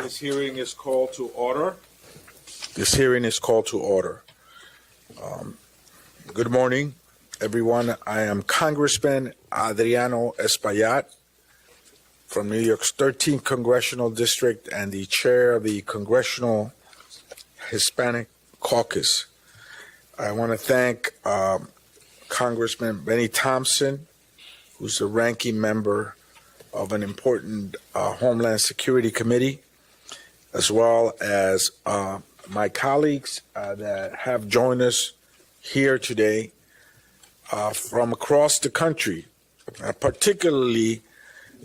This hearing is called to order. Good morning, everyone. I am Congressman Adriano Espaillat from New York's 13th Congressional District and the chair of the Congressional Hispanic Caucus. I want to thank Congressman Benny Thompson, who's the ranking member of an important Homeland Security Committee, as well as my colleagues that have joined us here today from across the country, particularly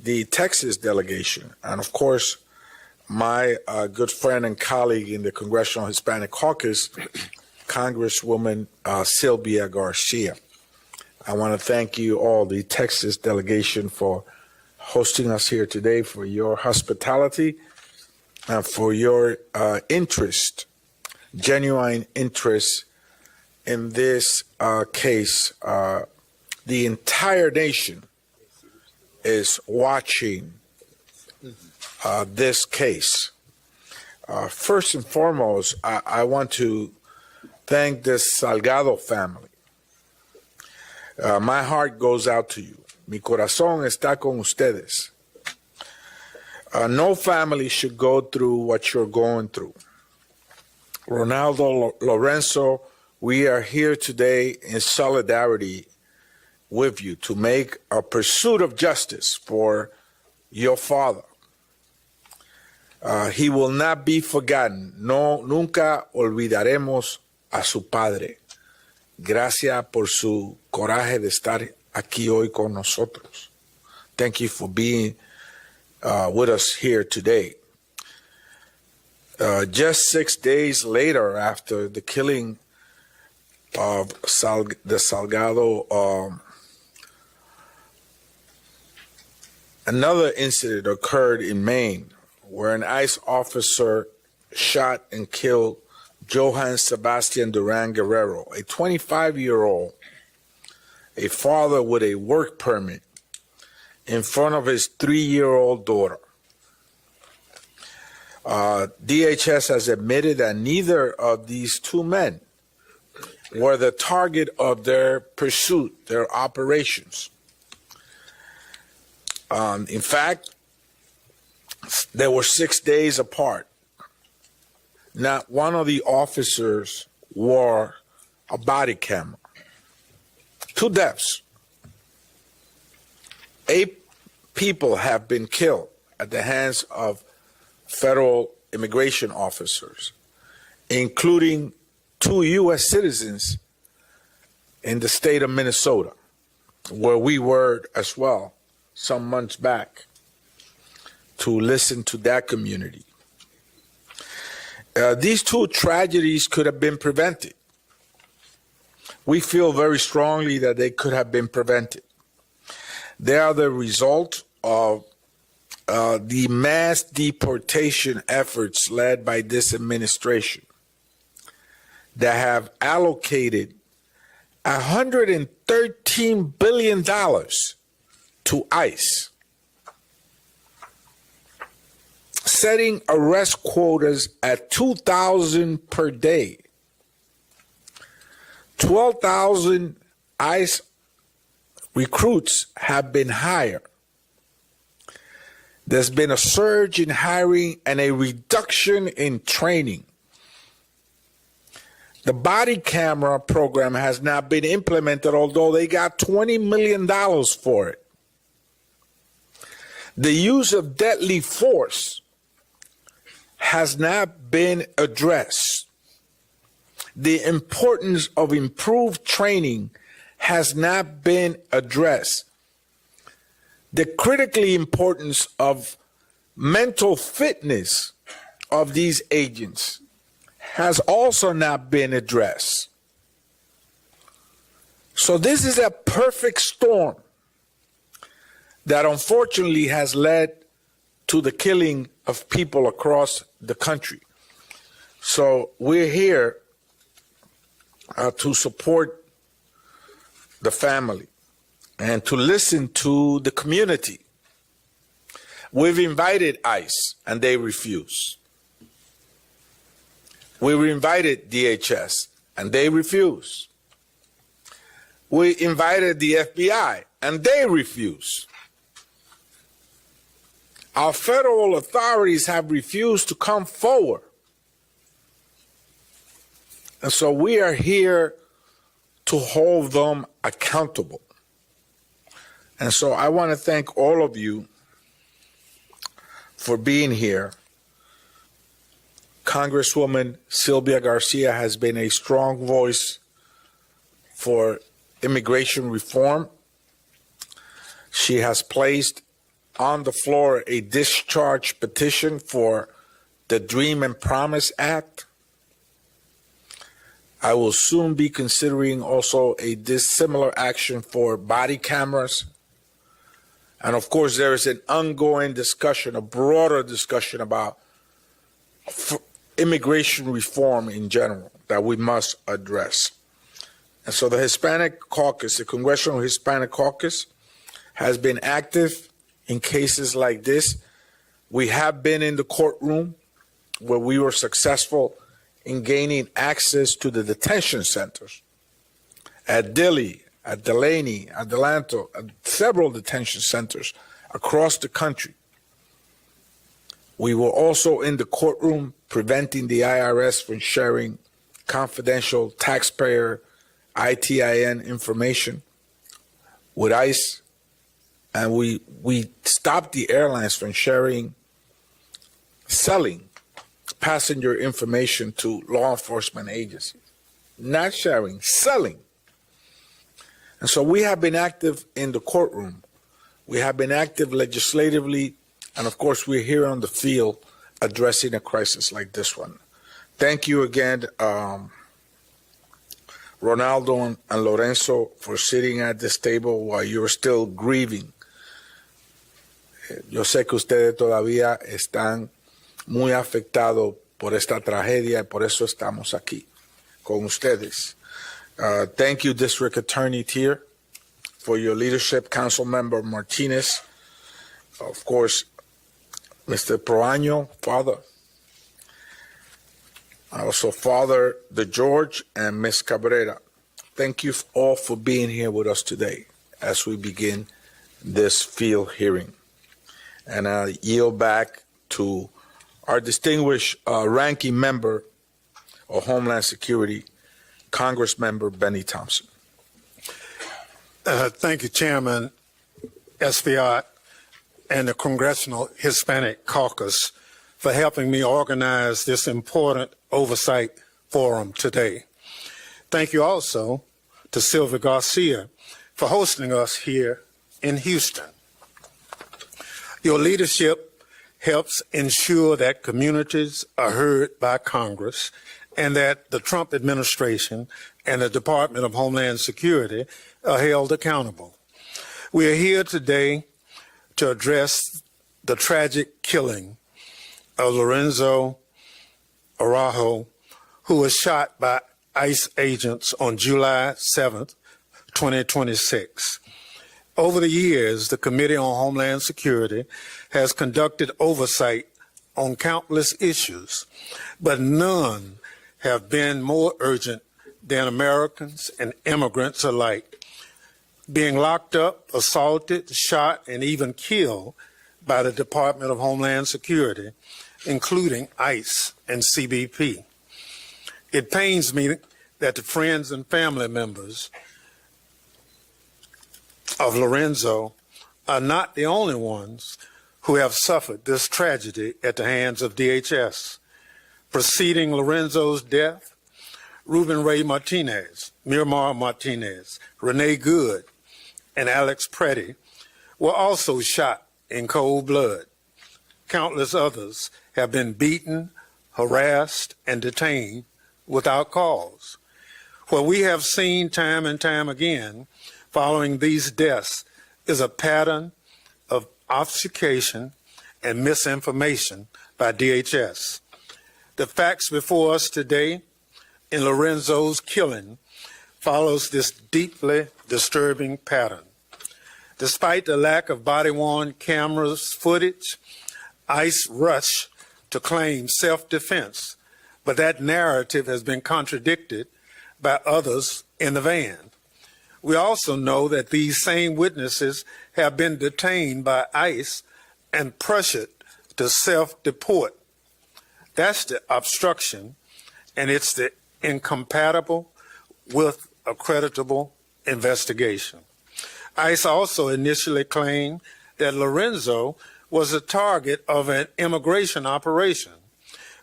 the Texas delegation, and of course, my good friend and colleague in the Congressional Hispanic Caucus, Congresswoman Sylvia Garcia. I want to thank you all, the Texas delegation, for hosting us here today, for your hospitality, and for your interest, genuine interest in this case. The entire nation is watching this case. First and foremost, I want to thank the Salgado family. My heart goes out to you. Mi corazón está con ustedes. No family should go through what you're going through. Ronaldo, Lorenzo, we are here today in solidarity with you to make a pursuit of justice for your father. He will not be forgotten. No, nunca olvidaremos a su padre. Gracias por su coraje de estar aquí hoy con nosotros. Thank you for being with us here today. Just 6 days later, after the killing of the Salgado, another incident occurred in Maine where an ICE officer shot and killed Johann Sebastian Duran Guerrero, a 25-year-old, a father with a work permit, in front of his 3-year-old daughter. DHS has admitted that neither of these two men were the target of their pursuit, their operations. In fact, they were 6 days apart. Not one of the officers wore a body camera. 2 deaths. 8 people have been killed at the hands of federal immigration officers, including 2 U.S. citizens in the state of Minnesota, where we were as well some months back to listen to that community. These 2 tragedies could have been prevented. We feel very strongly that they could have been prevented. They are the result of the mass deportation efforts led by this administration that have allocated $113 billion to ICE, setting arrest quotas at 2,000 per day. 12,000 ICE recruits have been hired. There's been a surge in hiring and a reduction in training. The body camera program has not been implemented, although they got $20 million for it. The use of deadly force has not been addressed. The importance of improved training has not been addressed. The critical importance of mental fitness of these agents has also not been addressed. So this is a perfect storm that unfortunately has led to the killing of people across the country. So we're here to support the family and to listen to the community. We've invited ICE and they refuse. We invited DHS and they refuse. We invited the FBI and they refuse. Our federal authorities have refused to come forward. And so we are here to hold them accountable. And so I want to thank all of you for being here. Congresswoman Sylvia Garcia has been a strong voice for immigration reform. She has placed on the floor a discharge petition for the Dream and Promise Act. I will soon be considering also a dissimilar action for body cameras. And of course, there is an ongoing discussion, a broader discussion about immigration reform in general that we must address. And so the Hispanic Caucus, the Congressional Hispanic Caucus, has been active in cases like this. We have been in the courtroom where we were successful in gaining access to the detention centers at Dilley, at Delaney, at Delanto, at several detention centers across the country. We were also in the courtroom preventing the IRS from sharing confidential taxpayer ITIN information with ICE, and we stopped the airlines from selling passenger information to law enforcement agencies. Not sharing, selling. And so we have been active in the courtroom. We have been active legislatively, and of course we're here on the field addressing a crisis like this one. Thank you again, Ronaldo and Lorenzo, for sitting at this table while you're still grieving. Yo sé que ustedes todavía están muy afectados por esta tragedia y por eso estamos aquí con ustedes. Thank you, District Attorney Tier, for your leadership, Councilmember Martinez, of course, Mr. Proaño, Father, also Father DeGeorge and Ms. Cabrera. Thank you all for being here with us today as we begin this field hearing. And I yield back to our distinguished ranking member of Homeland Security, Congressmember Benny Thompson. Thank you, Chairman Espaillat and the Congressional Hispanic Caucus for helping me organize this important oversight forum today. Thank you also to Sylvia Garcia for hosting us here in Houston. Your leadership helps ensure that communities are heard by Congress and that the Trump administration and the Department of Homeland Security are held accountable. We are here today to address the tragic killing of Lorenzo Araujo, who was shot by ICE agents on July 7th, 2026. Over the years, the Committee on Homeland Security has conducted oversight on countless issues, but none have been more urgent than Americans and immigrants alike being locked up, assaulted, shot, and even killed by the Department of Homeland Security, including ICE and CBP. It pains me that the friends and family members of Lorenzo are not the only ones who have suffered this tragedy at the hands of DHS Preceding Lorenzo's death, Ruben Ray Martinez, Miramar Martinez, Renee Good, and Alex Preddy were also shot in cold blood. Countless others have been beaten, harassed, and detained without cause. What we have seen time and time again following these deaths is a pattern of obfuscation and misinformation by DHS. The facts before us today in Lorenzo's killing follows this deeply disturbing pattern. Despite the lack of body-worn cameras footage, ICE rushed to claim self-defense, but that narrative has been contradicted by others in the van. We also know that these same witnesses have been detained by ICE and pressured to self-deport. That's the obstruction, and it's the incompatible with a creditable investigation. ICE also initially claimed that Lorenzo was the target of an immigration operation,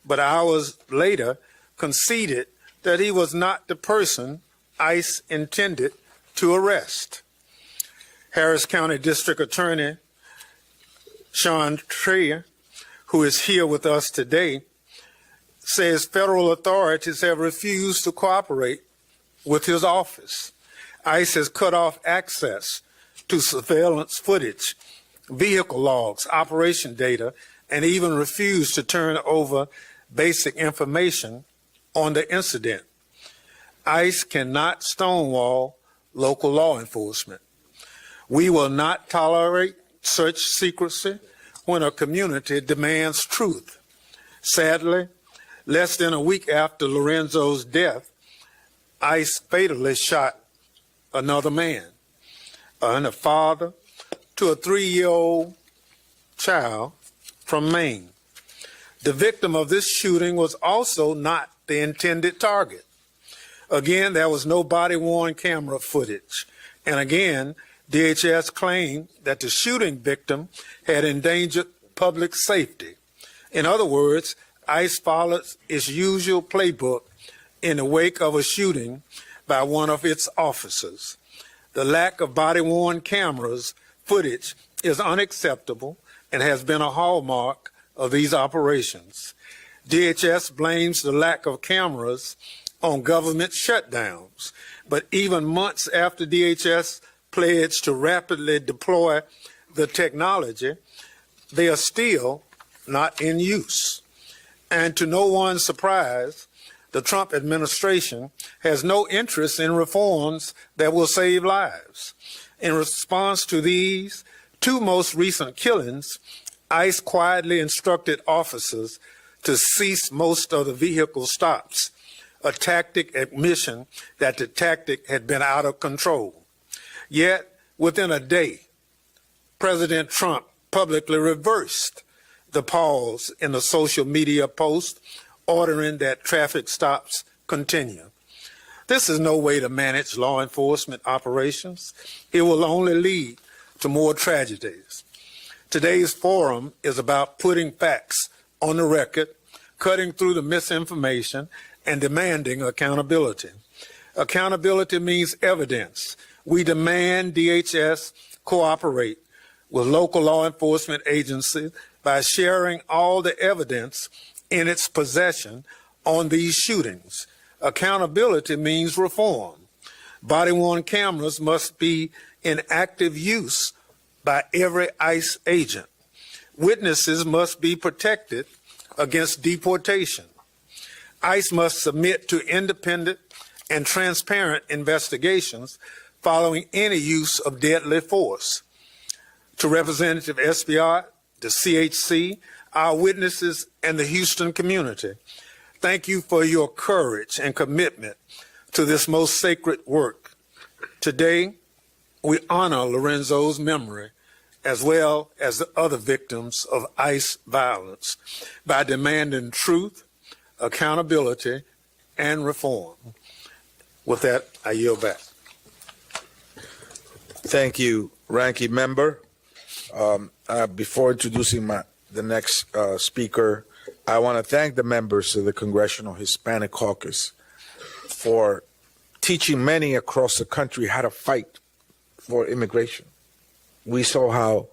but hours later conceded that he was not the person ICE intended to arrest. Harris County District Attorney Sean Trier, who is here with us today, says federal authorities have refused to cooperate with his office. ICE has cut off access to surveillance footage, vehicle logs, operation data, and even refused to turn over basic information on the incident. ICE cannot stonewall local law enforcement. We will not tolerate such secrecy when a community demands truth. Sadly, less than a week after Lorenzo's death, ICE fatally shot another man, and a father to a 3-year-old child from Maine. The victim of this shooting was also not the intended target. Again, there was no body-worn camera footage. And again, DHS claimed that the shooting victim had endangered public safety. In other words, ICE followed its usual playbook in the wake of a shooting by one of its officers. The lack of body-worn cameras footage is unacceptable and has been a hallmark of these operations. DHS blames the lack of cameras on government shutdowns, but even months after DHS pledged to rapidly deploy the technology, they are still not in use. And to no one's surprise, the Trump administration has no interest in reforms that will save lives. In response to these two most recent killings, ICE quietly instructed officers to cease most of the vehicle stops, a tactic admission that the tactic had been out of control. Yet, within a day, President Trump publicly reversed the pause in a social media post ordering that traffic stops continue. This is no way to manage law enforcement operations. It will only lead to more tragedies. Today's forum is about putting facts on the record, cutting through the misinformation, and demanding accountability. Accountability means evidence. We demand DHS cooperate with local law enforcement agencies by sharing all the evidence in its possession on these shootings. Accountability means reform. Body-worn cameras must be in active use by every ICE agent. Witnesses must be protected against deportation. ICE must submit to independent and transparent investigations following any use of deadly force. To Representative Espaillat, the CHC, our witnesses, and the Houston community, thank you for your courage and commitment to this most sacred work. Today, we honor Lorenzo's memory as well as the other victims of ICE violence by demanding truth, accountability, and reform. With that, I yield back. Thank you, Ranking Member. Before introducing the next speaker, I want to thank the members of the Congressional Hispanic Caucus for teaching many across the country how to fight for immigration. We saw how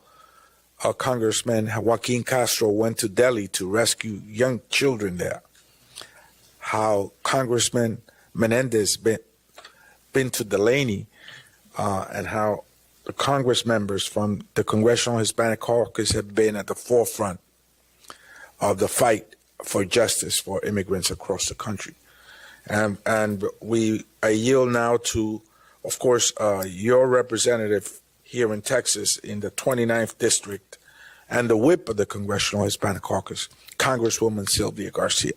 Congressman Joaquin Castro went to Delhi to rescue young children there. How Congressman Menendez been to Delaney, and how the Congress members from the Congressional Hispanic Caucus have been at the forefront of the fight for justice for immigrants across the country. And I yield now to, of course, your representative here in Texas in the 29th District and the whip of the Congressional Hispanic Caucus, Congresswoman Sylvia Garcia.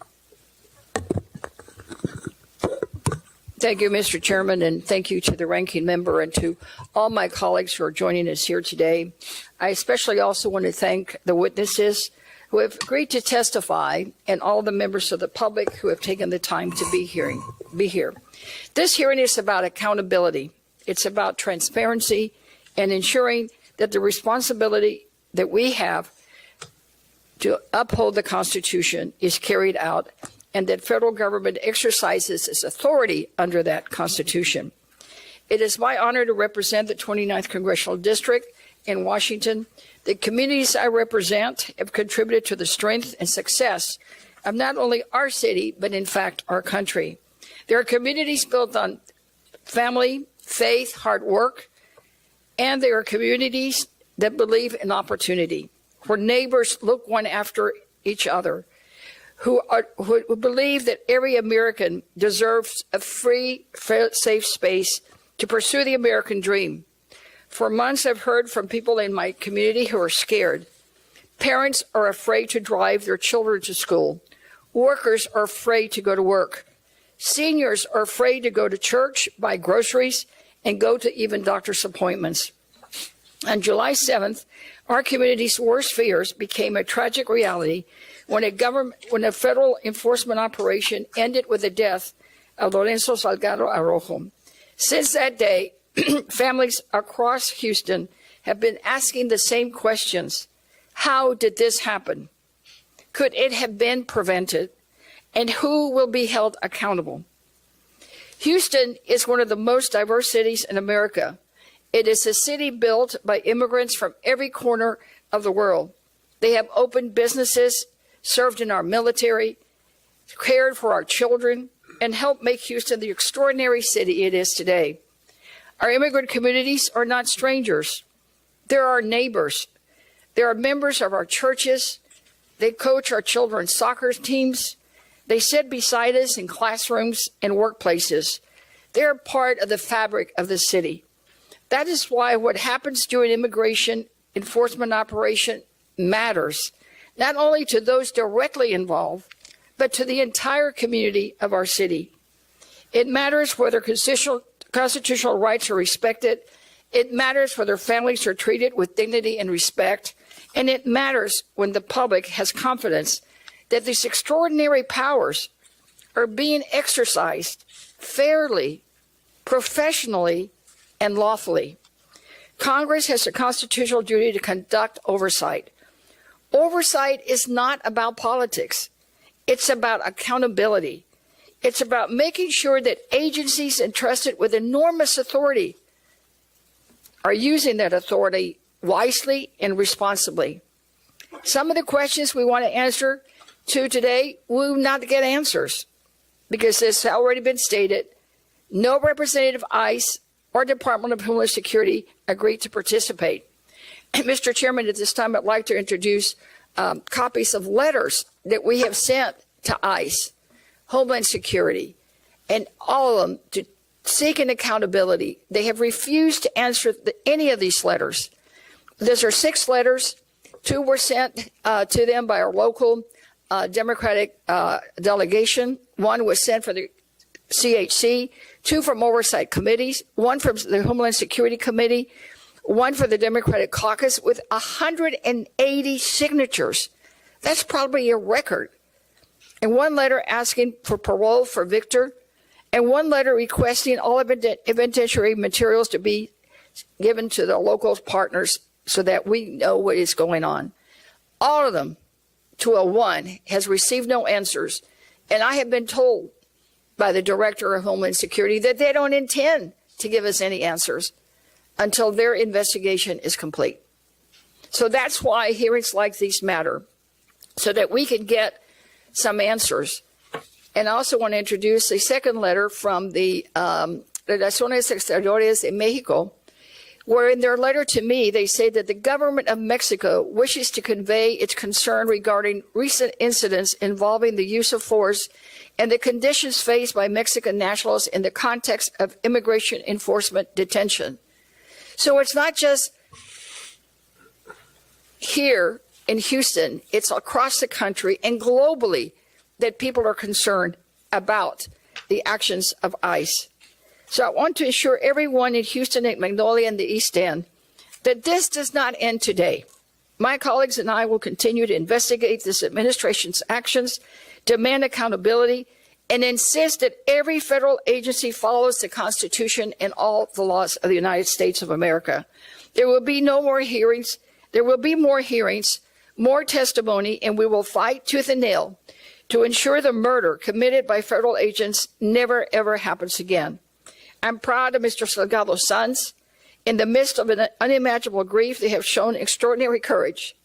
Thank you, Mr. Chairman, and thank you to the ranking member and to all my colleagues who are joining us here today. I especially also want to thank the witnesses who have agreed to testify and all the members of the public who have taken the time to be here. This hearing is about accountability. It's about transparency and ensuring that the responsibility that we have to uphold the Constitution is carried out and that federal government exercises its authority under that Constitution. It is my honor to represent the 29th Congressional District in Washington. The communities I represent have contributed to the strength and success of not only our city, but in fact our country. There are communities built on family, faith, hard work, and there are communities that believe in opportunity, where neighbors look one after each other, who believe that every American deserves a free, safe space to pursue the American dream. For months, I've heard from people in my community who are scared. Parents are afraid to drive their children to school. Workers are afraid to go to work. Seniors are afraid to go to church, buy groceries, and go to even doctor's appointments. On July 7th, our community's worst fears became a tragic reality when a federal enforcement operation ended with the death of Lorenzo Salgado Araujo. Since that day, families across Houston have been asking the same questions. How did this happen? Could it have been prevented? And who will be held accountable? Houston is one of the most diverse cities in America. It is a city built by immigrants from every corner of the world. They have opened businesses, served in our military, cared for our children, and helped make Houston the extraordinary city it is today. Our immigrant communities are not strangers. They're our neighbors. They are members of our churches. They coach our children's soccer teams. They sit beside us in classrooms and workplaces. They're part of the fabric of the city. That is why what happens during immigration enforcement operation matters, not only to those directly involved, but to the entire community of our city. It matters whether constitutional rights are respected. It matters whether families are treated with dignity and respect. And it matters when the public has confidence that these extraordinary powers are being exercised fairly, professionally, and lawfully. Congress has a constitutional duty to conduct oversight. Oversight is not about politics. It's about accountability. It's about making sure that agencies entrusted with enormous authority are using that authority wisely and responsibly. Some of the questions we want to answer to today will not get answers because, as has already been stated, no representative ICE or Department of Homeland Security agreed to participate. Mr. Chairman, at this time, I'd like to introduce copies of letters that we have sent to ICE, Homeland Security, and all of them to seek an accountability. They have refused to answer any of these letters. These are 6 letters. 2 were sent to them by our local Democratic delegation. 1 was sent for the CHC, 2 from oversight committees, 1 from the Homeland Security Committee, 1 for the Democratic Caucus with 180 signatures. That's probably a record. And 1 letter asking for parole for Victor, and 1 letter requesting all evidentiary materials to be given to the local partners so that we know what is going on. All of them to a 1 has received no answers. And I have been told by the Director of Homeland Security that they don't intend to give us any answers until their investigation is complete. So that's why hearings like these matter, so that we can get some answers. And I also want to introduce a second letter from the Relaciones Exteriores de Mexico, where in their letter to me, they say that the government of Mexico wishes to convey its concern regarding recent incidents involving the use of force and the conditions faced by Mexican nationals in the context of immigration enforcement detention. So it's not just here in Houston, it's across the country and globally that people are concerned about the actions of ICE. So I want to assure everyone in Houston and Magnolia and the East End that this does not end today. My colleagues and I will continue to investigate this administration's actions, demand accountability, and insist that every federal agency follows the Constitution and all the laws of the United States of America. There will be no more hearings. There will be more hearings, more testimony, and we will fight tooth and nail to ensure the murder committed by federal agents never, ever happens again. I'm proud of Mr. Salgado's sons. In the midst of an unimaginable grief, they have shown extraordinary courage.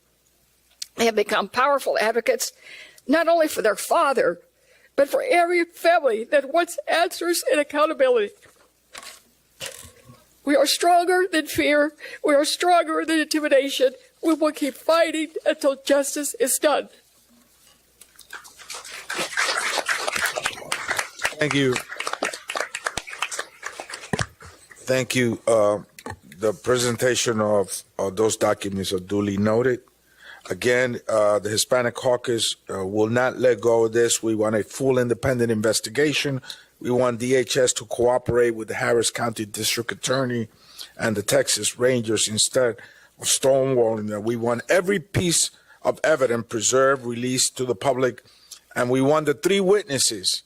They have become powerful advocates, not only for their father, but for every family that wants answers and accountability. We are stronger than fear. We are stronger than intimidation. We will keep fighting until justice is done. Thank you. Thank you. The presentation of those documents are duly noted. Again, the Hispanic Caucus will not let go of this. We want a full independent investigation. We want DHS to cooperate with the Harris County District Attorney and the Texas Rangers instead of stonewalling them. We want every piece of evidence preserved, released to the public, and we want the 3 witnesses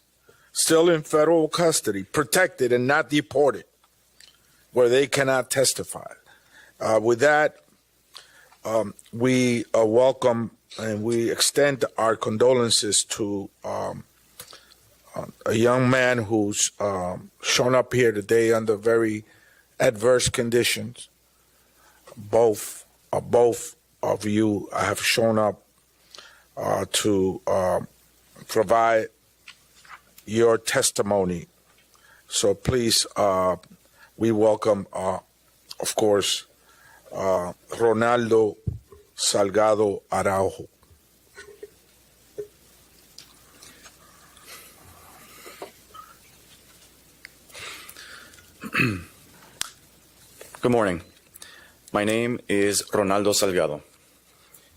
still in federal custody, protected and not deported, where they cannot testify. With that, we welcome and we extend our condolences to a young man who's shown up here today under very adverse conditions. Both of you have shown up to provide your testimony. So please, we welcome, of course, Ronaldo Salgado Araujo. Good morning. My name is Ronaldo Salgado.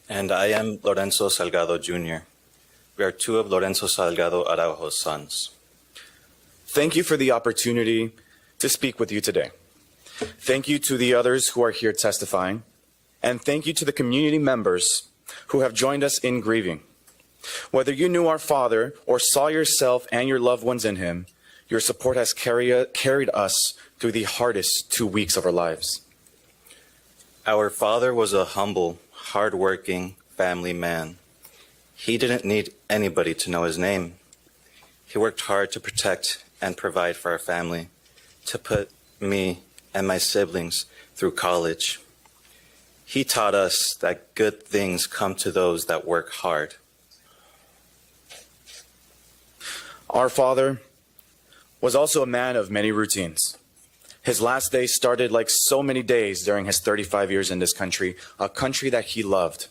And I am Lorenzo Salgado Jr. We are 2 of Lorenzo Salgado Araujo's sons. Thank you for the opportunity to speak with you today. Thank you to the others who are here testifying, and thank you to the community members who have joined us in grieving. Whether you knew our father or saw yourself and your loved ones in him, your support has carried us through the hardest 2 weeks of our lives. Our father was a humble, hard-working family man. He didn't need anybody to know his name. He worked hard to protect and provide for our family, to put me and my siblings through college. He taught us that good things come to those that work hard. Our father was also a man of many routines. His last day started like so many days during his 35 years in this country, a country that he loved.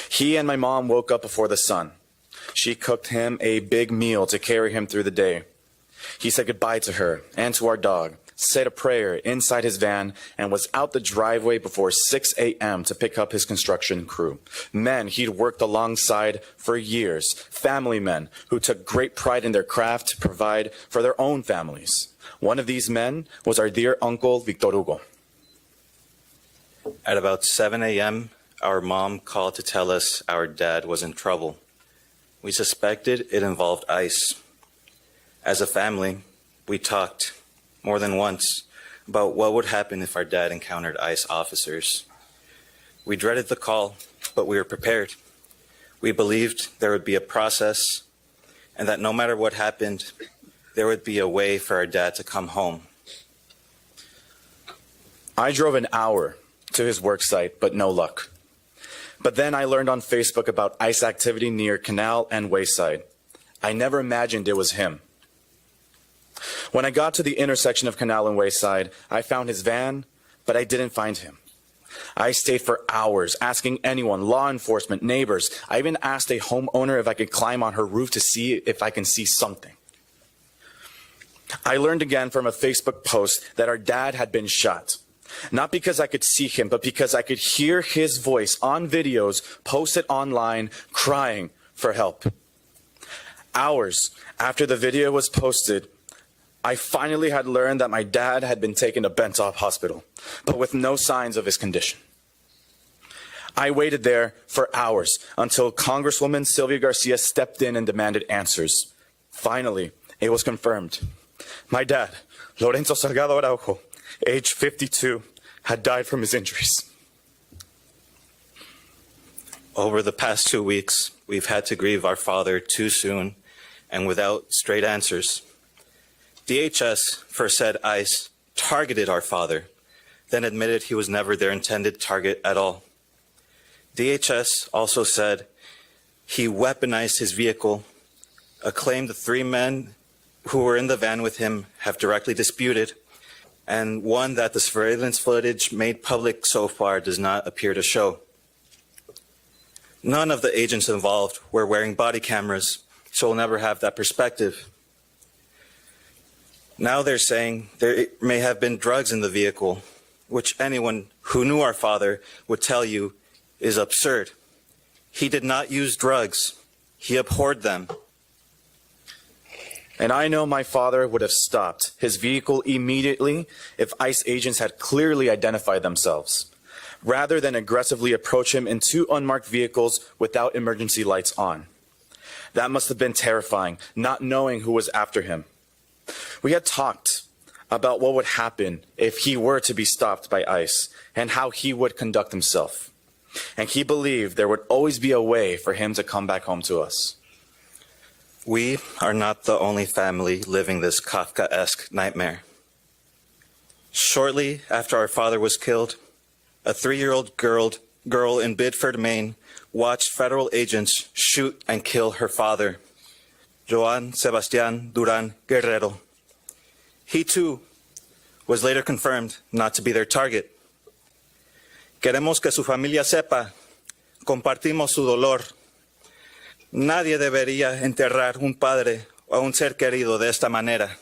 He and my mom woke up before the sun. She cooked him a big meal to carry him through the day. He said goodbye to her and to our dog, said a prayer inside his van, and was out the driveway before 6 a.m. to pick up his construction crew. Men he'd worked alongside for years, family men who took great pride in their craft to provide for their own families. One of these men was our dear uncle, Victor Hugo. At about 7 a.m., our mom called to tell us our dad was in trouble. We suspected it involved ICE. As a family, we talked more than once about what would happen if our dad encountered ICE officers. We dreaded the call, but we were prepared. We believed there would be a process and that no matter what happened, there would be a way for our dad to come home. I drove an hour to his work site, but no luck. But then I learned on Facebook about ICE activity near Canal and Wayside. I never imagined it was him. When I got to the intersection of Canal and Wayside, I found his van, but I didn't find him. I stayed for hours asking anyone, law enforcement, neighbors. I even asked a homeowner if I could climb on her roof to see if I can see something. I learned again from a Facebook post that our dad had been shot. Not because I could see him, but because I could hear his voice on videos posted online crying for help. Hours after the video was posted, I finally had learned that my dad had been taken to Bentop Hospital, but with no signs of his condition. I waited there for hours until Congresswoman Sylvia Garcia stepped in and demanded answers. Finally, it was confirmed. My dad, Lorenzo Salgado Araujo, age 52, had died from his injuries. Over the past 2 weeks, we've had to grieve our father too soon and without straight answers. DHS, first said ICE, targeted our father, then admitted he was never their intended target at all. DHS also said he weaponized his vehicle, a claim the 3 men who were in the van with him have directly disputed, and one that the surveillance footage made public so far does not appear to show. None of the agents involved were wearing body cameras, so we'll never have that perspective. Now they're saying there may have been drugs in the vehicle, which anyone who knew our father would tell you is absurd. He did not use drugs. He abhorred them. And I know my father would have stopped his vehicle immediately if ICE agents had clearly identified themselves, rather than aggressively approach him in 2 unmarked vehicles without emergency lights on. That must have been terrifying, not knowing who was after him. We had talked about what would happen if he were to be stopped by ICE and how he would conduct himself. And he believed there would always be a way for him to come back home to us. We are not the only family living this Kafkaesque nightmare. Shortly after our father was killed, a 3-year-old girl in Biddeford, Maine, watched federal agents shoot and kill her father, Joan Sebastian Duran Guerrero. He too was later confirmed not to be their target. Queremos que su familia sepa, compartimos su dolor. Nadie debería enterrar un padre o un ser querido de esta manera.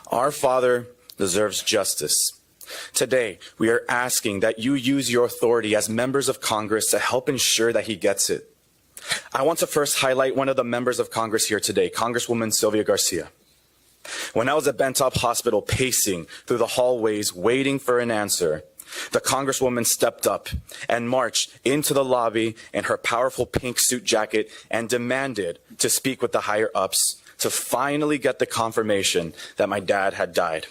Our father deserves justice. Today, we are asking that you use your authority as members of Congress to help ensure that he gets it. I want to first highlight one of the members of Congress here today, Congresswoman Sylvia Garcia. When I was at Bentop Hospital pacing through the hallways waiting for an answer, the Congresswoman stepped up and marched into the lobby in her powerful pink suit jacket and demanded to speak with the higher-ups to finally get the confirmation that my dad had died.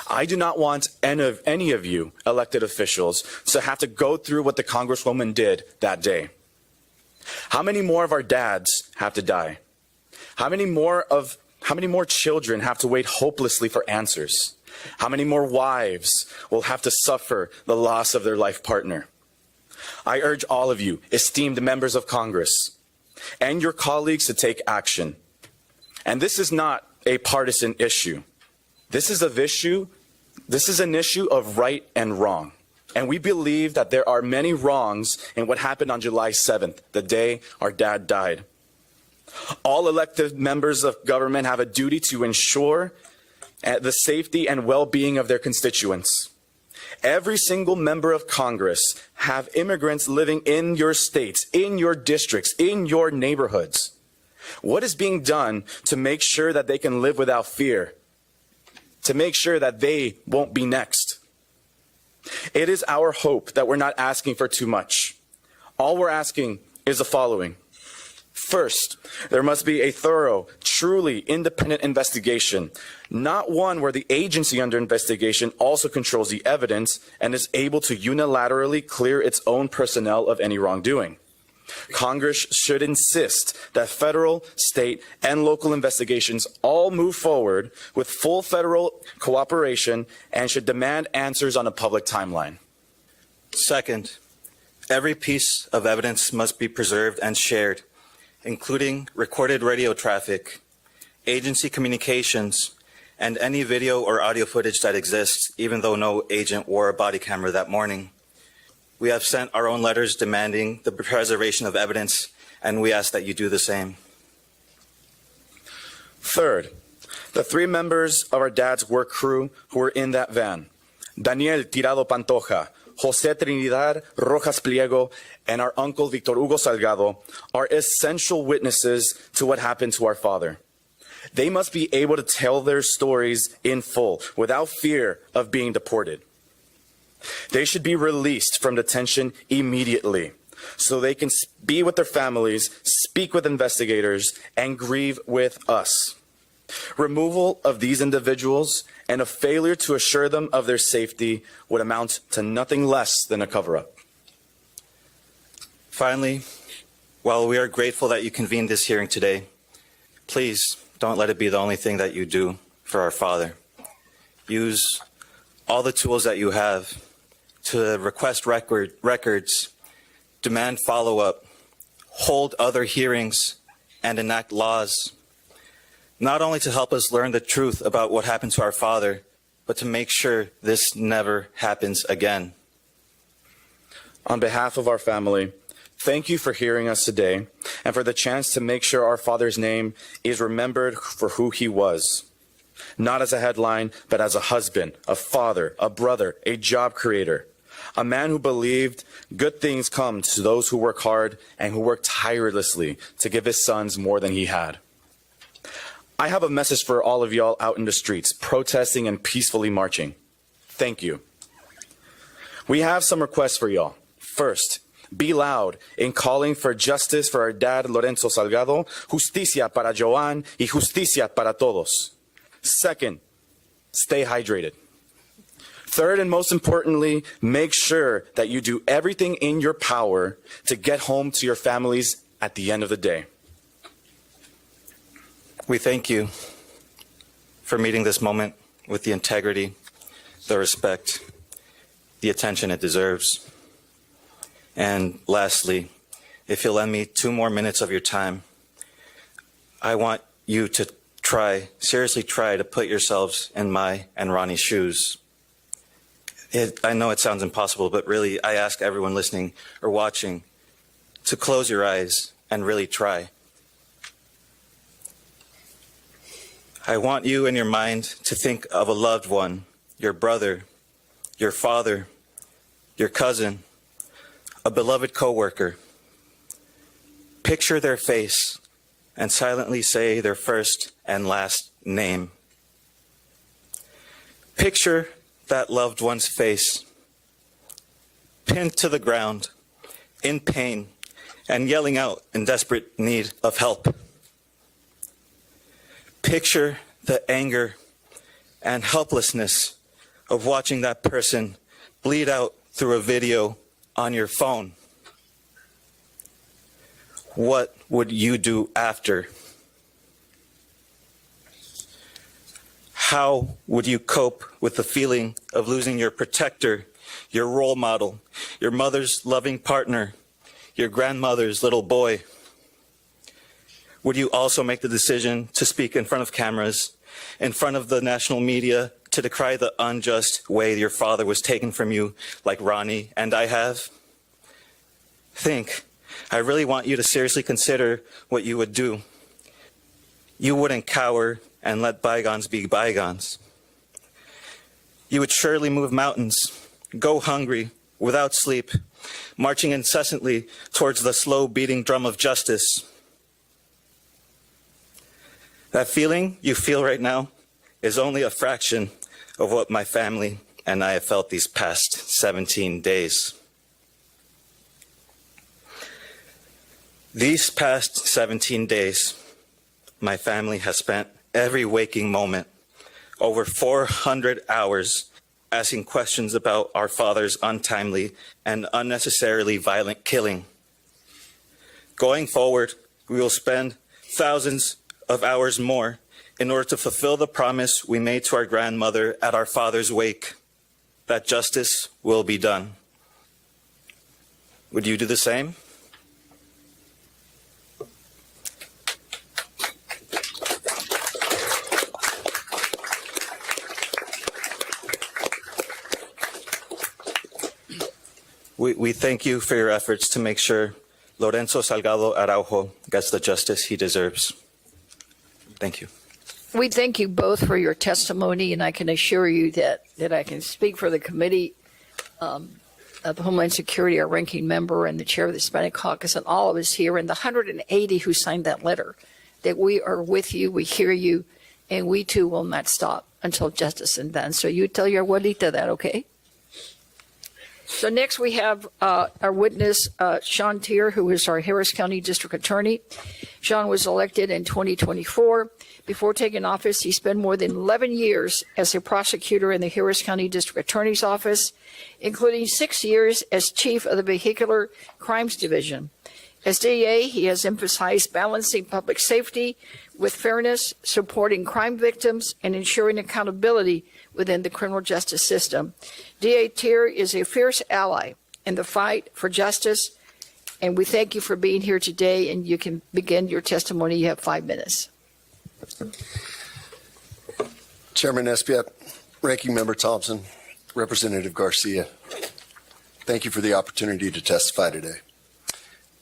I do not want any of you elected officials to have to go through what the Congresswoman did that day. How many more of our dads have to die? How many more children have to wait hopelessly for answers? How many more wives will have to suffer the loss of their life partner? I urge all of you, esteemed members of Congress, and your colleagues to take action. And this is not a partisan issue. This is an issue of right and wrong. And we believe that there are many wrongs in what happened on July 7th, the day our dad died. All elected members of government have a duty to ensure the safety and well-being of their constituents. Every single member of Congress have immigrants living in your states, in your districts, in your neighborhoods. What is being done to make sure that they can live without fear? To make sure that they won't be next? It is our hope that we're not asking for too much. All we're asking is the following. First, there must be a thorough, truly independent investigation, not one where the agency under investigation also controls the evidence and is able to unilaterally clear its own personnel of any wrongdoing. Congress should insist that federal, state, and local investigations all move forward with full federal cooperation and should demand answers on a public timeline. Second, every piece of evidence must be preserved and shared, including recorded radio traffic, agency communications, and any video or audio footage that exists, even though no agent wore a body camera that morning. We have sent our own letters demanding the preservation of evidence, and we ask that you do the same. Third, the 3 members of our dad's work crew who were in that van, Daniel Tirado Pantoja, Jose Trinidad Rojas Pliego, and our uncle Victor Hugo Salgado, are essential witnesses to what happened to our father. They must be able to tell their stories in full without fear of being deported. They should be released from detention immediately so they can be with their families, speak with investigators, and grieve with us. Removal of these individuals and a failure to assure them of their safety would amount to nothing less than a cover-up. Finally, while we are grateful that you convened this hearing today, please don't let it be the only thing that you do for our father. Use all the tools that you have to request records, demand follow-up, hold other hearings, and enact laws, not only to help us learn the truth about what happened to our father, but to make sure this never happens again. On behalf of our family, thank you for hearing us today and for the chance to make sure our father's name is remembered for who he was. Not as a headline, but as a husband, a father, a brother, a job creator. A man who believed good things come to those who work hard and who work tirelessly to give his sons more than he had. I have a message for all of y'all out in the streets, protesting and peacefully marching. Thank you. We have some requests for y'all. First, be loud in calling for justice for our dad, Lorenzo Salgado, justicia para Joan y justicia para todos. Second, stay hydrated. Third, and most importantly, make sure that you do everything in your power to get home to your families at the end of the day. We thank you for meeting this moment with the integrity, the respect, the attention it deserves. And lastly, if you'll lend me 2 more minutes of your time, I want you to seriously try to put yourselves in my and Ronnie's shoes. I know it sounds impossible, but really, I ask everyone listening or watching to close your eyes and really try. I want you in your mind to think of a loved one, your brother, your father, your cousin, a beloved coworker. Picture their face and silently say their first and last name. Picture that loved one's face, pinned to the ground, in pain, and yelling out in desperate need of help. Picture the anger and helplessness of watching that person bleed out through a video on your phone. What would you do after? How would you cope with the feeling of losing your protector, your role model, your mother's loving partner, your grandmother's little boy? Would you also make the decision to speak in front of cameras, in front of the national media, to decry the unjust way your father was taken from you, like Ronnie and I have? Think. I really want you to seriously consider what you would do. You wouldn't cower and let bygones be bygones. You would surely move mountains, go hungry, without sleep, marching incessantly towards the slow beating drum of justice. That feeling you feel right now is only a fraction of what my family and I have felt these past 17 days. These past 17 days, my family has spent every waking moment, over 400 hours, asking questions about our father's untimely and unnecessarily violent killing. Going forward, we will spend thousands of hours more in order to fulfill the promise we made to our grandmother at our father's wake, that justice will be done. Would you do the same? We thank you for your efforts to make sure Lorenzo Salgado Araujo gets the justice he deserves. Thank you. We thank you both for your testimony, and I can assure you that I can speak for the Committee of Homeland Security, our ranking member, and the chair of the Hispanic Caucus, and all of us here, and the 180 who signed that letter, that we are with you, we hear you, and we too will not stop until justice is done. So you tell your abuelita that, okay? So next we have our witness, Sean Tier, who is our Harris County District Attorney. Sean was elected in 2024. Before taking office, he spent more than 11 years as a prosecutor in the Harris County District Attorney's Office, including 6 years as chief of the Vehicular Crimes Division. As DA, he has emphasized balancing public safety with fairness, supporting crime victims, and ensuring accountability within the criminal justice system. DA Tier is a fierce ally in the fight for justice, and we thank you for being here today, and you can begin your testimony. You have 5 minutes. Chairman Espaillat, Ranking Member Thompson, Representative Garcia, thank you for the opportunity to testify today.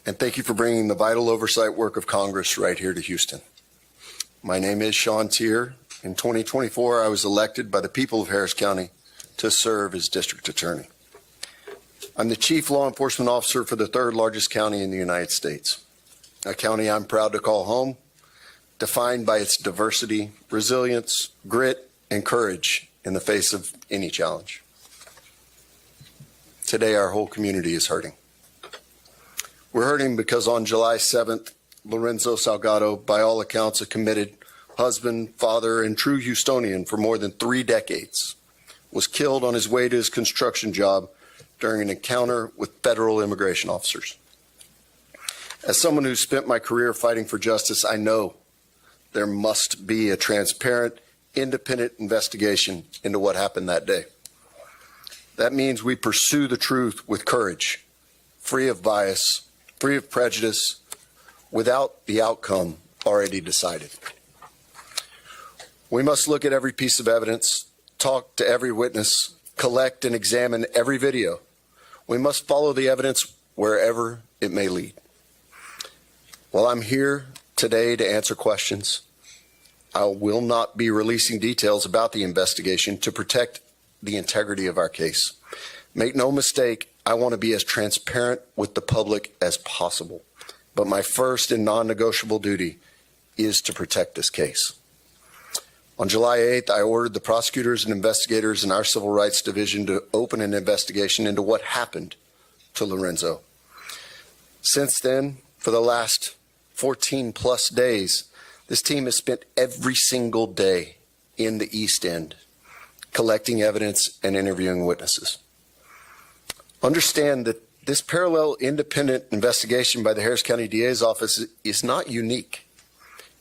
And thank you for bringing the vital oversight work of Congress right here to Houston. My name is Sean Tier. In 2024, I was elected by the people of Harris County to serve as district attorney. I'm the chief law enforcement officer for the third largest county in the United States, a county I'm proud to call home, defined by its diversity, resilience, grit, and courage in the face of any challenge. Today, our whole community is hurting. We're hurting because on July 7th, Lorenzo Salgado, by all accounts, a committed husband, father, and true Houstonian for more than 3 decades, was killed on his way to his construction job during an encounter with federal immigration officers. As someone who spent my career fighting for justice, I know there must be a transparent, independent investigation into what happened that day. That means we pursue the truth with courage, free of bias, free of prejudice, without the outcome already decided. We must look at every piece of evidence, talk to every witness, collect and examine every video. We must follow the evidence wherever it may lead. While I'm here today to answer questions, I will not be releasing details about the investigation to protect the integrity of our case. Make no mistake, I want to be as transparent with the public as possible. But my first and non-negotiable duty is to protect this case. On July 8th, I ordered the prosecutors and investigators in our Civil Rights Division to open an investigation into what happened to Lorenzo. Since then, for the last 14 plus days, this team has spent every single day in the East End collecting evidence and interviewing witnesses. Understand that this parallel independent investigation by the Harris County DA's office is not unique.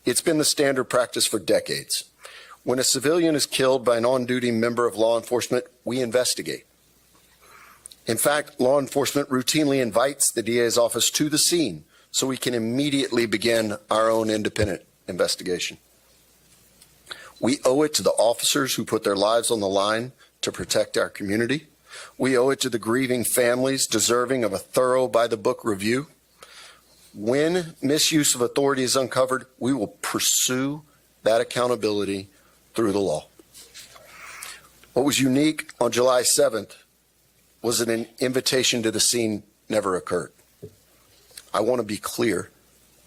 It's been the standard practice for decades. When a civilian is killed by an on-duty member of law enforcement, we investigate. In fact, law enforcement routinely invites the DA's office to the scene so we can immediately begin our own independent investigation. We owe it to the officers who put their lives on the line to protect our community. We owe it to the grieving families deserving of a thorough by-the-book review. When misuse of authority is uncovered, we will pursue that accountability through the law. What was unique on July 7th was that an invitation to the scene never occurred. I want to be clear,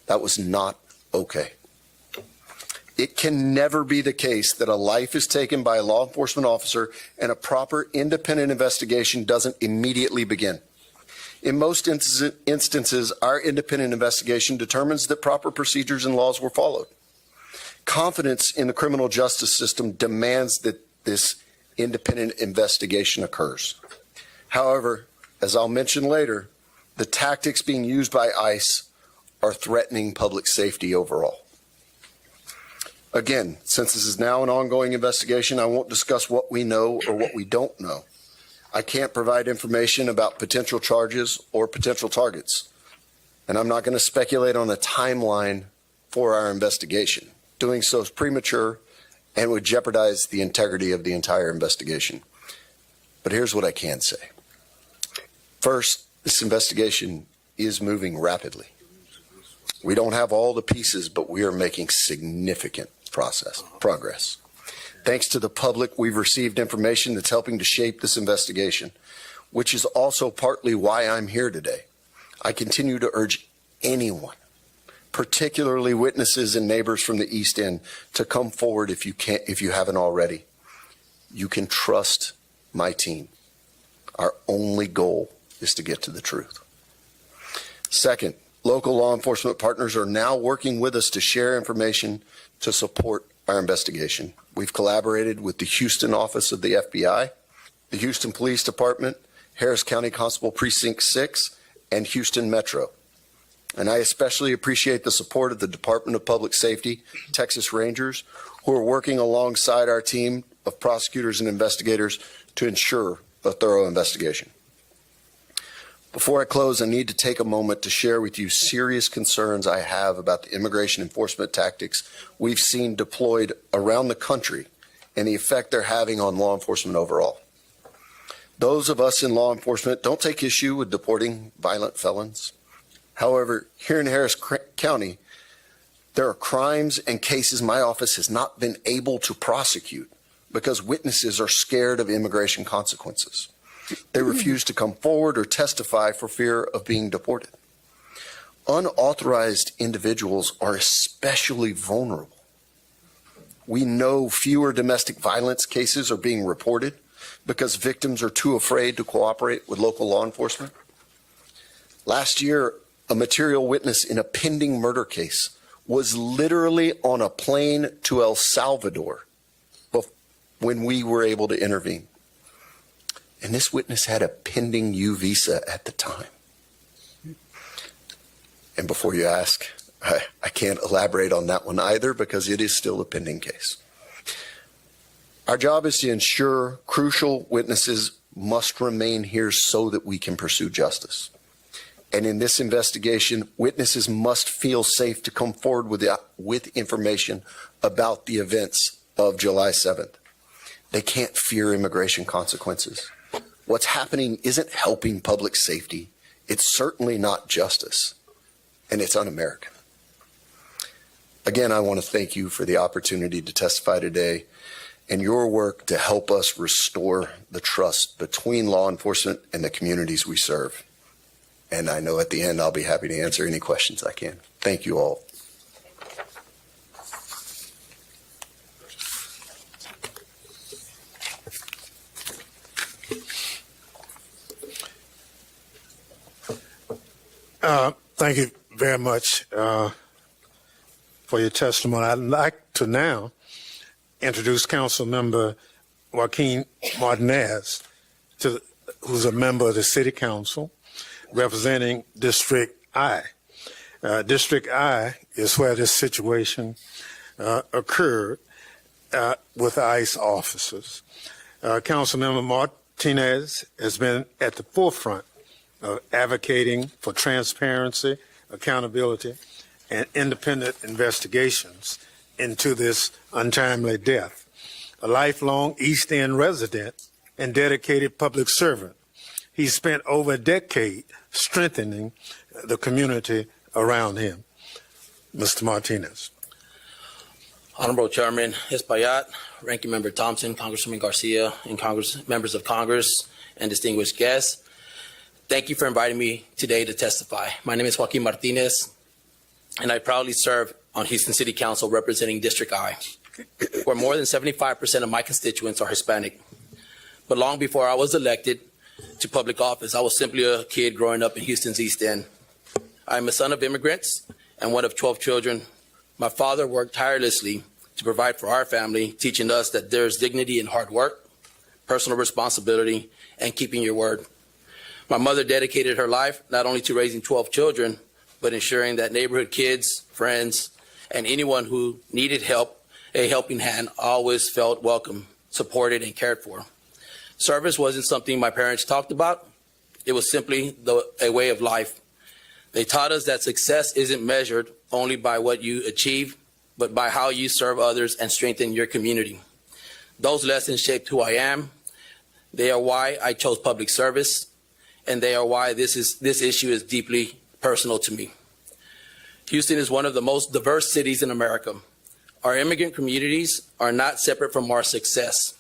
that was not okay. It can never be the case that a life is taken by a law enforcement officer and a proper independent investigation doesn't immediately begin. In most instances, our independent investigation determines that proper procedures and laws were followed. Confidence in the criminal justice system demands that this independent investigation occurs. However, as I'll mention later, the tactics being used by ICE are threatening public safety overall. Again, since this is now an ongoing investigation, I won't discuss what we know or what we don't know. I can't provide information about potential charges or potential targets, and I'm not going to speculate on a timeline for our investigation. Doing so is premature and would jeopardize the integrity of the entire investigation. But here's what I can say. First, this investigation is moving rapidly. We don't have all the pieces, but we are making significant progress. Thanks to the public, we've received information that's helping to shape this investigation, which is also partly why I'm here today. I continue to urge anyone, particularly witnesses and neighbors from the East End, to come forward if you haven't already. You can trust my team. Our only goal is to get to the truth. Second, local law enforcement partners are now working with us to share information to support our investigation. We've collaborated with the Houston office of the FBI, the Houston Police Department, Harris County Constable Precinct 6, and Houston Metro. And I especially appreciate the support of the Department of Public Safety, Texas Rangers, who are working alongside our team of prosecutors and investigators to ensure a thorough investigation. Before I close, I need to take a moment to share with you serious concerns I have about the immigration enforcement tactics we've seen deployed around the country and the effect they're having on law enforcement overall. Those of us in law enforcement don't take issue with deporting violent felons. However, here in Harris County, there are crimes and cases my office has not been able to prosecute because witnesses are scared of immigration consequences. They refuse to come forward or testify for fear of being deported. Unauthorized individuals are especially vulnerable. We know fewer domestic violence cases are being reported because victims are too afraid to cooperate with local law enforcement. Last year, a material witness in a pending murder case was literally on a plane to El Salvador when we were able to intervene. And this witness had a pending U visa at the time. And before you ask, I can't elaborate on that one either because it is still a pending case. Our job is to ensure crucial witnesses must remain here so that we can pursue justice. And in this investigation, witnesses must feel safe to come forward with information about the events of July 7th. They can't fear immigration consequences. What's happening isn't helping public safety. It's certainly not justice, and it's un-American. Again, I want to thank you for the opportunity to testify today and your work to help us restore the trust between law enforcement and the communities we serve. And I know at the end I'll be happy to answer any questions I can. Thank you all. Thank you very much for your testimony. I'd like to now introduce Council Member Joaquin Martinez, who's a member of the City Council representing District I. District I is where this situation occurred with ICE officers. Councilmember Martinez has been at the forefront of advocating for transparency, accountability, and independent investigations into this untimely death. A lifelong East End resident and dedicated public servant, he spent over a decade strengthening the community around him. Mr. Martinez. Honorable Chairman Espaillat, Ranking Member Thompson, Congresswoman Garcia, and members of Congress and distinguished guests, thank you for inviting me today to testify. My name is Joaquin Martinez, and I proudly serve on Houston City Council representing District I, where more than 75% of my constituents are Hispanic. But long before I was elected to public office, I was simply a kid growing up in Houston's East End. I'm a son of immigrants and one of 12 children. My father worked tirelessly to provide for our family, teaching us that there is dignity in hard work, personal responsibility, and keeping your word. My mother dedicated her life not only to raising 12 children, but ensuring that neighborhood kids, friends, and anyone who needed help, a helping hand, always felt welcome, supported, and cared for. Service wasn't something my parents talked about. It was simply a way of life. They taught us that success isn't measured only by what you achieve, but by how you serve others and strengthen your community. Those lessons shaped who I am. They are why I chose public service, and they are why this issue is deeply personal to me. Houston is one of the most diverse cities in America. Our immigrant communities are not separate from our success.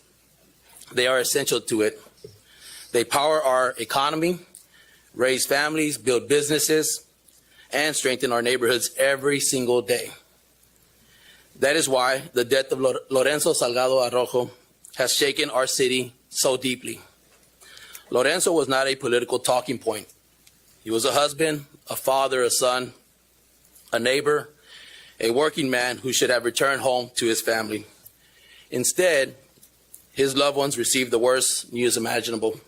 They are essential to it. They power our economy, raise families, build businesses, and strengthen our neighborhoods every single day. That is why the death of Lorenzo Salgado Araujo has shaken our city so deeply. Lorenzo was not a political talking point. He was a husband, a father, a son, a neighbor, a working man who should have returned home to his family. Instead, his loved ones received the worst news imaginable.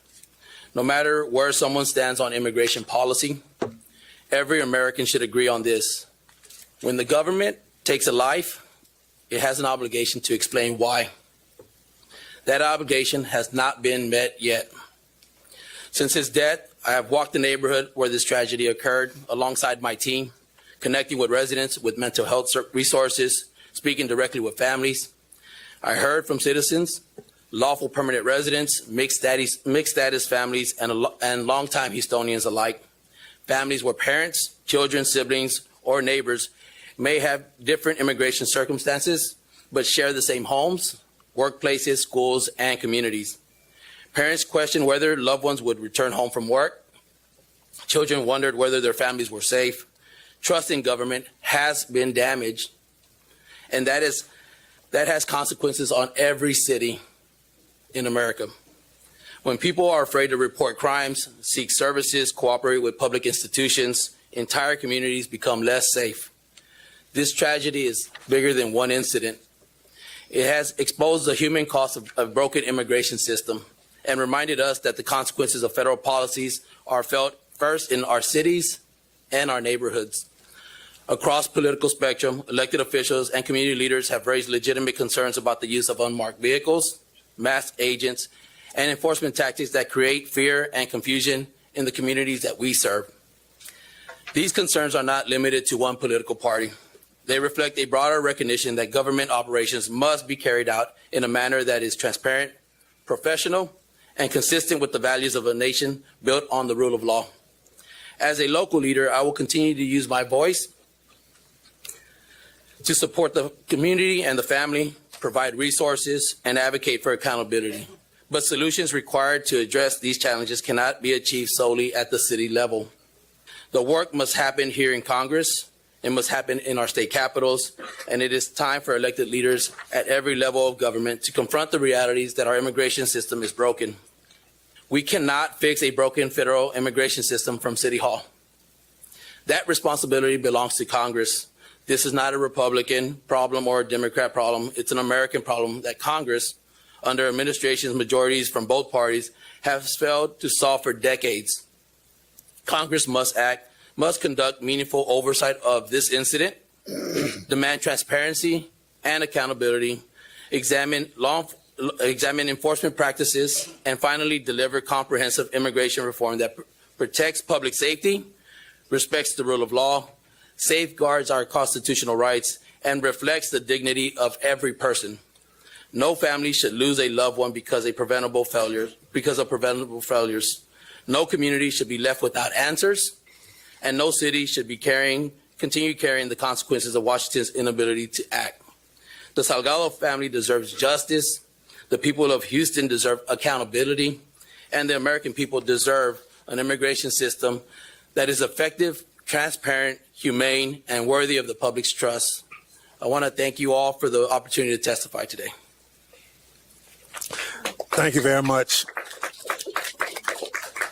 No matter where someone stands on immigration policy, every American should agree on this. When the government takes a life, it has an obligation to explain why. That obligation has not been met yet. Since his death, I have walked the neighborhood where this tragedy occurred alongside my team, connecting with residents with mental health resources, speaking directly with families. I heard from citizens, lawful permanent residents, mixed status families, and longtime Houstonians alike. Families where parents, children, siblings, or neighbors may have different immigration circumstances, but share the same homes, workplaces, schools, and communities. Parents questioned whether loved ones would return home from work. Children wondered whether their families were safe. Trust in government has been damaged, and that has consequences on every city in America. When people are afraid to report crimes, seek services, cooperate with public institutions, entire communities become less safe. This tragedy is bigger than one incident. It has exposed the human cost of a broken immigration system and reminded us that the consequences of federal policies are felt first in our cities and our neighborhoods. Across political spectrum, elected officials and community leaders have raised legitimate concerns about the use of unmarked vehicles, masked agents, and enforcement tactics that create fear and confusion in the communities that we serve. These concerns are not limited to one political party. They reflect a broader recognition that government operations must be carried out in a manner that is transparent, professional, and consistent with the values of a nation built on the rule of law. As a local leader, I will continue to use my voice to support the community and the family, provide resources, and advocate for accountability. But solutions required to address these challenges cannot be achieved solely at the city level. The work must happen here in Congress. It must happen in our state capitals, and it is time for elected leaders at every level of government to confront the realities that our immigration system is broken. We cannot fix a broken federal immigration system from City Hall. That responsibility belongs to Congress. This is not a Republican problem or a Democrat problem. It's an American problem that Congress, under administrations majorities from both parties, has failed to solve for decades. Congress must conduct meaningful oversight of this incident, demand transparency and accountability, examine enforcement practices, and finally deliver comprehensive immigration reform that protects public safety, respects the rule of law, safeguards our constitutional rights, and reflects the dignity of every person. No family should lose a loved one because of preventable failures. No community should be left without answers, and no city should be continue carrying the consequences of Washington's inability to act. The Salgado family deserves justice, the people of Houston deserve accountability, and the American people deserve an immigration system that is effective, transparent, humane, and worthy of the public's trust. I want to thank you all for the opportunity to testify today. Thank you very much.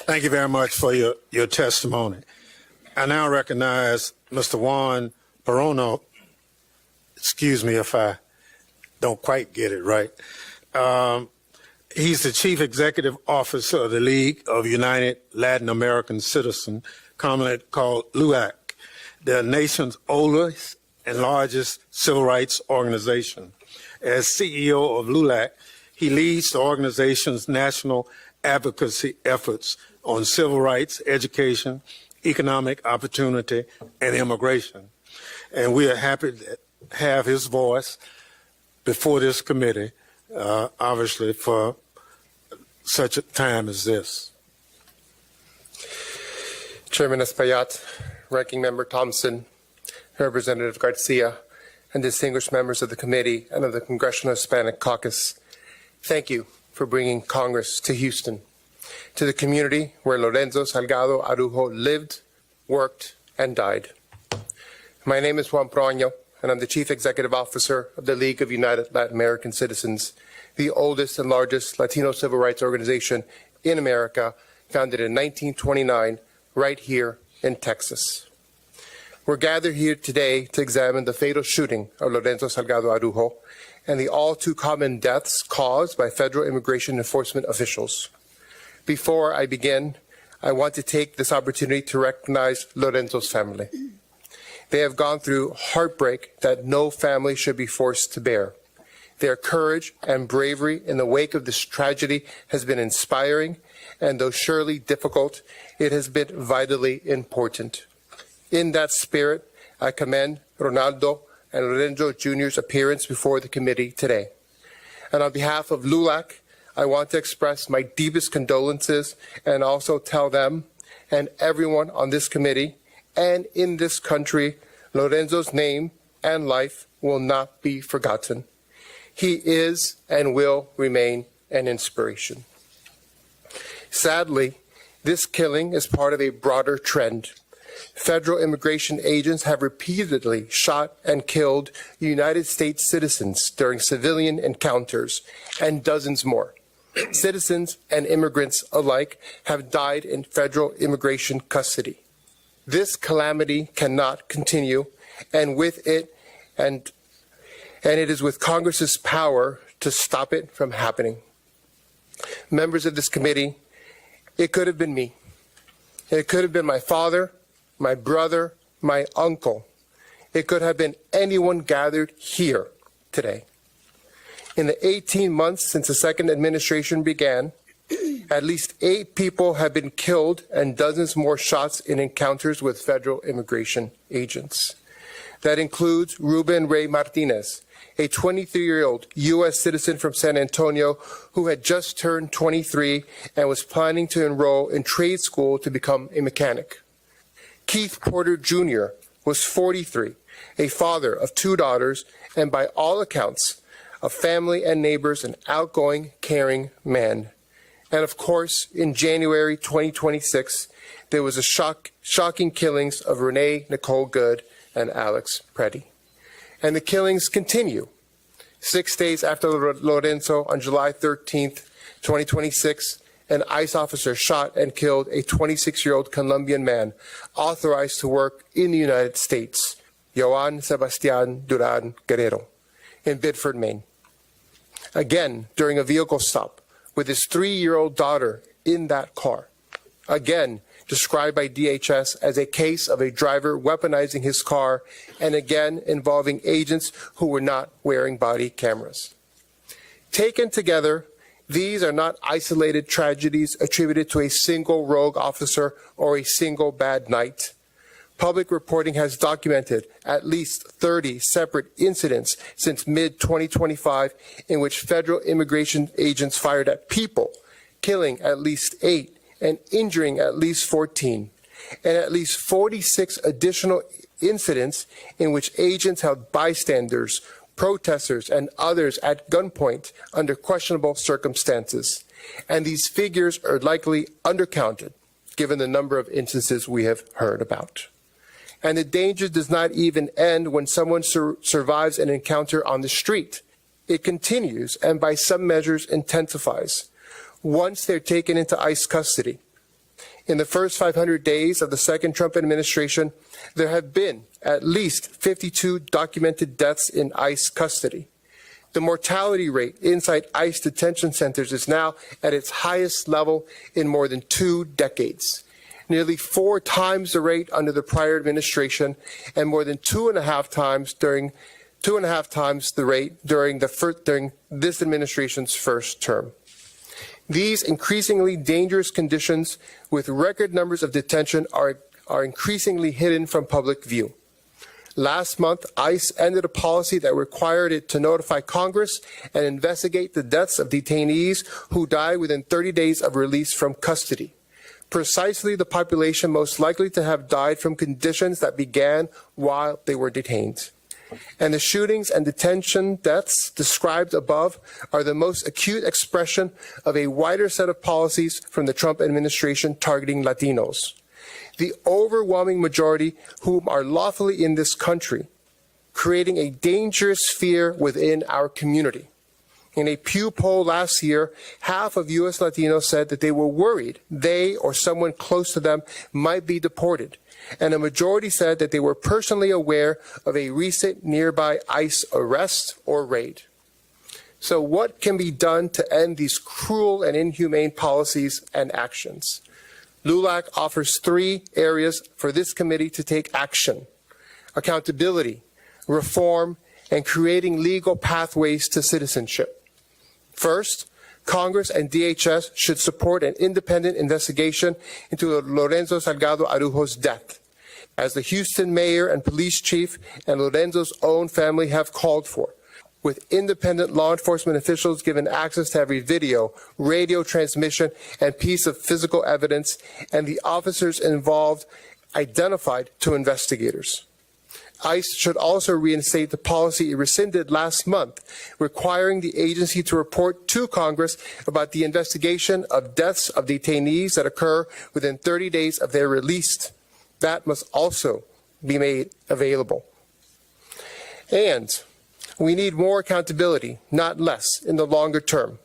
Thank you very much for your testimony. I now recognize Mr. Juan Perono. Excuse me if I don't quite get it right. He's the Chief Executive Officer of the League of United Latin American Citizens, commonly called LUAC. the nation's oldest and largest civil rights organization. As CEO of LULAC, he leads the organization's national advocacy efforts on civil rights, education, economic opportunity, and immigration. And we are happy to have his voice before this committee, obviously, for such a time as this. Chairman Espaillat, Ranking Member Thompson, Representative Garcia, and distinguished members of the committee and of the Congressional Hispanic Caucus, thank you for bringing Congress to Houston, to the community where Lorenzo Salgado Araujo lived, worked, and died. My name is Juan Proaño, and I'm the Chief Executive Officer of the League of United Latin American Citizens, the oldest and largest Latino civil rights organization in America, founded in 1929, right here in Texas. We're gathered here today to examine the fatal shooting of Lorenzo Salgado Araujo and the all too common deaths caused by federal immigration enforcement officials. Before I begin, I want to take this opportunity to recognize Lorenzo's family. They have gone through heartbreak that no family should be forced to bear. Their courage and bravery in the wake of this tragedy has been inspiring, and though surely difficult, it has been vitally important. In that spirit, I commend Ronaldo and Lorenzo Jr.'s appearance before the committee today. And on behalf of LULAC, I want to express my deepest condolences and also tell them and everyone on this committee and in this country, Lorenzo's name and life will not be forgotten. He is and will remain an inspiration. Sadly, this killing is part of a broader trend. Federal immigration agents have repeatedly shot and killed United States citizens during civilian encounters, and dozens more. Citizens and immigrants alike have died in federal immigration custody. This calamity cannot continue, and with it, and it is with Congress's power to stop it from happening. Members of this committee, it could have been me. It could have been my father, my brother, my uncle. It could have been anyone gathered here today. In the 18 months since the second administration began, at least 8 people have been killed and dozens more shots in encounters with federal immigration agents. That includes Ruben Ray Martinez, a 23-year-old U.S. citizen from San Antonio who had just turned 23 and was planning to enroll in trade school to become a mechanic. Keith Porter Jr. was 43, a father of 2 daughters, and by all accounts, of family and neighbors, an outgoing, caring man. And of course, in January 2026, there was a shocking killings of Renee Nicole Good and Alex Preddy. And the killings continue. 6 days after Lorenzo, on July 13th, 2026, an ICE officer shot and killed a 26-year-old Colombian man authorized to work in the United States, Joan Sebastian Duran Guerrero, in Biddeford, Maine. Again, during a vehicle stop with his 3-year-old daughter in that car. Again, described by DHS as a case of a driver weaponizing his car, and again involving agents who were not wearing body cameras. Taken together, these are not isolated tragedies attributed to a single rogue officer or a single bad night. Public reporting has documented at least 30 separate incidents since mid-2025 in which federal immigration agents fired at people, killing at least 8 and injuring at least 14, and at least 46 additional incidents in which agents held bystanders, protesters, and others at gunpoint under questionable circumstances. And these figures are likely undercounted, given the number of instances we have heard about. And the danger does not even end when someone survives an encounter on the street. It continues and by some measures intensifies once they're taken into ICE custody. In the first 500 days of the second Trump administration, there have been at least 52 documented deaths in ICE custody. The mortality rate inside ICE detention centers is now at its highest level in more than 2 decades. nearly 4 times the rate under the prior administration, and more than 2.5 times the rate during this administration's first term. These increasingly dangerous conditions with record numbers of detention are increasingly hidden from public view. Last month, ICE ended a policy that required it to notify Congress and investigate the deaths of detainees who died within 30 days of release from custody. Precisely the population most likely to have died from conditions that began while they were detained. And the shootings and detention deaths described above are the most acute expression of a wider set of policies from the Trump administration targeting Latinos. The overwhelming majority whom are lawfully in this country, creating a dangerous fear within our community. In a Pew poll last year, half of U.S. Latinos said that they were worried they or someone close to them might be deported, and a majority said that they were personally aware of a recent nearby ICE arrest or raid. So what can be done to end these cruel and inhumane policies and actions? LULAC offers 3 areas for this committee to take action: accountability, reform, and creating legal pathways to citizenship. First, Congress and DHS should support an independent investigation into Lorenzo Salgado Araujo's death, as the Houston mayor and police chief and Lorenzo's own family have called for, with independent law enforcement officials given access to every video, radio transmission, and piece of physical evidence, and the officers involved identified to investigators. ICE should also reinstate the policy it rescinded last month, requiring the agency to report to Congress about the investigation of deaths of detainees that occur within 30 days of their release. That must also be made available. And we need more accountability, not less, in the longer term.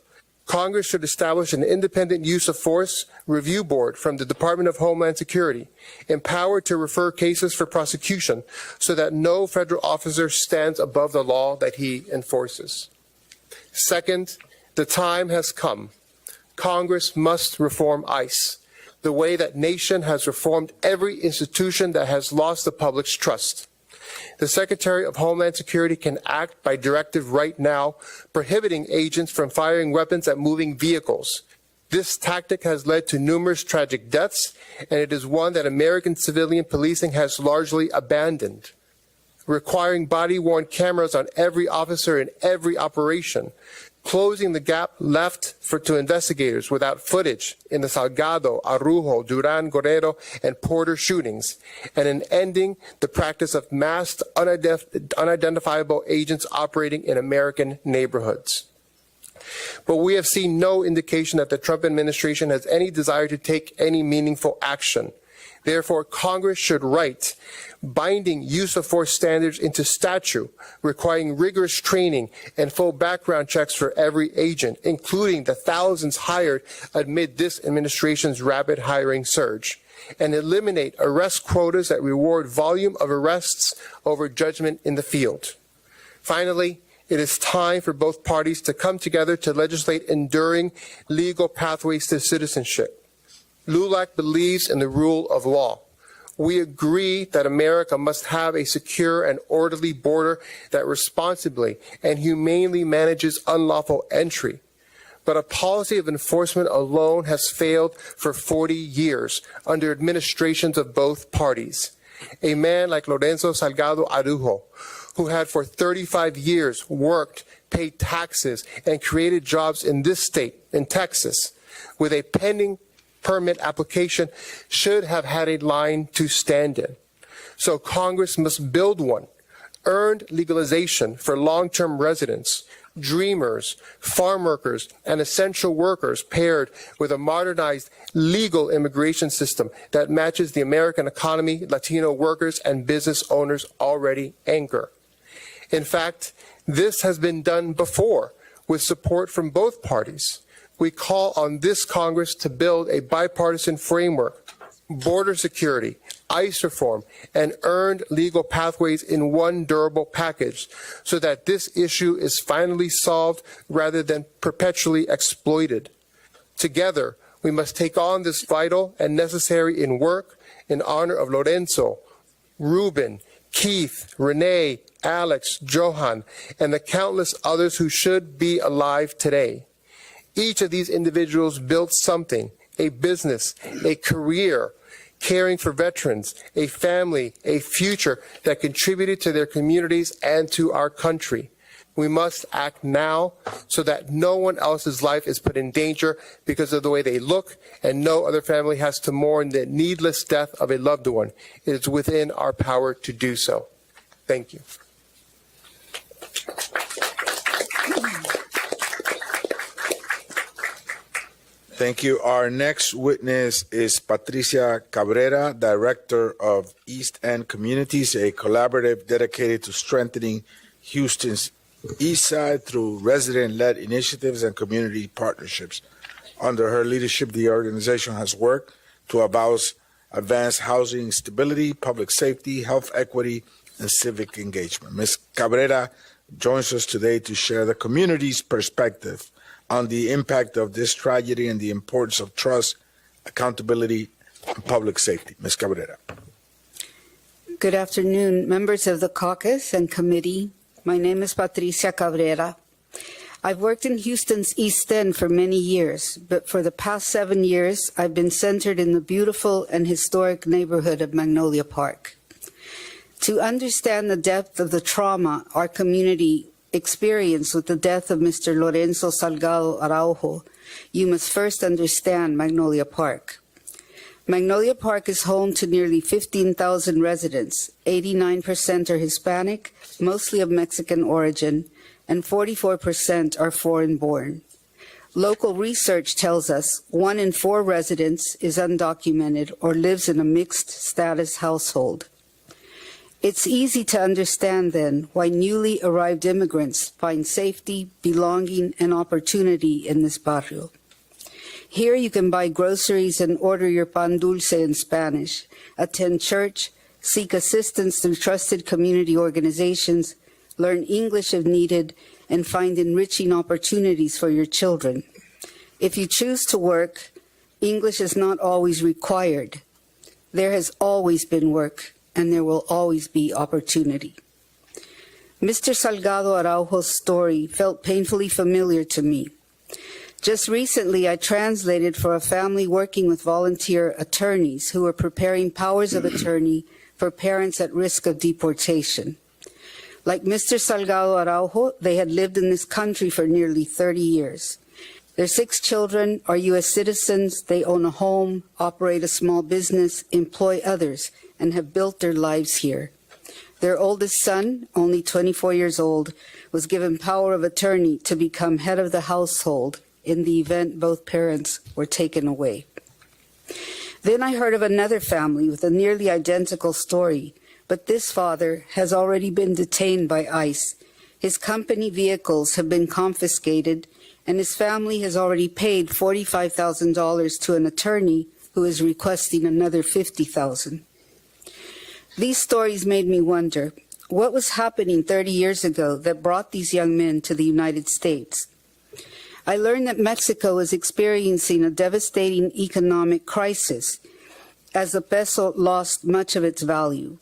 Congress should establish an independent use of force review board from the Department of Homeland Security, empowered to refer cases for prosecution so that no federal officer stands above the law that he enforces. Second, the time has come. Congress must reform ICE, the way that nation has reformed every institution that has lost the public's trust. The Secretary of Homeland Security can act by directive right now, prohibiting agents from firing weapons at moving vehicles. This tactic has led to numerous tragic deaths, and it is one that American civilian policing has largely abandoned. Requiring body-worn cameras on every officer in every operation, closing the gap left to investigators without footage in the Salgado, Araujo, Duran, Guerrero, and Porter shootings, and in ending the practice of masked, unidentifiable agents operating in American neighborhoods. But we have seen no indication that the Trump administration has any desire to take any meaningful action. Therefore, Congress should write binding use of force standards into statute, requiring rigorous training and full background checks for every agent, including the thousands hired amid this administration's rapid hiring surge, and eliminate arrest quotas that reward volume of arrests over judgment in the field. Finally, it is time for both parties to come together to legislate enduring legal pathways to citizenship. LULAC believes in the rule of law. We agree that America must have a secure and orderly border that responsibly and humanely manages unlawful entry. But a policy of enforcement alone has failed for 40 years under administrations of both parties. A man like Lorenzo Salgado Araujo, who had for 35 years worked, paid taxes, and created jobs in this state, in Texas, with a pending permit application, should have had a line to stand in. So Congress must build one. Earned legalization for long-term residents, dreamers, farm workers, and essential workers paired with a modernized legal immigration system that matches the American economy, Latino workers, and business owners already anchor. In fact, this has been done before with support from both parties. We call on this Congress to build a bipartisan framework, border security, ICE reform, and earned legal pathways in one durable package so that this issue is finally solved rather than perpetually exploited. Together, We must take on this vital and necessary in work in honor of Lorenzo, Ruben, Keith, Renee, Alex, Johan, and the countless others who should be alive today. Each of these individuals built something, a business, a career, caring for veterans, a family, a future that contributed to their communities and to our country. We must act now so that no one else's life is put in danger because of the way they look, and no other family has to mourn the needless death of a loved one. It is within our power to do so. Thank you. Thank you. Our next witness is Patricia Cabrera, Director of East End Communities, a collaborative dedicated to strengthening Houston's East Side through resident-led initiatives and community partnerships. Under her leadership, the organization has worked to advance housing stability, public safety, health equity, and civic engagement. Ms. Cabrera joins us today to share the community's perspective on the impact of this tragedy and the importance of trust, accountability, and public safety. Ms. Cabrera. Good afternoon, members of the caucus and committee. My name is Patricia Cabrera. I've worked in Houston's East End for many years, but for the past 7 years, I've been centered in the beautiful and historic neighborhood of Magnolia Park. To understand the depth of the trauma our community experienced with the death of Mr. Lorenzo Salgado Araujo, you must first understand Magnolia Park. Magnolia Park is home to nearly 15,000 residents. 89% are Hispanic, mostly of Mexican origin, and 44% are foreign-born. Local research tells us 1 in 4 residents is undocumented or lives in a mixed-status household. It's easy to understand, then, why newly arrived immigrants find safety, belonging, and opportunity in this barrio. Here you can buy groceries and order your pan dulce in Spanish, attend church, seek assistance through trusted community organizations, learn English if needed, and find enriching opportunities for your children. If you choose to work, English is not always required. There has always been work, and there will always be opportunity. Mr. Salgado Araujo's story felt painfully familiar to me. Just recently, I translated for a family working with volunteer attorneys who were preparing powers of attorney for parents at risk of deportation. Like Mr. Salgado Araujo, they had lived in this country for nearly 30 years. Their 6 children are U.S. citizens. They own a home, operate a small business, employ others, and have built their lives here. Their oldest son, only 24 years old, was given power of attorney to become head of the household in the event both parents were taken away. Then I heard of another family with a nearly identical story, but this father has already been detained by ICE. His company vehicles have been confiscated, and his family has already paid $45,000 to an attorney who is requesting another $50,000. These stories made me wonder, what was happening 30 years ago that brought these young men to the United States? I learned that Mexico was experiencing a devastating economic crisis as the peso lost much of its value.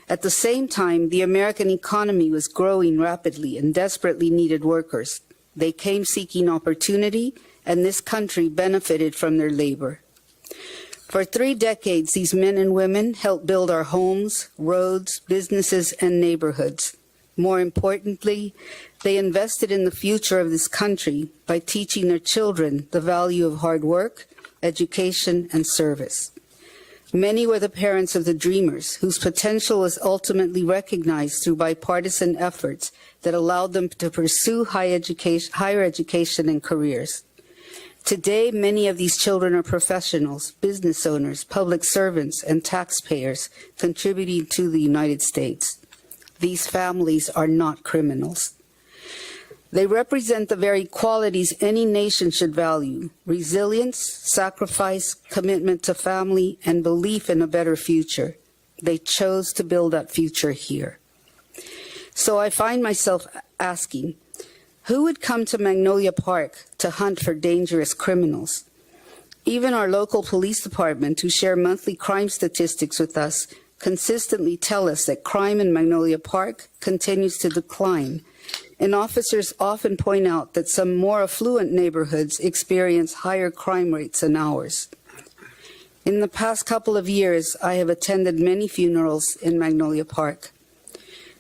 At the same time, the American economy was growing rapidly and desperately needed workers. They came seeking opportunity, and this country benefited from their labor. For 3 decades, these men and women helped build our homes, roads, businesses, and neighborhoods. More importantly, they invested in the future of this country by teaching their children the value of hard work, education, and service. Many were the parents of the dreamers, whose potential was ultimately recognized through bipartisan efforts that allowed them to pursue higher education and careers. Today, many of these children are professionals, business owners, public servants, and taxpayers contributing to the United States. These families are not criminals. They represent the very qualities any nation should value: resilience, sacrifice, commitment to family, and belief in a better future. They chose to build that future here. So I find myself asking, who would come to Magnolia Park to hunt for dangerous criminals? Even our local police department, who share monthly crime statistics with us, consistently tell us that crime in Magnolia Park continues to decline, and officers often point out that some more affluent neighborhoods experience higher crime rates than ours. In the past couple of years, I have attended many funerals in Magnolia Park.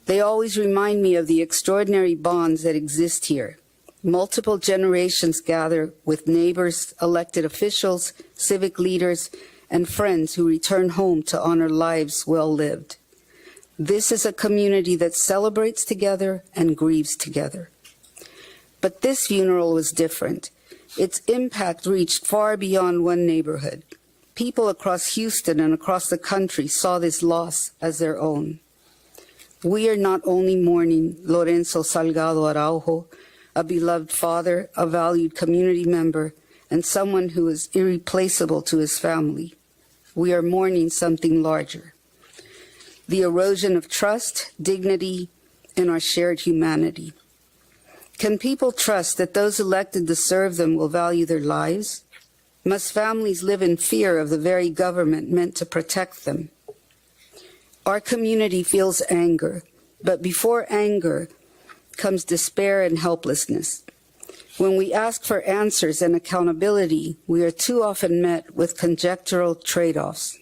They always remind me of the extraordinary bonds that exist here. Multiple generations gather with neighbors, elected officials, civic leaders, and friends who return home to honor lives well lived. This is a community that celebrates together and grieves together. But this funeral was different. Its impact reached far beyond one neighborhood. People across Houston and across the country saw this loss as their own. We are not only mourning Lorenzo Salgado Araujo, a beloved father, a valued community member, and someone who is irreplaceable to his family. We are mourning something larger: the erosion of trust, dignity, and our shared humanity. Can people trust that those elected to serve them will value their lives? Must families live in fear of the very government meant to protect them? Our community feels anger, but before anger comes despair and helplessness. When we ask for answers and accountability, we are too often met with conjectural trade-offs.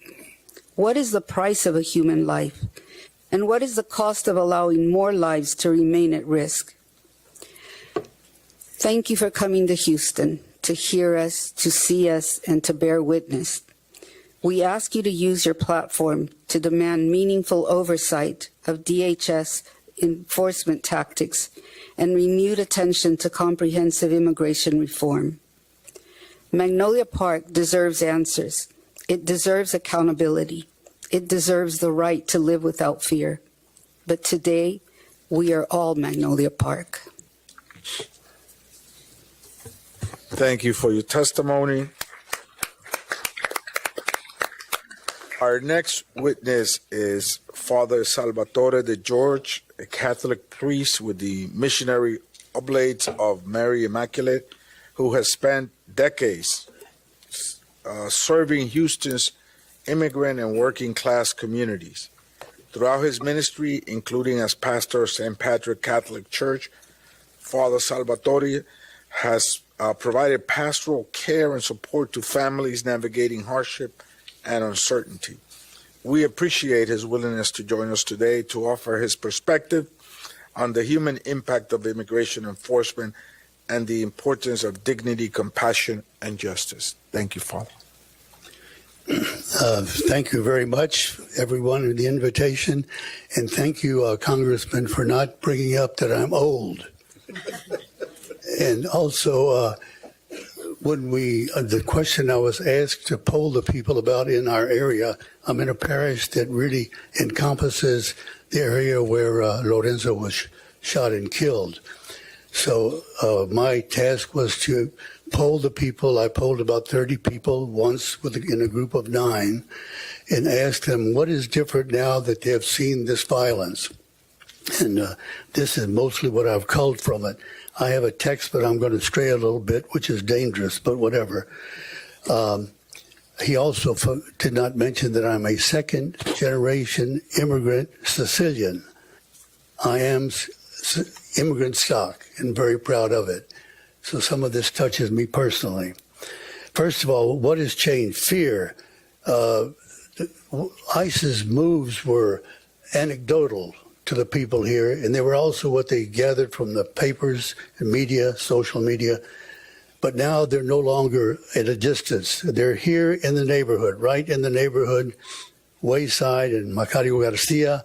What is the price of a human life? And what is the cost of allowing more lives to remain at risk? Thank you for coming to Houston, to hear us, to see us, and to bear witness. We ask you to use your platform to demand meaningful oversight of DHS enforcement tactics and renewed attention to comprehensive immigration reform. Magnolia Park deserves answers. It deserves accountability. It deserves the right to live without fear. But today, we are all Magnolia Park. Thank you for your testimony. Our next witness is Father Salvatore De George, a Catholic priest with the Missionary Oblates of Mary Immaculate, who has spent decades serving Houston's immigrant and working class communities. Throughout his ministry, including as pastor of St. Patrick Catholic Church, Father Salvatore has provided pastoral care and support to families navigating hardship and uncertainty. We appreciate his willingness to join us today to offer his perspective on the human impact of immigration enforcement and the importance of dignity, compassion, and justice. Thank you, Father. Thank you very much, everyone, for the invitation, and thank you, Congressman, for not bringing up that I'm old. And also, the question I was asked to poll the people about in our area, I'm in a parish that really encompasses the area where Lorenzo was shot and killed. So my task was to poll the people. I polled about 30 people once in a group of 9 and asked them what is different now that they have seen this violence. And this is mostly what I've culled from it. I have a text, but I'm going to stray a little bit, which is dangerous, but whatever. He also did not mention that I'm a second-generation immigrant Sicilian. I am immigrant stock and very proud of it. So some of this touches me personally. First of all, what has changed? Fear. ISIS moves were anecdotal to the people here, and they were also what they gathered from the papers and media, social media. But now they're no longer at a distance. They're here in the neighborhood, right in the neighborhood, Wayside and Macario Garcia,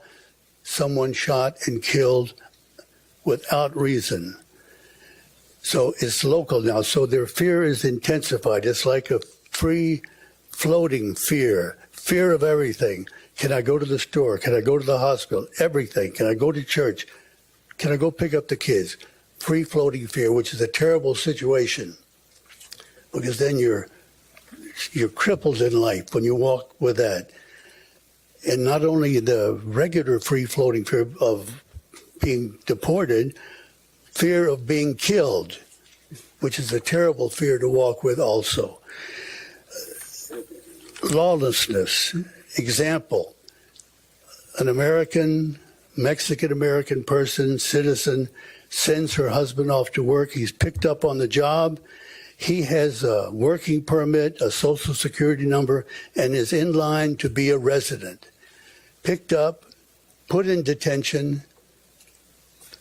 someone shot and killed without reason. So it's local now. So their fear is intensified. It's like a free-floating fear of everything. Can I go to the store? Can I go to the hospital? Everything. Can I go to church? Can I go pick up the kids? Free-floating fear, which is a terrible situation, because then you're crippled in life when you walk with that. And not only the regular free-floating fear of being deported, fear of being killed, which is a terrible fear to walk with also. Lawlessness. Example, an American, Mexican-American person, citizen, sends her husband off to work. He's picked up on the job. He has a working permit, a social security number, and is in line to be a resident. Picked up, put in detention.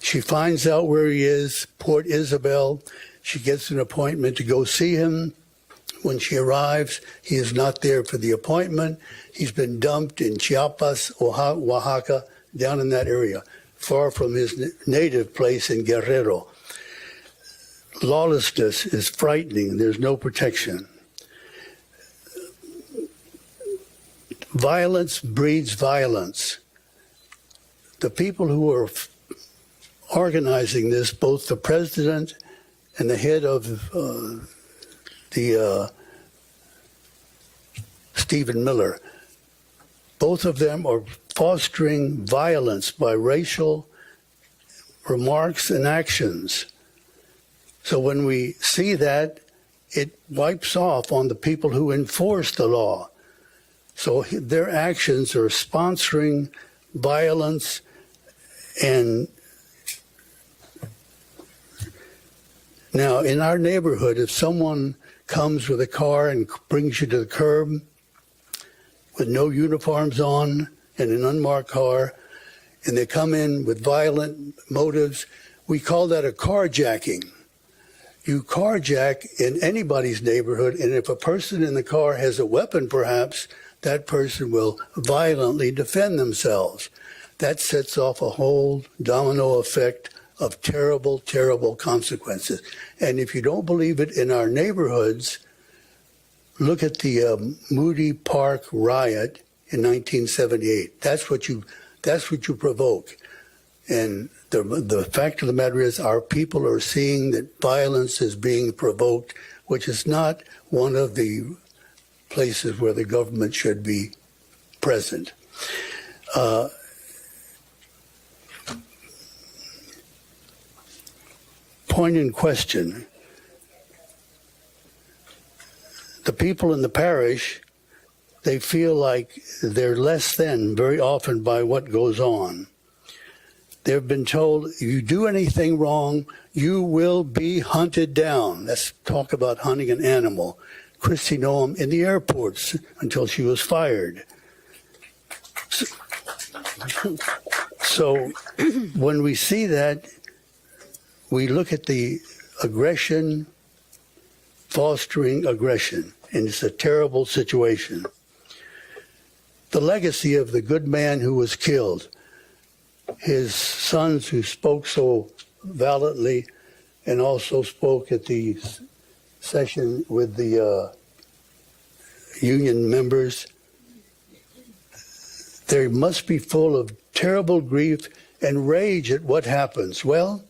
She finds out where he is, Port Isabel. She gets an appointment to go see him. When she arrives, he is not there for the appointment. He's been dumped in Chiapas, Oaxaca, down in that area, far from his native place in Guerrero. Lawlessness is frightening. There's no protection. Violence breeds violence. The people who are organizing this, both the president and the head of Stephen Miller, both of them are fostering violence by racial remarks and actions. So when we see that, it wipes off on the people who enforce the law. So their actions are sponsoring violence. And now in our neighborhood, if someone comes with a car and brings you to the curb with no uniforms on and an unmarked car, and they come in with violent motives, we call that a carjacking. You carjack in anybody's neighborhood, and if a person in the car has a weapon, perhaps, that person will violently defend themselves. That sets off a whole domino effect of terrible, terrible consequences. And if you don't believe it in our neighborhoods, look at the Moody Park riot in 1978. That's what you provoke. And the fact of the matter is our people are seeing that violence is being provoked, which is not one of the places where the government should be present. Point in question. The people in the parish, they feel like they're less than very often by what goes on. They've been told, if you do anything wrong, you will be hunted down. Let's talk about hunting an animal. Christy Noam in the airports until she was fired. So when we see that, we look at the aggression, fostering aggression, and it's a terrible situation. The legacy of the good man who was killed, his sons who spoke so valiantly and also spoke at the session with the union members, they must be full of terrible grief and rage at what happens. Well,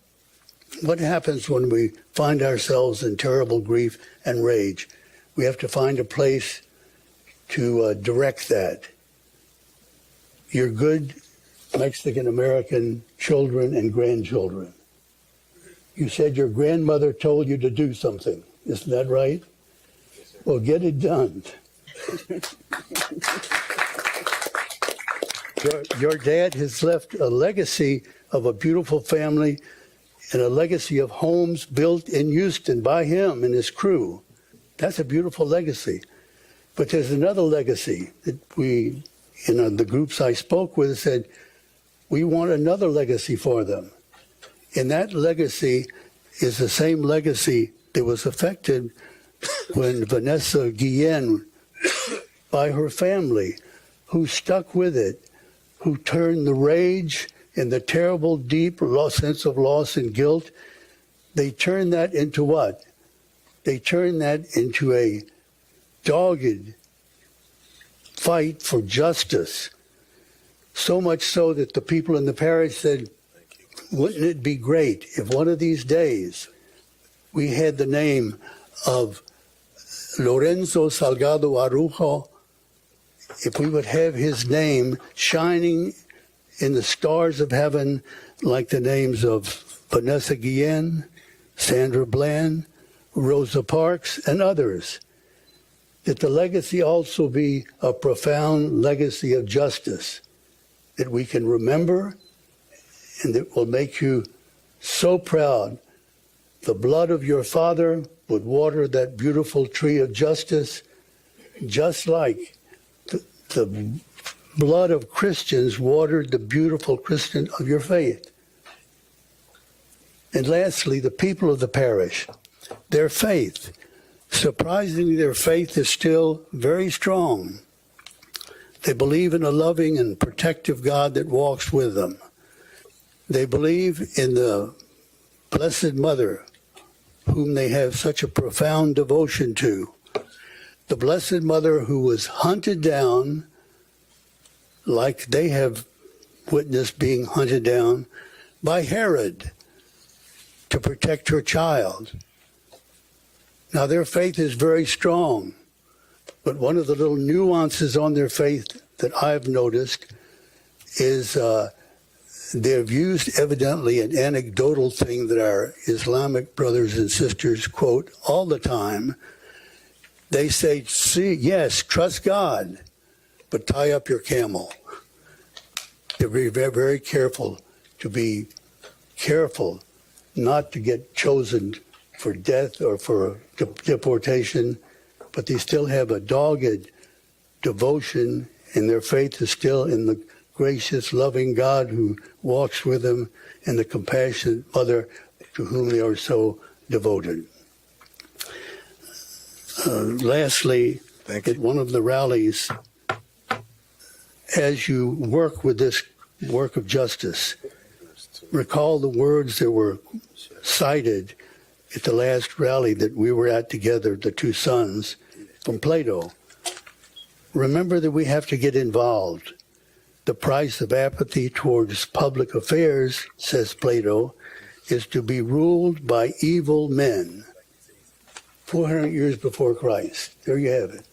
what happens when we find ourselves in terrible grief and rage? We have to find a place to direct that. Your good Mexican-American children and grandchildren. You said your grandmother told you to do something. Isn't that right? Well, get it done. Your dad has left a legacy of a beautiful family and a legacy of homes built in Houston by him and his crew. That's a beautiful legacy. But there's another legacy that we, the groups I spoke with, said, we want another legacy for them. And that legacy is the same legacy that was affected when Vanessa Guillen, by her family, who stuck with it, who turned the rage and the terrible, deep sense of loss and guilt, they turned that into what? They turned that into a dogged fight for justice. So much so that the people in the parish said, wouldn't it be great if one of these days we had the name of Lorenzo Salgado Araujo, if we would have his name shining in the stars of heaven like the names of Vanessa Guillen, Sandra Bland, Rosa Parks, and others. that the legacy also be a profound legacy of justice that we can remember and that will make you so proud. The blood of your father would water that beautiful tree of justice, just like the blood of Christians watered the beautiful Christian of your faith. And lastly, the people of the parish, their faith. Surprisingly, their faith is still very strong. They believe in a loving and protective God that walks with them. They believe in the Blessed Mother, whom they have such a profound devotion to. The Blessed Mother who was hunted down, like they have witnessed being hunted down, by Herod to protect her child. Now, their faith is very strong, but one of the little nuances on their faith that I've noticed is they've used evidently an anecdotal thing that our Islamic brothers and sisters quote all the time. They say, "See, yes, trust God, but tie up your camel." They're very, very careful to be careful not to get chosen for death or for deportation, but they still have a dogged devotion, and their faith is still in the gracious, loving God who walks with them and the compassionate Mother to whom they are so devoted. Lastly, at one of the rallies, as you work with this work of justice, recall the words that were cited at the last rally that we were at together, the two sons, from Plato. Remember that we have to get involved. The price of apathy towards public affairs, says Plato, is to be ruled by evil men. 400 years before Christ. There you have it.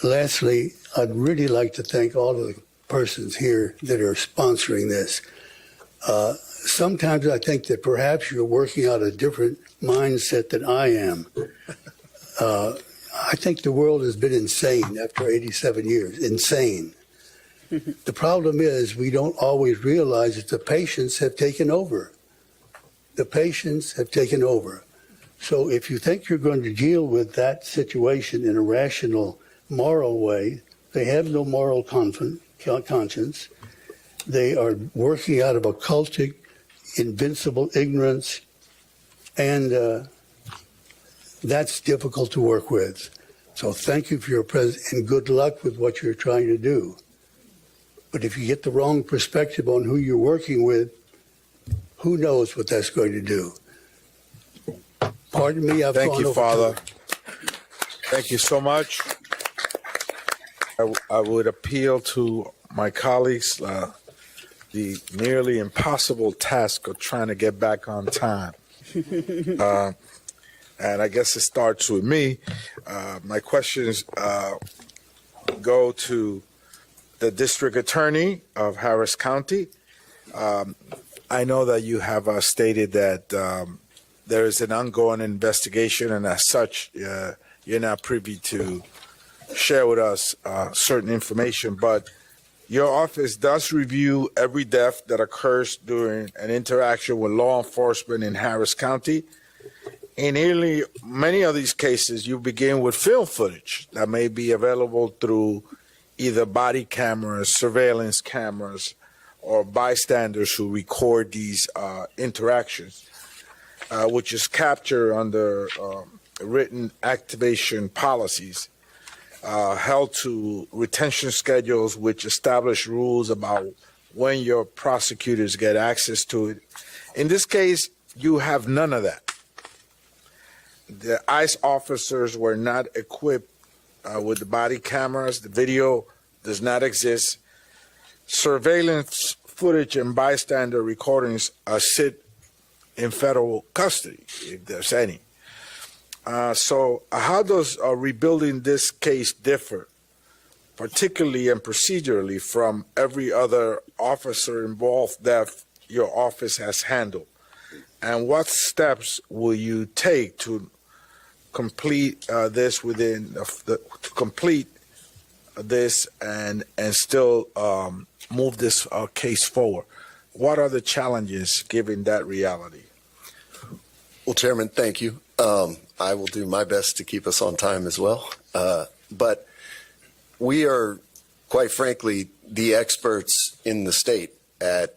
Lastly, I'd really like to thank all of the persons here that are sponsoring this. Sometimes I think that perhaps you're working out a different mindset than I am. I think the world has been insane after 87 years. Insane. The problem is we don't always realize that the patients have taken over. The patients have taken over. So if you think you're going to deal with that situation in a rational, moral way, they have no moral conscience. They are working out of a cultic, invincible ignorance, and that's difficult to work with. So thank you for your presence, and good luck with what you're trying to do. But if you get the wrong perspective on who you're working with, who knows what that's going to do. Pardon me, I've Thank gone you, over Father. time. Thank you so much. I would appeal to my colleagues, the nearly impossible task of trying to get back on time. And I guess it starts with me. My questions go to the district attorney of Harris County. I know that you have stated that there is an ongoing investigation, and as such, you're not privy to share with us certain information, but your office does review every death that occurs during an interaction with law enforcement in Harris County. In many of these cases, you begin with film footage that may be available through either body cameras, surveillance cameras, or bystanders who record these interactions, which is captured under written activation policies held to retention schedules which establish rules about when your prosecutors get access to it. In this case, you have none of that. The ICE officers were not equipped with the body cameras. The video does not exist. Surveillance footage and bystander recordings sit in federal custody, if there's any. So how does rebuilding this case differ, particularly and procedurally, from every other officer-involved death your office has handled? And what steps will you take to complete this within to complete this and still move this case forward? What are the challenges given that reality? Well, Chairman, thank you. I will do my best to keep us on time as well. But we are, quite frankly, the experts in the state at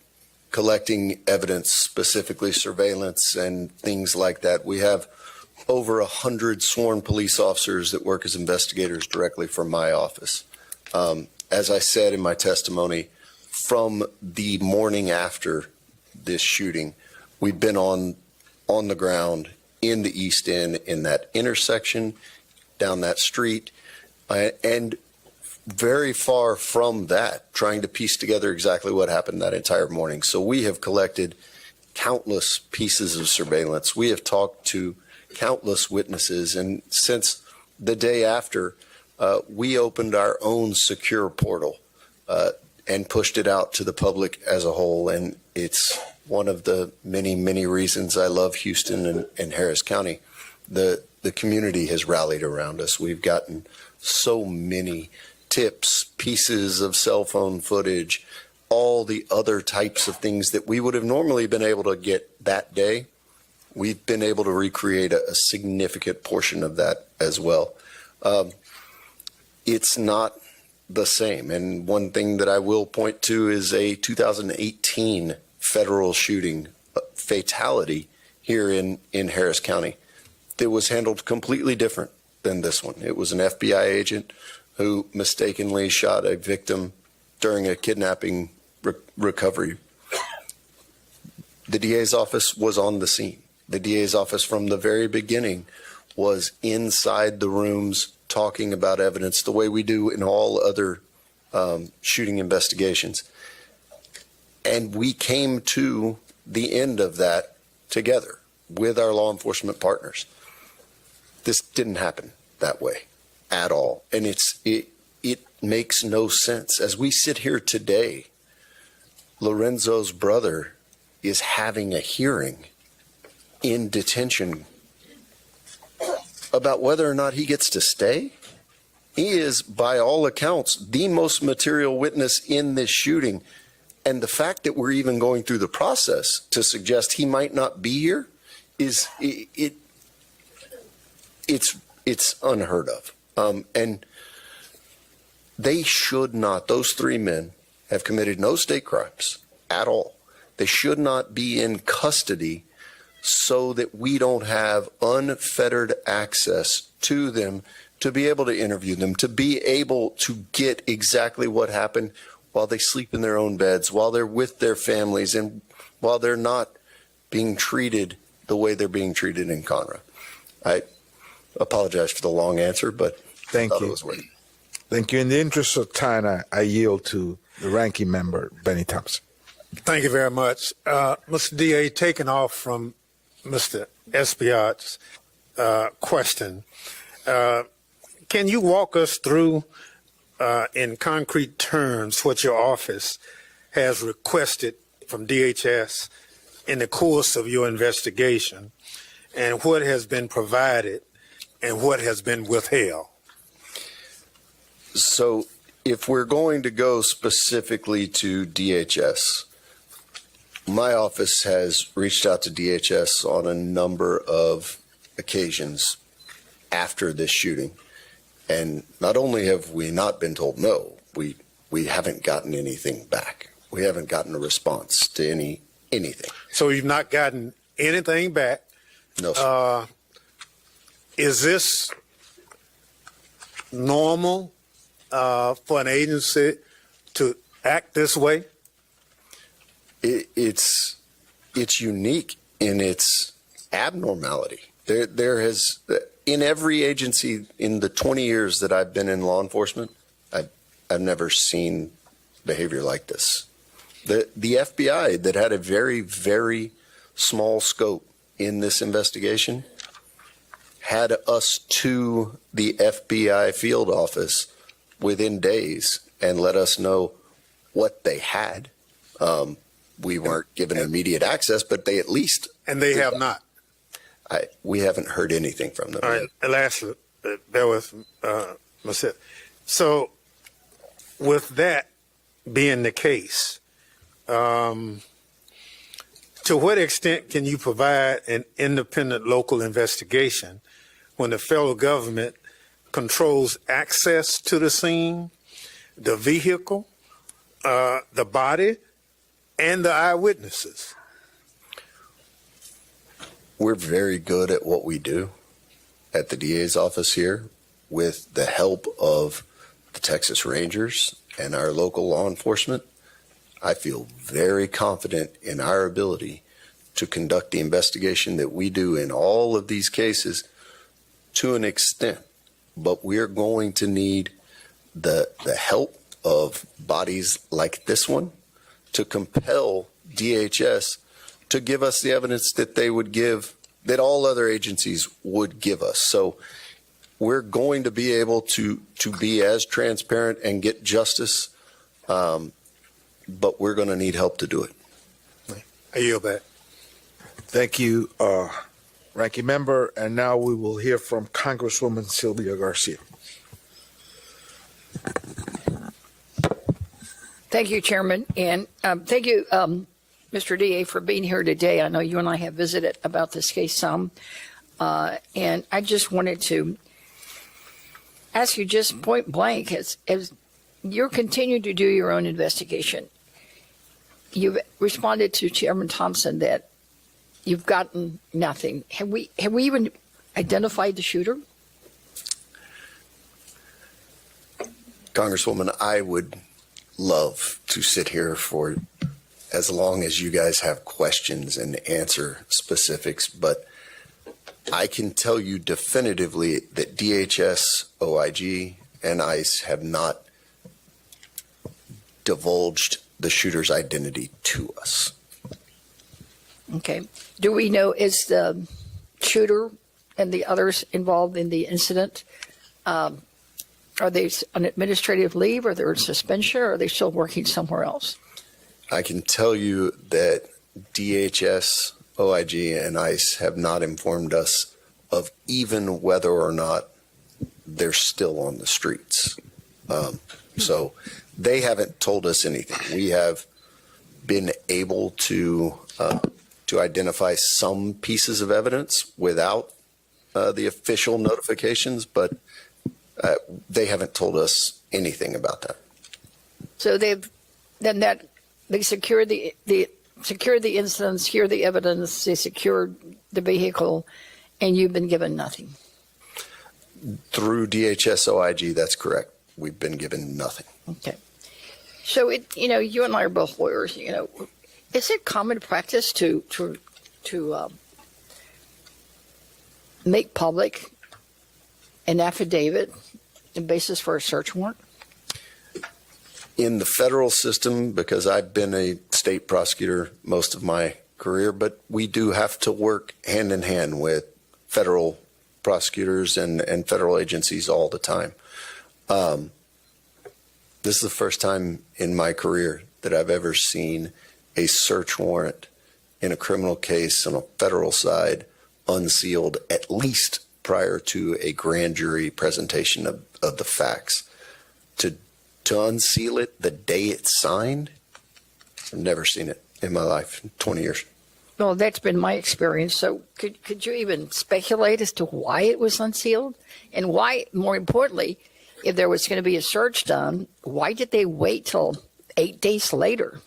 collecting evidence, specifically surveillance and things like that. We have over 100 sworn police officers that work as investigators directly from my office. As I said in my testimony, from the morning after this shooting, we've been on the ground in the East End, in that intersection, down that street, and very far from that, trying to piece together exactly what happened that entire morning. So we have collected countless pieces of surveillance. We have talked to countless witnesses, and since the day after, we opened our own secure portal and pushed it out to the public as a whole. And it's one of the many, many reasons I love Houston and Harris County. The community has rallied around us. We've gotten so many tips, pieces of cell phone footage, all the other types of things that we would have normally been able to get that day. We've been able to recreate a significant portion of that as well. It's not the same. And one thing that I will point to is a 2018 federal shooting fatality here in Harris County that was handled completely different than this one. It was an FBI agent who mistakenly shot a victim during a kidnapping recovery. The DA's office was on the scene. The DA's office from the very beginning was inside the rooms talking about evidence the way we do in all other shooting investigations. And we came to the end of that together with our law enforcement partners. This didn't happen that way at all. And it makes no sense. As we sit here today, Lorenzo's brother is having a hearing in detention about whether or not he gets to stay. He is, by all accounts, the most material witness in this shooting. And the fact that we're even going through the process to suggest he might not be here is it's unheard of. And they should not, those three men have committed no state crimes at all. They should not be in custody so that we don't have unfettered access to them, to be able to interview them, to be able to get exactly what happened while they sleep in their own beds, while they're with their families, and while they're not being treated the way they're being treated in Conroe. I apologize for the long answer, but Thank I thought you. it was worth it. Thank you. In the interest of time, I yield to the ranking member, Benny Thompson. Thank you very much. Mr. DA, taking off from Mr. Espaillat's question, can you walk us through in concrete terms what your office has requested from DHS in the course of your investigation, and what has been provided and what has been withheld? So if we're going to go specifically to DHS, my office has reached out to DHS on a number of occasions after this shooting. And not only have we not been told no, we haven't gotten anything back. We haven't gotten a response to anything. So you've not gotten anything back. No, sir. Is this normal for an agency to act this way? It's unique in its abnormality. There has, in every agency in the 20 years that I've been in law enforcement, I've never seen behavior like this. The FBI, that had a very, very small scope in this investigation, had us to the FBI field office within days and let us know what they had. We weren't given immediate access, but they at least... And they have not. We haven't heard anything from them. All right, and lastly, bear with myself. So, with that being the case, to what extent can you provide an independent local investigation when the federal government controls access to the scene, the vehicle, the body, and the eyewitnesses? We're very good at what we do at the DA's office here with the help of the Texas Rangers and our local law enforcement. I feel very confident in our ability to conduct the investigation that we do in all of these cases to an extent, but we're going to need the help of bodies like this one to compel DHS to give us the evidence that they would give, that all other agencies would give us. So we're going to be able to be as transparent and get justice, but we're going to need help to do it. I yield back. Thank you, Ranking Member. And now we will hear from Congresswoman Sylvia Garcia. Thank you, Chairman, and thank you, Mr. DA, for being here today. I know you and I have visited about this case some, and I just wanted to ask you just point blank, as you're continuing to do your own investigation, you've responded to Chairman Thompson that you've gotten nothing. Have we even identified the shooter? Congresswoman, I would love to sit here for as long as you guys have questions and answer specifics, but I can tell you definitively that DHS, OIG, and ICE have not divulged the shooter's identity to us. Okay. Do we know, is the shooter and the others involved in the incident, are they on administrative leave, or they're in suspension, or are they still working somewhere else? I can tell you that DHS, OIG, and ICE have not informed us of even whether or not they're still on the streets. So they haven't told us anything. We have been able to identify some pieces of evidence without the official notifications, but they haven't told us anything about that. So they secured the incidents, hear the evidence, they secured the vehicle, and you've been given nothing. Through DHS, OIG, that's correct. We've been given nothing. Okay. So you and I are both lawyers. Is it common practice to make public an affidavit, the basis for a search warrant? In the federal system, because I've been a state prosecutor most of my career, but we do have to work hand in hand with federal prosecutors and federal agencies all the time. This is the first time in my career that I've ever seen a search warrant in a criminal case on a federal side unsealed, at least prior to a grand jury presentation of the facts. To unseal it the day it's signed, I've never seen it in my life, in 20 years. Well, that's been my experience. So could you even speculate as to why it was unsealed? And why, more importantly, if there was going to be a search done, why did they wait till 8 days later?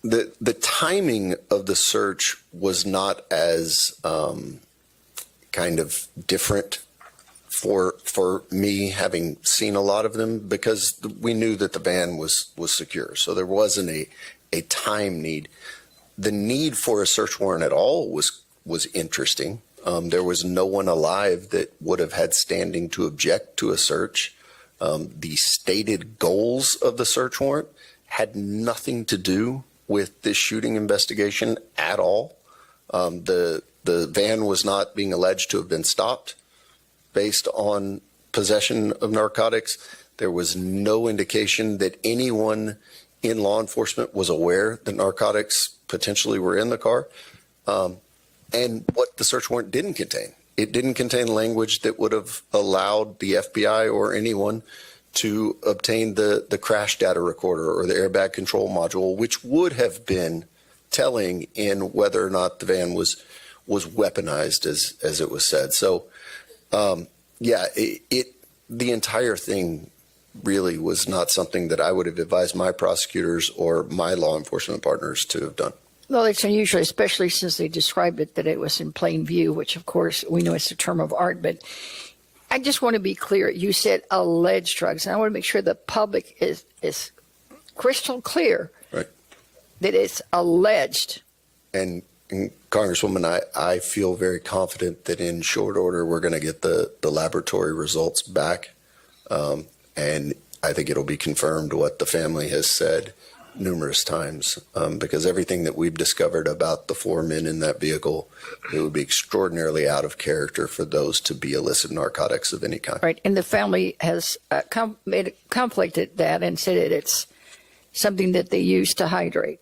The timing of the search was not as kind of different for me, having seen a lot of them, because we knew that the van was secure. So there wasn't a time need. The need for a search warrant at all was interesting. There was no one alive that would have had standing to object to a search. The stated goals of the search warrant had nothing to do with this shooting investigation at all. The van was not being alleged to have been stopped based on possession of narcotics. There was no indication that anyone in law enforcement was aware that narcotics potentially were in the car. And what the search warrant didn't contain. It didn't contain language that would have allowed the FBI or anyone to obtain the crash data recorder or the airbag control module, which would have been telling in whether or not the van was weaponized, as it was said. So, the entire thing really was not something that I would have advised my prosecutors or my law enforcement partners to have done. Well, it's unusual, especially since they described it that it was in plain view, which, of course, we know it's a term of art. But I just want to be clear. You said alleged drugs, and I want to make sure the public is crystal clear Right. that it's alleged. And Congresswoman, I feel very confident that in short order we're going to get the laboratory results back. And I think it'll be confirmed what the family has said numerous times, because everything that we've discovered about the 4 men in that vehicle, it would be extraordinarily out of character for those to be illicit narcotics of any kind. Right. And the family has conflicted that and said it's something that they use to hydrate.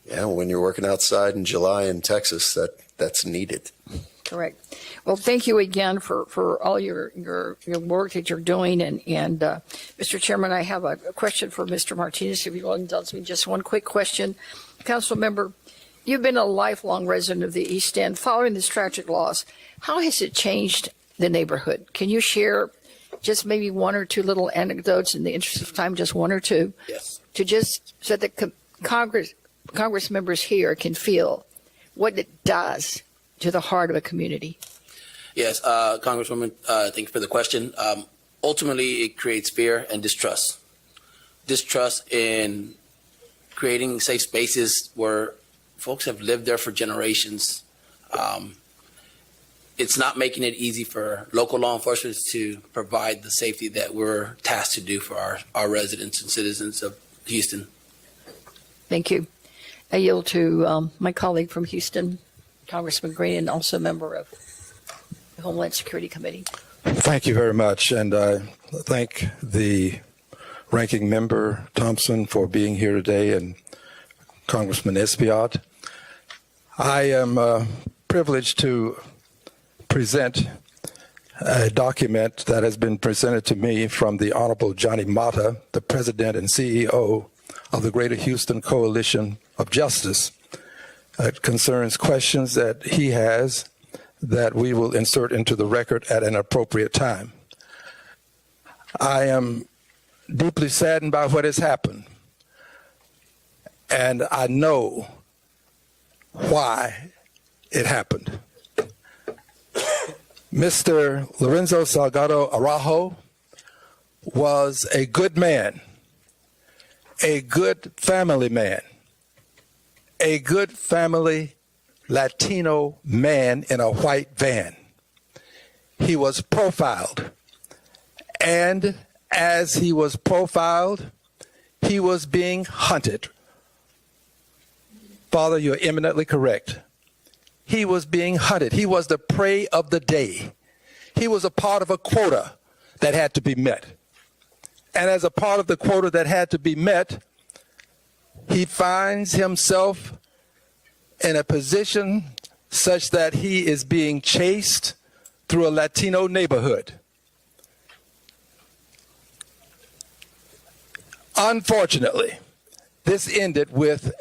Yeah, when you're working outside in July in Texas, that's needed. Correct. Well, thank you again for all your work that you're doing. And Mr. Chairman, I have a question for Mr. Martinez, if you will indulge me. Just one quick question. Council member, you've been a lifelong resident of the East End. Following this tragic loss, how has it changed the neighborhood? Can you share just maybe one or two little anecdotes in the interest of time, just one or two? Yes. To just so that Congress members here can feel what it does to the heart of a community. Yes, Congresswoman, thank you for the question. Ultimately, it creates fear and distrust. Distrust in creating safe spaces where folks have lived there for generations. It's not making it easy for local law enforcement to provide the safety that we're tasked to do for our residents and citizens of Houston. Thank you. I yield to my colleague from Houston, Congressman Green, and also a member of the Homeland Security Committee. Thank you very much, and I thank the ranking member Thompson for being here today, and Congressman Espaillat. I am privileged to present a document that has been presented to me from the Honorable Johnny Mata, the President and CEO of the Greater Houston Coalition of Justice. It concerns questions that he has that we will insert into the record at an appropriate time. I am deeply saddened by what has happened, and I know why it happened. Mr. Lorenzo Salgado Araujo was a good man, a good family man, a good family Latino man in a white van. He was profiled, and as he was profiled, he was being hunted. Father, you're eminently correct. He was being hunted. He was the prey of the day. He was a part of a quota that had to be met. And as a part of the quota that had to be met, he finds himself in a position such that he is being chased through a Latino neighborhood. Unfortunately, this ended with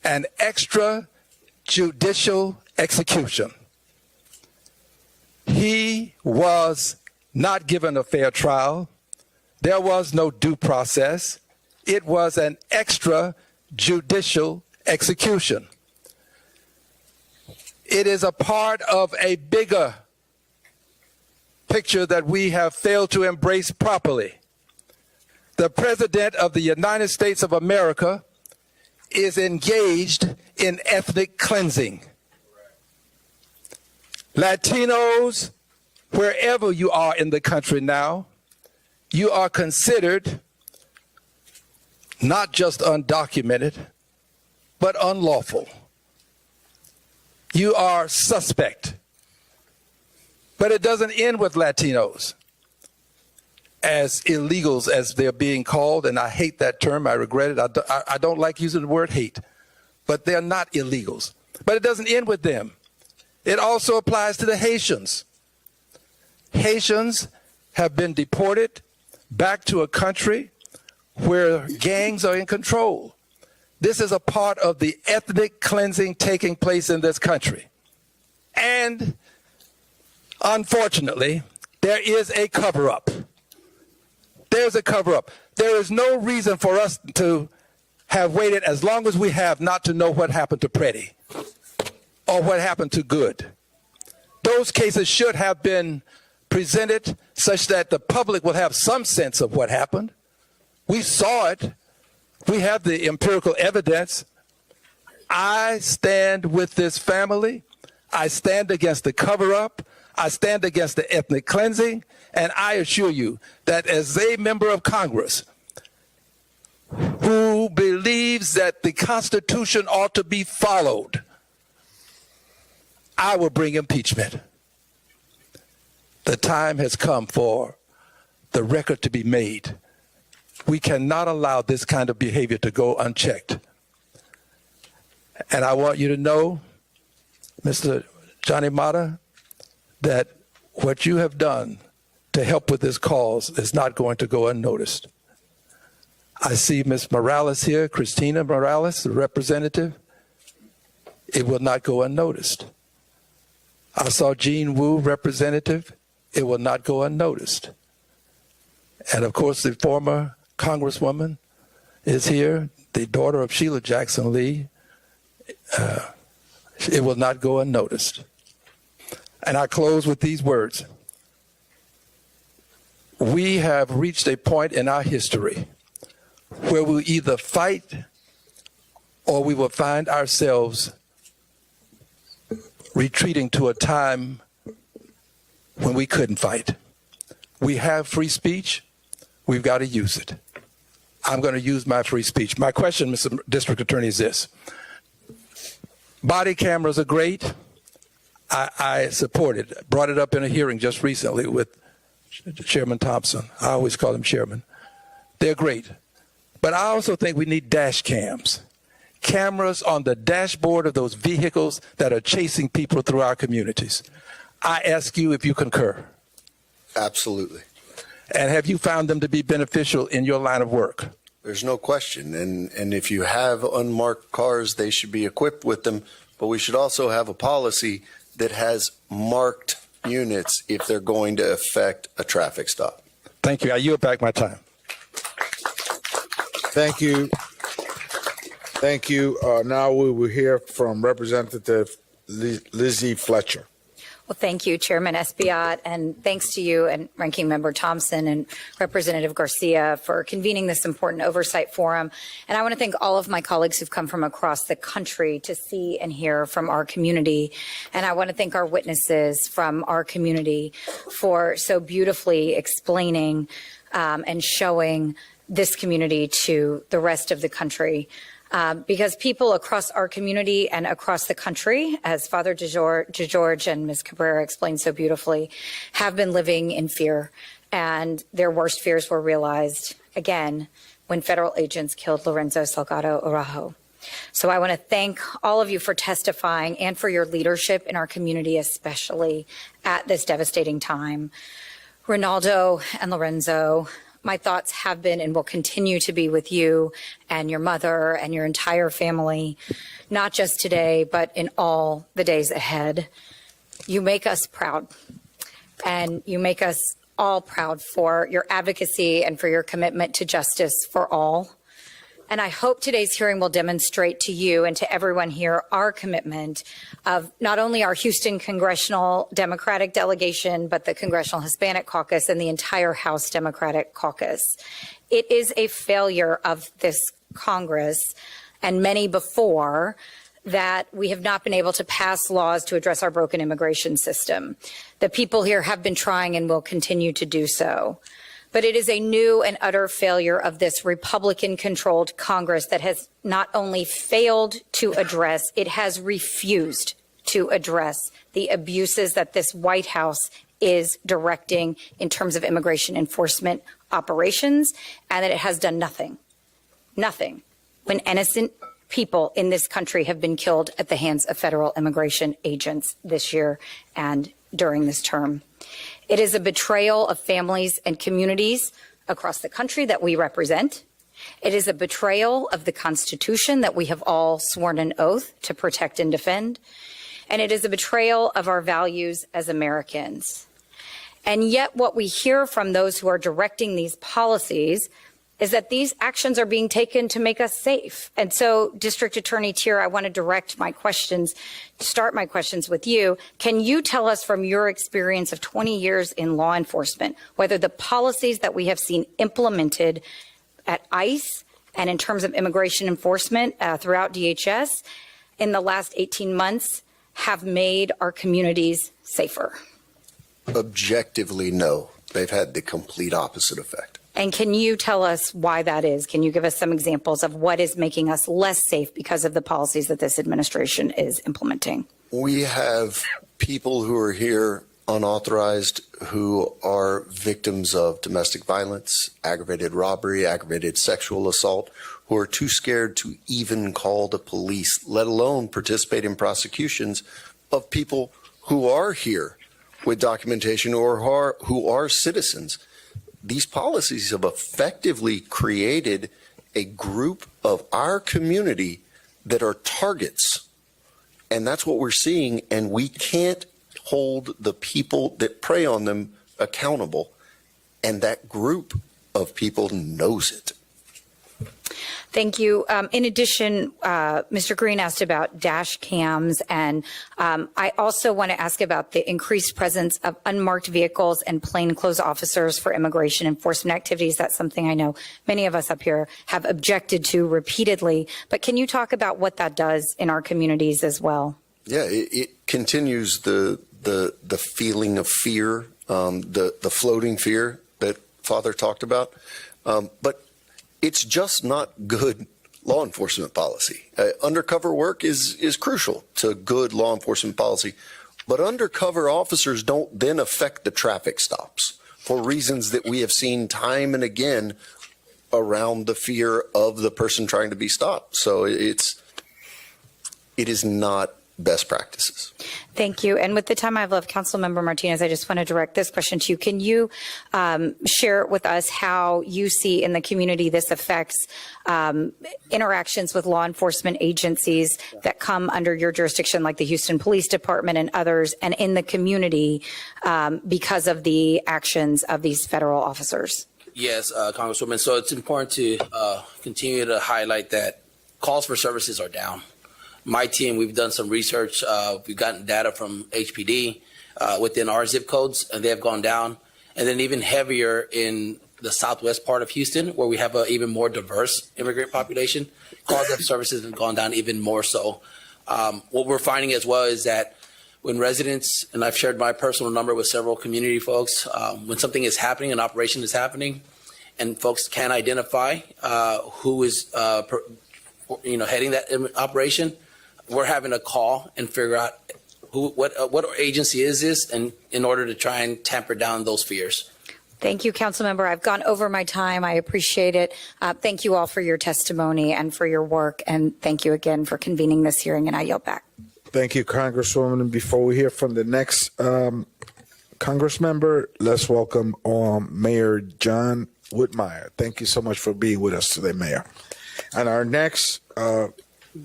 an extrajudicial execution. He was not given a fair trial. There was no due process. It was an extrajudicial execution. It is a part of a bigger picture that we have failed to embrace properly. The President of the United States of America is engaged in ethnic cleansing. Latinos, wherever you are in the country now, you are considered not just undocumented, but unlawful. You are suspect. But it doesn't end with Latinos as illegals, as they're being called, and I hate that term. I regret it. I don't like using the word hate, but they're not illegals. But it doesn't end with them. It also applies to the Haitians. Haitians have been deported back to a country where gangs are in control. This is a part of the ethnic cleansing taking place in this country. And unfortunately, there is a cover-up. There's a cover-up. There is no reason for us to have waited as long as we have not to know what happened to Preddy or what happened to Good. Those cases should have been presented such that the public will have some sense of what happened. We saw it. We have the empirical evidence. I stand with this family. I stand against the cover-up. I stand against the ethnic cleansing. And I assure you that as a member of Congress who believes that the Constitution ought to be followed, I will bring impeachment. The time has come for the record to be made. We cannot allow this kind of behavior to go unchecked. And I want you to know, Mr. Johnny Mata, that what you have done to help with this cause is not going to go unnoticed. I see Ms. Morales here, Christina Morales, the representative. It will not go unnoticed. I saw Jean Wu, representative. It will not go unnoticed. And of course, the former Congresswoman is here, the daughter of Sheila Jackson Lee. It will not go unnoticed. And I close with these words. We have reached a point in our history where we'll either fight or we will find ourselves retreating to a time when we couldn't fight. We have free speech. We've got to use it. I'm going to use my free speech. My question, Mr. District Attorney, is this. Body cameras are great. I support it. Brought it up in a hearing just recently with Chairman Thompson. I always call him Chairman. They're great. But I also think we need dash cams. Cameras on the dashboard of those vehicles that are chasing people through our communities. I ask you if you concur. Absolutely. And have you found them to be beneficial in your line of work? There's no question. And if you have unmarked cars, they should be equipped with them. But we should also have a policy that has marked units if they're going to affect a traffic stop. Thank you. I yield back my time. Thank you. Thank you. Now we will hear from Representative Lizzie Fletcher. Well, thank you, Chairman Espaillat, and thanks to you and Ranking Member Thompson and Representative Garcia for convening this important oversight forum. And I want to thank all of my colleagues who've come from across the country to see and hear from our community. And I want to thank our witnesses from our community for so beautifully explaining and showing this community to the rest of the country. Because people across our community and across the country, as Father DeGeorge and Ms. Cabrera explained so beautifully, have been living in fear, and their worst fears were realized again when federal agents killed Lorenzo Salgado Araujo. So I want to thank all of you for testifying and for your leadership in our community, especially at this devastating time. Ronaldo and Lorenzo, my thoughts have been and will continue to be with you and your mother and your entire family, not just today, but in all the days ahead. You make us proud, and you make us all proud for your advocacy and for your commitment to justice for all. And I hope today's hearing will demonstrate to you and to everyone here our commitment of not only our Houston Congressional Democratic delegation, but the Congressional Hispanic Caucus and the entire House Democratic Caucus. It is a failure of this Congress and many before that we have not been able to pass laws to address our broken immigration system. The people here have been trying and will continue to do so. But it is a new and utter failure of this Republican-controlled Congress that has not only failed to address, it has refused to address the abuses that this White House is directing in terms of immigration enforcement operations, and that it has done nothing when innocent people in this country have been killed at the hands of federal immigration agents this year and during this term. It is a betrayal of families and communities across the country that we represent. It is a betrayal of the Constitution that we have all sworn an oath to protect and defend. And it is a betrayal of our values as Americans. And yet what we hear from those who are directing these policies is that these actions are being taken to make us safe. And so, District Attorney Tier, I want to start my questions with you. Can you tell us from your experience of 20 years in law enforcement, whether the policies that we have seen implemented at ICE and in terms of immigration enforcement throughout DHS in the last 18 months have made our communities safer? Objectively, no. They've had the complete opposite effect. And can you tell us why that is? Can you give us some examples of what is making us less safe because of the policies that this administration is implementing? We have people who are here unauthorized who are victims of domestic violence, aggravated robbery, aggravated sexual assault, who are too scared to even call the police, let alone participate in prosecutions of people who are here with documentation or who are citizens. These policies have effectively created a group of our community that are targets. And that's what we're seeing. And we can't hold the people that prey on them accountable. And that group of people knows it. Thank you. In addition, Mr. Green asked about dash cams, and I also want to ask about the increased presence of unmarked vehicles and plainclothes officers for immigration enforcement activities. That's something I know many of us up here have objected to repeatedly. But can you talk about what that does in our communities as well? Yeah, it continues the feeling of fear, the floating fear that Father talked about. But it's just not good law enforcement policy. Undercover work is crucial to good law enforcement policy, but undercover officers don't then affect the traffic stops for reasons that we have seen time and again around the fear of the person trying to be stopped. So it is not best practices. Thank you. And with the time I have left, Councilmember Martinez, I just want to direct this question to you. Can you share with us how you see in the community this affects interactions with law enforcement agencies that come under your jurisdiction, like the Houston Police Department and others, and in the community because of the actions of these federal officers? Yes, Congresswoman. So it's important to continue to highlight that calls for services are down. My team, we've done some research. We've gotten data from HPD within our zip codes, and they have gone down. And then even heavier in the southwest part of Houston, where we have an even more diverse immigrant population, calls of services have gone down even more so. What we're finding as well is that when residents, and I've shared my personal number with several community folks, when something is happening, an operation is happening, and folks can't identify who is heading that operation, we're having to call and figure out what agency is this, and in order to try and tamper down those fears. Thank you, Councilmember. I've gone over my time. I appreciate it. Thank you all for your testimony and for your work, and thank you again for convening this hearing, and I yield back. Thank you, Congresswoman. And before we hear from the next Congress member, let's welcome Mayor John Whitmire. Thank you so much for being with us today, Mayor. And our next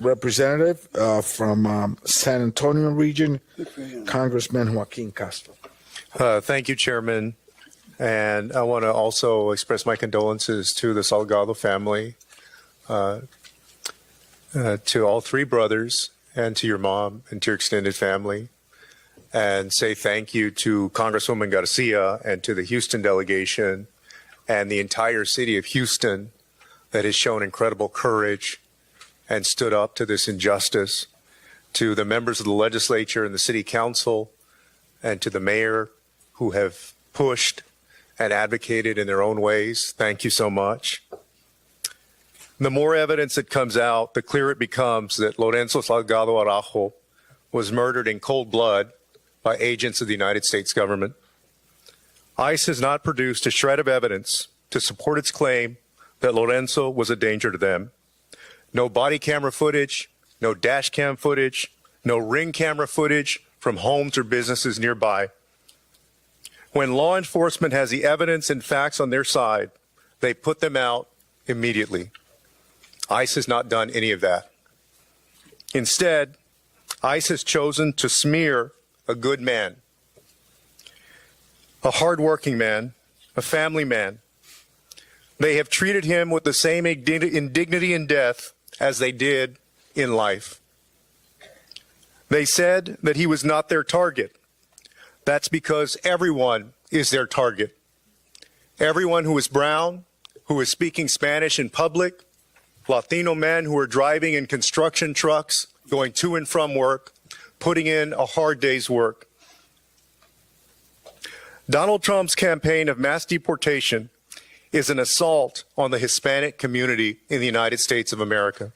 representative from San Antonio region, Congressman Joaquin Castro. Thank you, Chairman. And I want to also express my condolences to the Salgado family, to all three brothers, and to your mom and to your extended family, and say thank you to Congresswoman Garcia and to the Houston delegation and the entire city of Houston that has shown incredible courage and stood up to this injustice, to the members of the legislature and the city council, and to the mayor who have pushed and advocated in their own ways. Thank you so much. The more evidence that comes out, the clearer it becomes that Lorenzo Salgado Araujo was murdered in cold blood by agents of the United States government. ICE has not produced a shred of evidence to support its claim that Lorenzo was a danger to them. No body camera footage, no dash cam footage, no ring camera footage from homes or businesses nearby. When law enforcement has the evidence and facts on their side, they put them out immediately. ICE has not done any of that. Instead, ICE has chosen to smear a good man, a hardworking man, a family man. They have treated him with the same indignity in death as they did in life. They said that he was not their target. That's because everyone is their target. Everyone who is brown, who is speaking Spanish in public, Latino men who are driving in construction trucks, going to and from work, putting in a hard day's work. Donald Trump's campaign of mass deportation is an assault on the Hispanic community in the United States of America.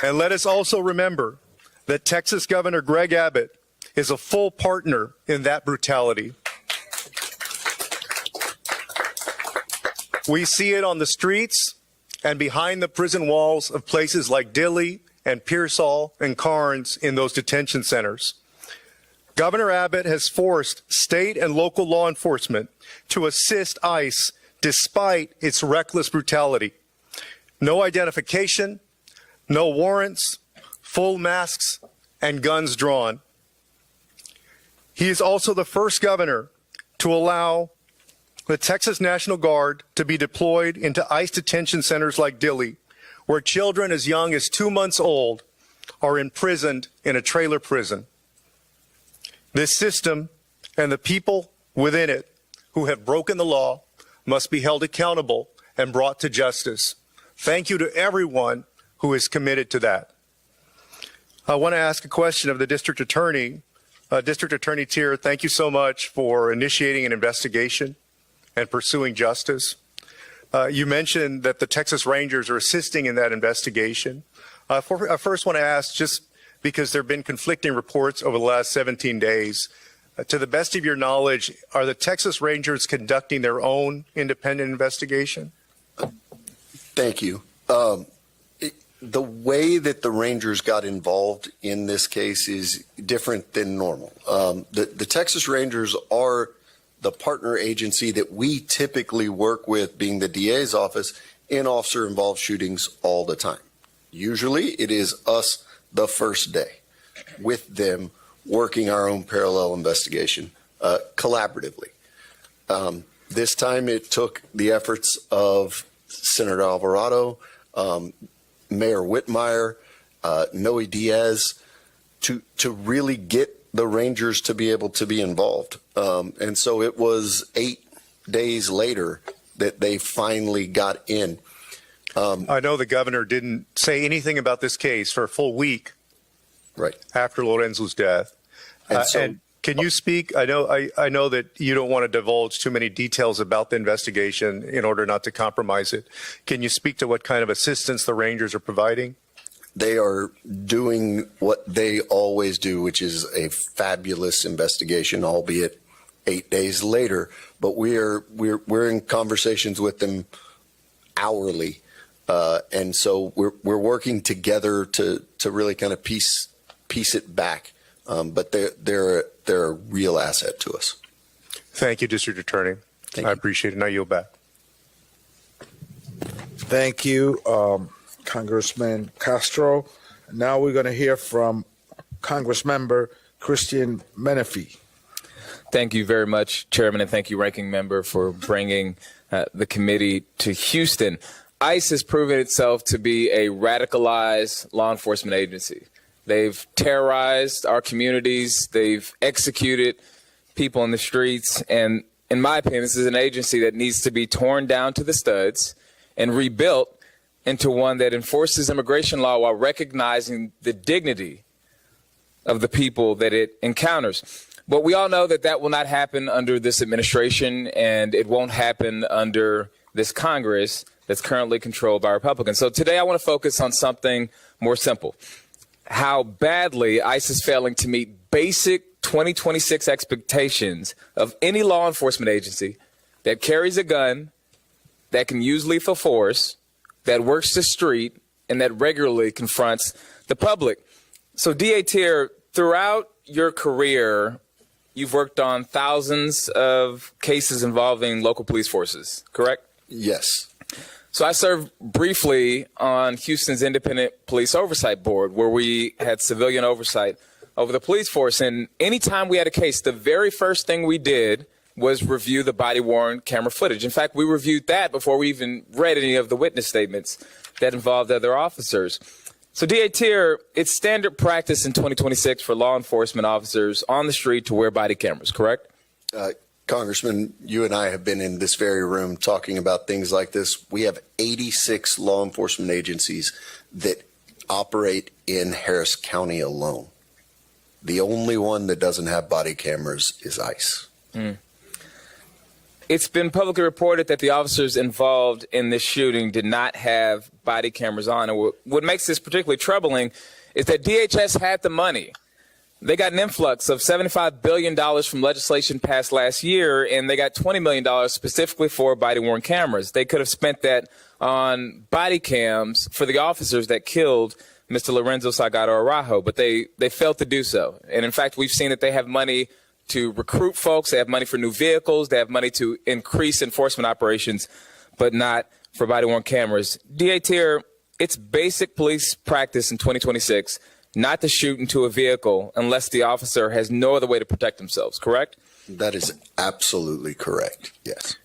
And let us also remember that Texas Governor Greg Abbott is a full partner in that brutality. We see it on the streets and behind the prison walls of places like Dilley and Pearsall and Carnes in those detention centers. Governor Abbott has forced state and local law enforcement to assist ICE despite its reckless brutality. No identification, no warrants, full masks, and guns drawn. He is also the first governor to allow the Texas National Guard to be deployed into ICE detention centers like Dilley, where children as young as 2 months old are imprisoned in a trailer prison. This system and the people within it who have broken the law must be held accountable and brought to justice. Thank you to everyone who is committed to that. I want to ask a question of the district attorney. District Attorney Tier, thank you so much for initiating an investigation and pursuing justice. You mentioned that the Texas Rangers are assisting in that investigation. I first want to ask, just because there have been conflicting reports over the last 17 days, to the best of your knowledge, are the Texas Rangers conducting their own independent investigation? Thank you. The way that the Rangers got involved in this case is different than normal. The Texas Rangers are the partner agency that we typically work with, being the DA's office, in officer-involved shootings all the time. Usually it is us the first day with them working our own parallel investigation collaboratively. This time it took the efforts of Senator Alvarado, Mayor Whitmire, Noe Diaz to really get the Rangers to be able to be involved. And so it was 8 days later that they finally got in. I know the governor didn't say anything about this case for a full week Right. after Lorenzo's death. And can you speak? I know that you don't want to divulge too many details about the investigation in order not to compromise it. Can you speak to what kind of assistance the Rangers are providing? They are doing what they always do, which is a fabulous investigation, albeit 8 days later. But we're in conversations with them hourly, and so we're working together to really kind of piece it back. But they're a real asset to us. Thank you, District Attorney. I appreciate it. Now yield back. Thank you, Congressman Castro. Now we're going to hear from Congressmember Christian Menefee. Thank you very much, Chairman, and thank you, Ranking Member, for bringing the committee to Houston. ICE has proven itself to be a radicalized law enforcement agency. They've terrorized our communities. They've executed people in the streets. And in my opinion, this is an agency that needs to be torn down to the studs and rebuilt into one that enforces immigration law while recognizing the dignity of the people that it encounters. But we all know that that will not happen under this administration, and it won't happen under this Congress that's currently controlled by Republicans. So today I want to focus on something more simple: how badly ICE is failing to meet basic 2026 expectations of any law enforcement agency that carries a gun that can use lethal force, that works the street, and that regularly confronts the public. So DA Tier, throughout your career, you've worked on thousands of cases involving local police forces, correct? Yes. So I served briefly on Houston's Independent Police Oversight Board, where we had civilian oversight over the police force. And anytime we had a case, the very first thing we did was review the body-worn camera footage. In fact, we reviewed that before we even read any of the witness statements that involved other officers. So DA Tier, it's standard practice in 2026 for law enforcement officers on the street to wear body cameras, correct? Congressman, you and I have been in this very room talking about things like this. We have 86 law enforcement agencies that operate in Harris County alone. The only one that doesn't have body cameras is ICE. It's been publicly reported that the officers involved in this shooting did not have body cameras on. And what makes this particularly troubling is that DHS had the money. They got an influx of $75 billion from legislation passed last year, and they got $20 million specifically for body-worn cameras. They could have spent that on body cams for the officers that killed Mr. Lorenzo Salgado Araujo, but they failed to do so. And in fact, we've seen that they have money to recruit folks, they have money for new vehicles, they have money to increase enforcement operations, but not for body-worn cameras. DA Tier, it's basic police practice in 2026 not to shoot into a vehicle unless the officer has no other way to protect themselves, correct? That is absolutely correct, yes.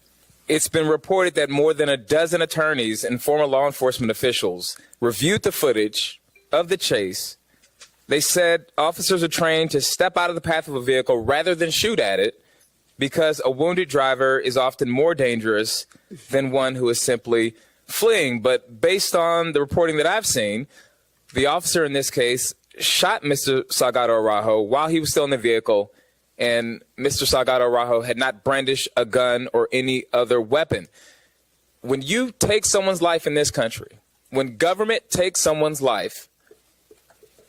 It's been reported that more than a dozen attorneys and former law enforcement officials reviewed the footage of the chase. They said officers are trained to step out of the path of a vehicle rather than shoot at it because a wounded driver is often more dangerous than one who is simply fleeing. But based on the reporting that I've seen, the officer in this case shot Mr. Salgado Araujo while he was still in the vehicle, and Mr. Salgado Araujo had not brandished a gun or any other weapon. When you take someone's life in this country, when government takes someone's life,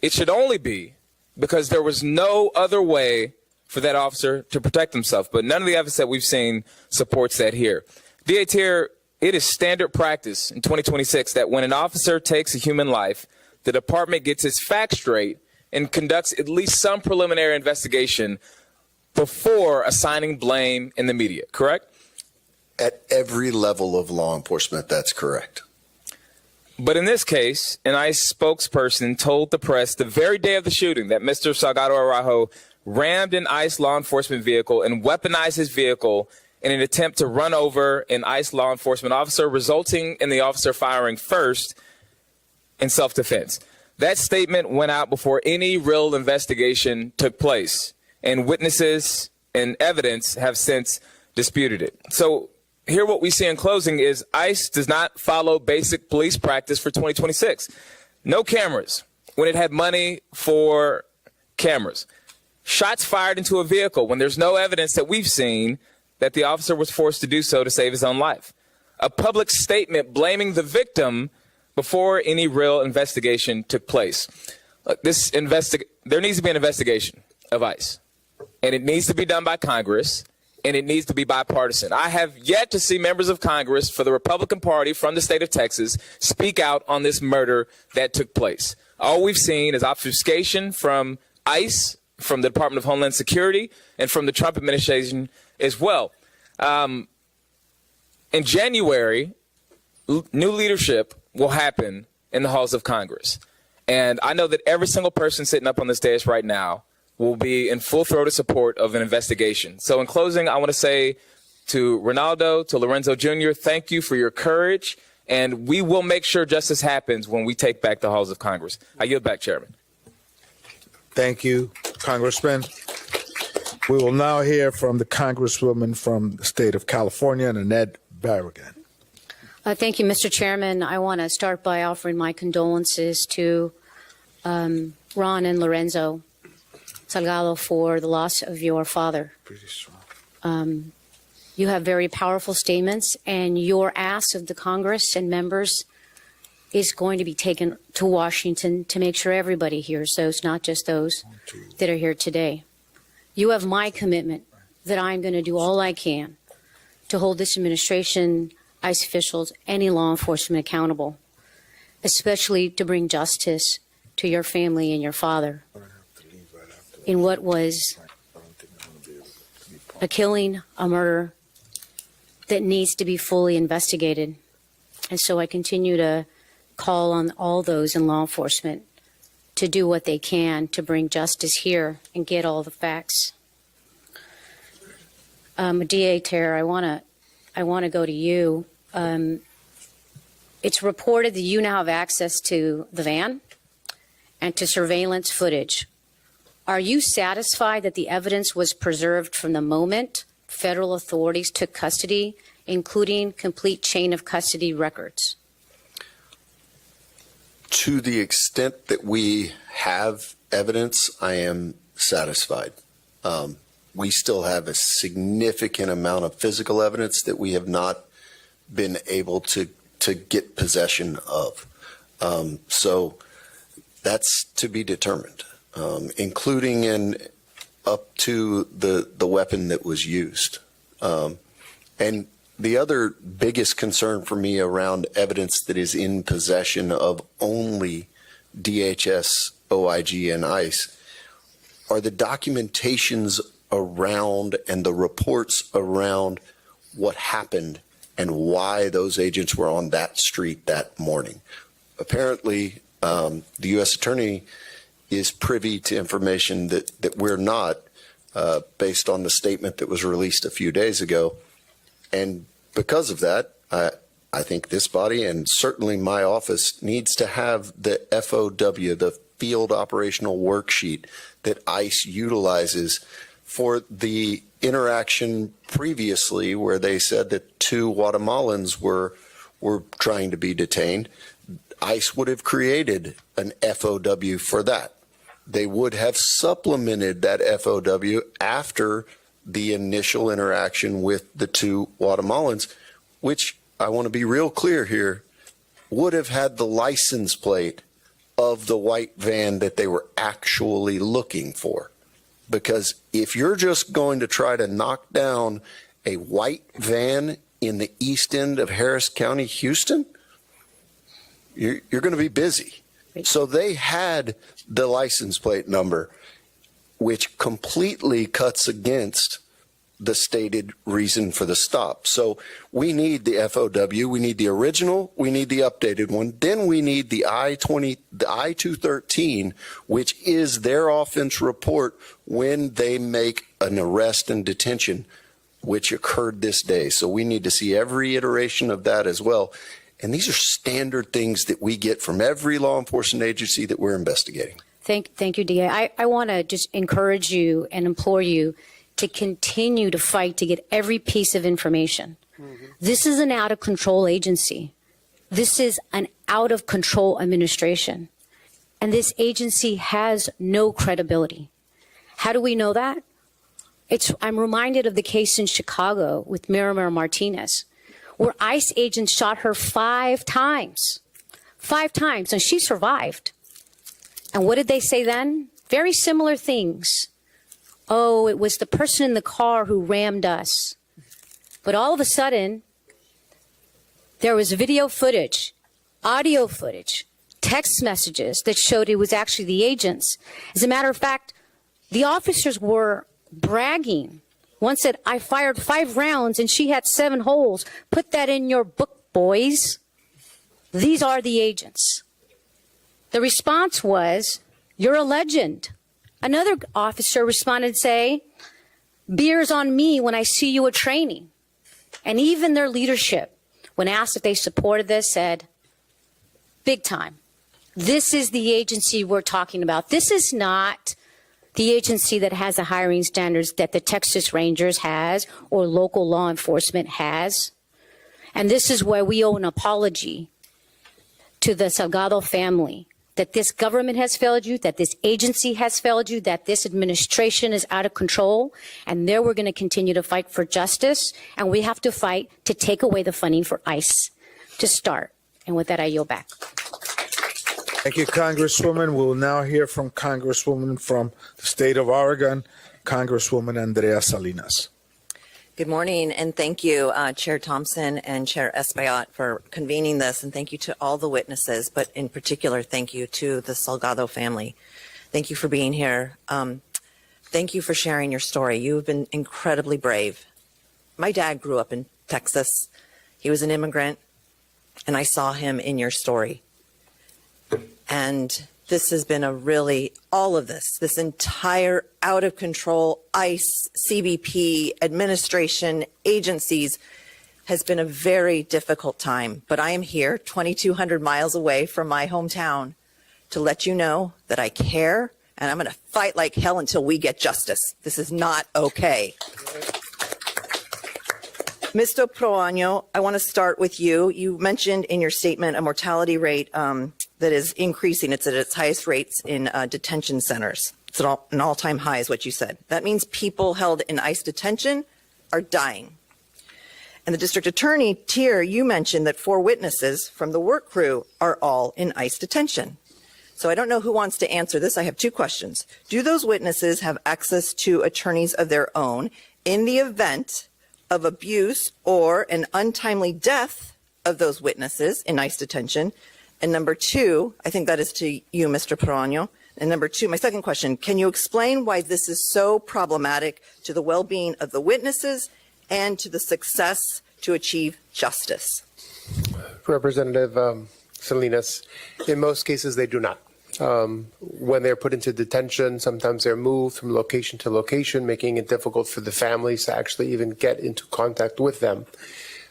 it should only be because there was no other way for that officer to protect himself. But none of the evidence that we've seen supports that here. DA Tier, it is standard practice in 2026 that when an officer takes a human life, the department gets its facts straight and conducts at least some preliminary investigation before assigning blame in the media, correct? At every level of law enforcement, that's correct. But in this case, an ICE spokesperson told the press the very day of the shooting that Mr. Salgado Araujo rammed an ICE law enforcement vehicle and weaponized his vehicle in an attempt to run over an ICE law enforcement officer, resulting in the officer firing first in self-defense. That statement went out before any real investigation took place, and witnesses and evidence have since disputed it. So here what we see in closing is ICE does not follow basic police practice for 2026. No cameras when it had money for cameras. Shots fired into a vehicle when there's no evidence that we've seen that the officer was forced to do so to save his own life. A public statement blaming the victim before any real investigation took place. There needs to be an investigation of ICE, and it needs to be done by Congress, and it needs to be bipartisan. I have yet to see members of Congress for the Republican Party from the state of Texas speak out on this murder that took place. All we've seen is obfuscation from ICE, from the Department of Homeland Security, and from the Trump administration as well. In January, new leadership will happen in the halls of Congress. And I know that every single person sitting up on the stage right now will be in full-throated support of an investigation. So in closing, I want to say to Ronaldo, to Lorenzo Jr., thank you for your courage, and we will make sure justice happens when we take back the halls of Congress. I yield back, Chairman. Thank you, Congressman. We will now hear from the Congresswoman from the state of California, Nanette Barragan. Thank you, Mr. Chairman. I want to start by offering my condolences to Ron and Lorenzo Salgado for the loss of your father. Pretty strong. You have very powerful statements, and your ask of the Congress and members is going to be taken to Washington to make sure everybody hears those, not just those that are here today. You have my commitment that I'm going to do all I can to hold this administration ICE officials, any law enforcement accountable, especially to bring justice to your family and your father in what was a killing, a murder that needs to be fully investigated. And so I continue to call on all those in law enforcement to do what they can to bring justice here and get all the facts. DA Terra, I want to go to you. It's reported that you now have access to the van and to surveillance footage. Are you satisfied that the evidence was preserved from the moment federal authorities took custody, including complete chain of custody records? To the extent that we have evidence, I am satisfied. We still have a significant amount of physical evidence that we have not been able to get possession of. So that's to be determined, including up to the weapon that was used. And the other biggest concern for me around evidence that is in possession of only DHS, OIG, and ICE are the documentations around and the reports around what happened and why those agents were on that street that morning. Apparently, the U.S. Attorney is privy to information that we're not, based on the statement that was released a few days ago. And because of that, I think this body and certainly my office needs to have the FOW, the Field Operational Worksheet that ICE utilizes for the interaction previously where they said that 2 Guatemalans were trying to be detained. ICE would have created an FOW for that. They would have supplemented that FOW after the initial interaction with the 2 Guatemalans, which I want to be real clear here, would have had the license plate of the white van that they were actually looking for. Because if you're just going to try to knock down a white van in the east end of Harris County, Houston, you're going to be busy. So they had the license plate number, which completely cuts against the stated reason for the stop. So we need the FOW, we need the original, we need the updated one, then we need the I-213, which is their offense report when they make an arrest and detention, which occurred this day. So we need to see every iteration of that as well. And these are standard things that we get from every law enforcement agency that we're investigating. Thank you, DA. I want to just encourage you and implore you to continue to fight to get every piece of information. This is an out-of-control agency. This is an out-of-control administration. And this agency has no credibility. How do we know that? I'm reminded of the case in Chicago with Miramar Martinez, where ICE agents shot her 5 times. 5 times, and she survived. And what did they say then? Very similar things. Oh, it was the person in the car who rammed us. But all of a sudden, there was video footage, audio footage, text messages that showed it was actually the agents. As a matter of fact, the officers were bragging. One said, I fired 5 rounds and she had 7 holes. Put that in your book, boys. These are the agents. The response was, you're a legend. Another officer responded and say, beer's on me when I see you at training. And even their leadership, when asked if they supported this, said, big time. This is the agency we're talking about. This is not the agency that has the hiring standards that the Texas Rangers has or local law enforcement has. And this is why we owe an apology to the Salgado family, that this government has failed you, that this agency has failed you, that this administration is out of control. And there we're going to continue to fight for justice. And we have to fight to take away the funding for ICE to start. And with that, I yield back. Thank you, Congresswoman. We will now hear from Congresswoman from the state of Oregon, Congresswoman Andrea Salinas. Good morning, and thank you, Chair Thompson and Chair Espaillat, for convening this, and thank you to all the witnesses, but in particular, thank you to the Salgado family. Thank you for being here. Thank you for sharing your story. You have been incredibly brave. My dad grew up in Texas. He was an immigrant, and I saw him in your story. And this has been all of this entire out of control ICE, CBP, administration, agencies has been a very difficult time. But I am here 2,200 miles away from my hometown to let you know that I care, and I'm going to fight like hell until we get justice. This is not okay. Mr. Proaño, I want to start with you. You mentioned in your statement a mortality rate that is increasing. It's at its highest rates in detention centers. It's an all-time high is what you said. That means people held in ICE detention are dying. And the district attorney, Tier, you mentioned that 4 witnesses from the work crew are all in ICE detention. So I don't know who wants to answer this. I have 2 questions. Do those witnesses have access to attorneys of their own in the event of abuse or an untimely death of those witnesses in ICE detention? And number 2, I think that is to you, Mr. Proaño. And number 2, my second question, can you explain why this is so problematic to the well-being of the witnesses and to the success to achieve justice? Representative Salinas, in most cases, they do not. When they're put into detention, sometimes they're moved from location to location, making it difficult for the families to actually even get into contact with them.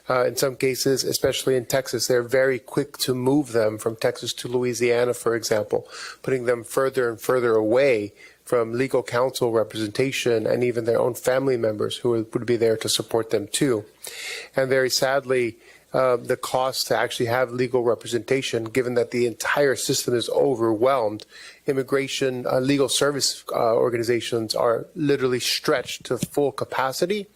In some cases, especially in Texas, they're very quick to move them from Texas to Louisiana, for example, putting them further and further away from legal counsel representation and even their own family members who would be there to support them too. And very sadly, the cost to actually have legal representation, given that the entire system is overwhelmed, immigration legal service organizations are literally stretched to full capacity,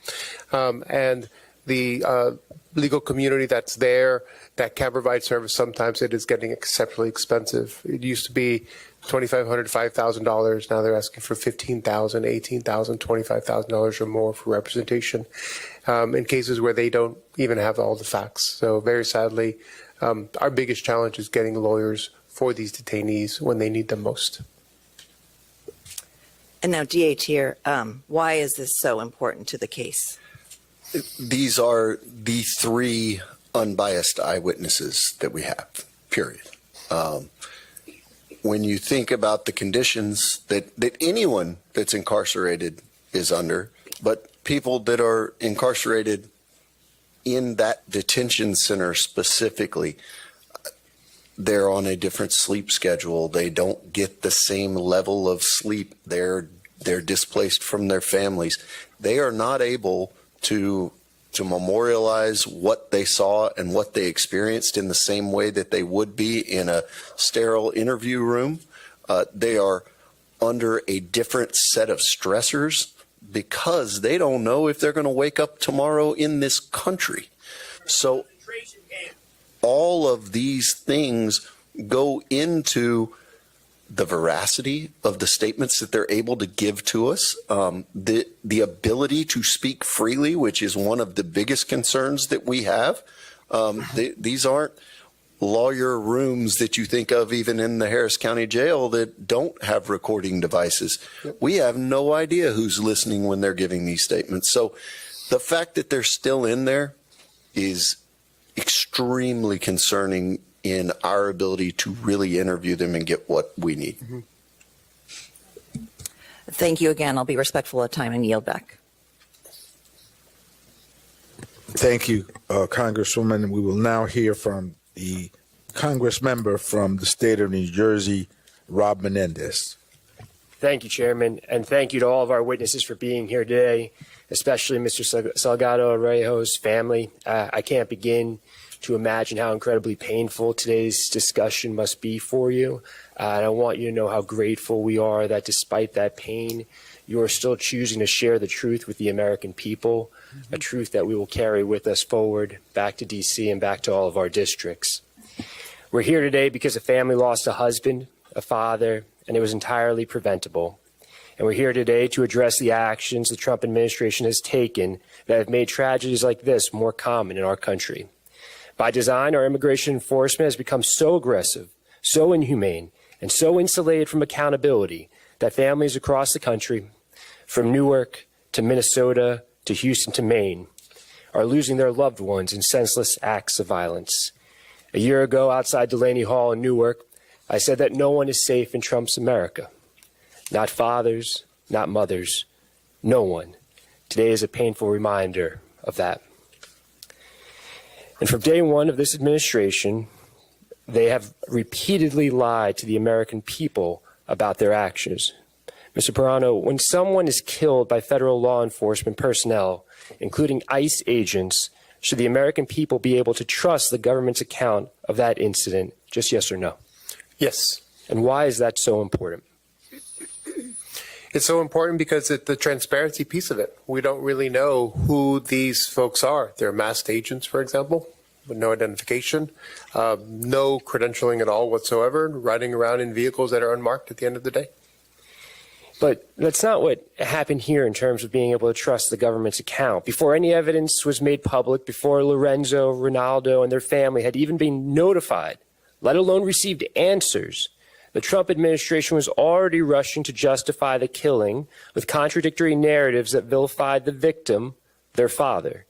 and the legal community that's there that can provide service, sometimes it is getting exceptionally expensive. It used to be $2,500 to $5,000. Now they're asking for $15,000, $18,000, $25,000 or more for representation in cases where they don't even have all the facts. So very sadly, our biggest challenge is getting lawyers for these detainees when they need them most. And now, DA Tier, why is this so important to the case? These are the 3 unbiased eyewitnesses that we have, period. When you think about the conditions that anyone that's incarcerated is under, but people that are incarcerated in that detention center specifically, they're on a different sleep schedule. They don't get the same level of sleep. They're displaced from their families. They are not able to memorialize what they saw and what they experienced in the same way that they would be in a sterile interview room. They are under a different set of stressors because they don't know if they're going to wake up tomorrow in this country. So all of these things go into the veracity of the statements that they're able to give to us, the ability to speak freely, which is one of the biggest concerns that we have. These aren't lawyer rooms that you think of even in the Harris County Jail that don't have recording devices. We have no idea who's listening when they're giving these statements. So the fact that they're still in there is extremely concerning in our ability to really interview them and get what we need. Mm-hmm. Thank you again. I'll be respectful of time and yield back. Thank you, Congresswoman. We will now hear from the Congress member from the state of New Jersey, Rob Menendez. Thank you, Chairman, and thank you to all of our witnesses for being here today, especially Mr. Salgado Araujo's family. I can't begin to imagine how incredibly painful today's discussion must be for you. And I want you to know how grateful we are that despite that pain, you are still choosing to share the truth with the American people, a truth that we will carry with us forward back to D.C. and back to all of our districts. We're here today because a family lost a husband, a father, and it was entirely preventable. And we're here today to address the actions the Trump administration has taken that have made tragedies like this more common in our country. By design, our immigration enforcement has become so aggressive, so inhumane, and so insulated from accountability that families across the country, from Newark to Minnesota to Houston to Maine, are losing their loved ones in senseless acts of violence. A year ago, outside Delaney Hall in Newark, I said that no one is safe in Trump's America. Not fathers, not mothers, no one. Today is a painful reminder of that. And from day one of this administration, they have repeatedly lied to the American people about their actions. Mr. Perano, when someone is killed by federal law enforcement personnel, including ICE agents, should the American people be able to trust the government's account of that incident? Just yes or no? Yes. And why is that so important? It's so important because it's the transparency piece of it. We don't really know who these folks are. They're masked agents, for example, with no identification, no credentialing at all whatsoever, riding around in vehicles that are unmarked at the end of the day. But that's not what happened here in terms of being able to trust the government's account. Before any evidence was made public, before Lorenzo, Ronaldo, and their family had even been notified, let alone received answers, the Trump administration was already rushing to justify the killing with contradictory narratives that vilified the victim, their father.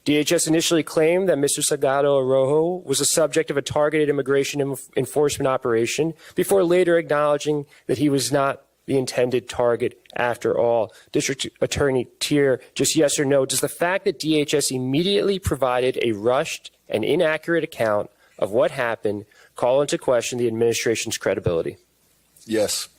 DHS initially claimed that Mr. Salgado Araujo was the subject of a targeted immigration enforcement operation before later acknowledging that he was not the intended target after all. District Attorney Tier, just yes or no, does the fact that DHS immediately provided a rushed and inaccurate account of what happened call into question the administration's credibility? Yes.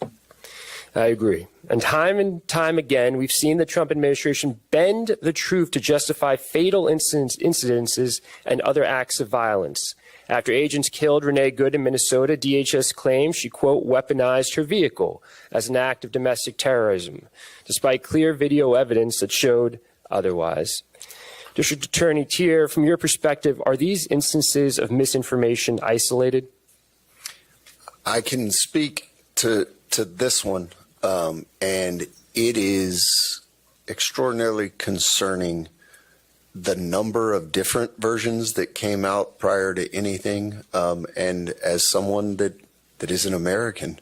I agree. And time again, we've seen the Trump administration bend the truth to justify fatal incidences and other acts of violence. After agents killed Renee Good in Minnesota, DHS claimed she, quote, weaponized her vehicle as an act of domestic terrorism, despite clear video evidence that showed otherwise. District Attorney Tier, from your perspective, are these instances of misinformation isolated? I can speak to this one, and it is extraordinarily concerning the number of different versions that came out prior to anything. And as someone that is an American,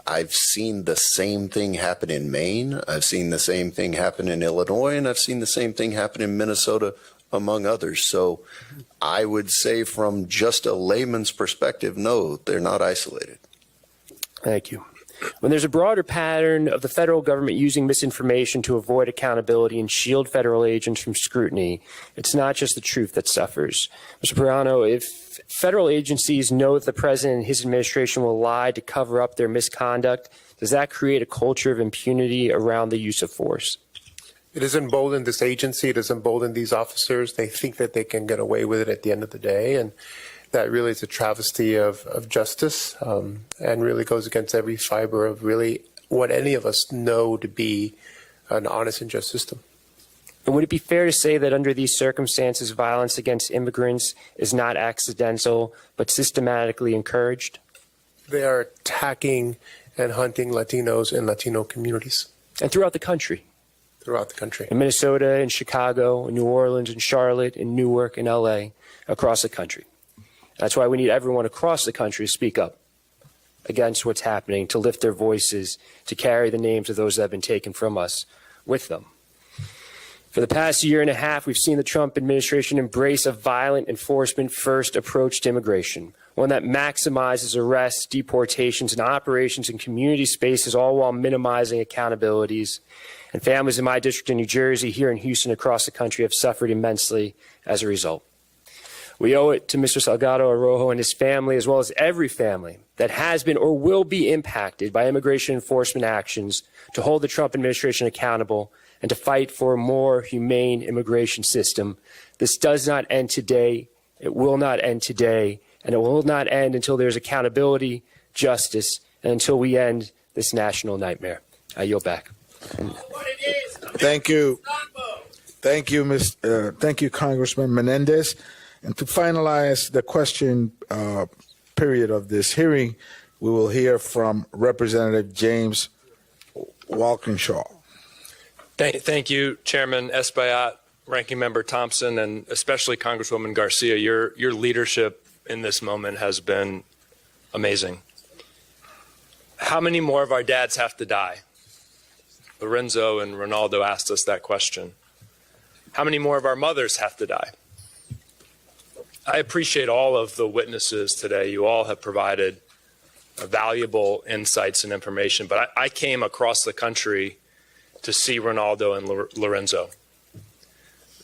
I've seen the same thing happen in Maine. I've seen the same thing happen in Illinois, and I've seen the same thing happen in Minnesota, among others. So I would say from just a layman's perspective, no, they're not isolated. Thank you. When there's a broader pattern of the federal government using misinformation to avoid accountability and shield federal agents from scrutiny, it's not just the truth that suffers. Mr. Perano, if federal agencies know that the president and his administration will lie to cover up their misconduct, does that create a culture of impunity around the use of force? It has emboldened this agency. It has emboldened these officers. They think that they can get away with it at the end of the day. And that really is a travesty of justice, and really goes against every fiber of really what any of us know to be an honest and just system. And would it be fair to say that under these circumstances, violence against immigrants is not accidental, but systematically encouraged? They are attacking and hunting Latinos and Latino communities. And throughout the country? Throughout the country. In Minnesota, in Chicago, in New Orleans, in Charlotte, in Newark, in LA, across the country. That's why we need everyone across the country to speak up against what's happening, to lift their voices, to carry the names of those that have been taken from us with them. For the past year and a half, we've seen the Trump administration embrace a violent enforcement-first approach to immigration, one that maximizes arrests, deportations, and operations in community spaces, all while minimizing accountabilities. And families in my district in New Jersey, here in Houston, across the country have suffered immensely as a result. We owe it to Mr. Salgado Araujo and his family, as well as every family that has been or will be impacted by immigration enforcement actions, to hold the Trump administration accountable and to fight for a more humane immigration system. This does not end today. It will not end today. And it will not end until there's accountability, justice, and until we end this national nightmare. I yield back. Thank you. Thank you, thank you, Congressman Menendez. And to finalize the question period of this hearing, we will hear from Representative James Walkinshaw. Thank you, Chairman Espaillat, Ranking Member Thompson, and especially Congresswoman Garcia. Your leadership in this moment has been amazing. How many more of our dads have to die? Lorenzo and Ronaldo asked us that question. How many more of our mothers have to die? I appreciate all of the witnesses today. You all have provided valuable insights and information, but I came across the country to see Ronaldo and Lorenzo,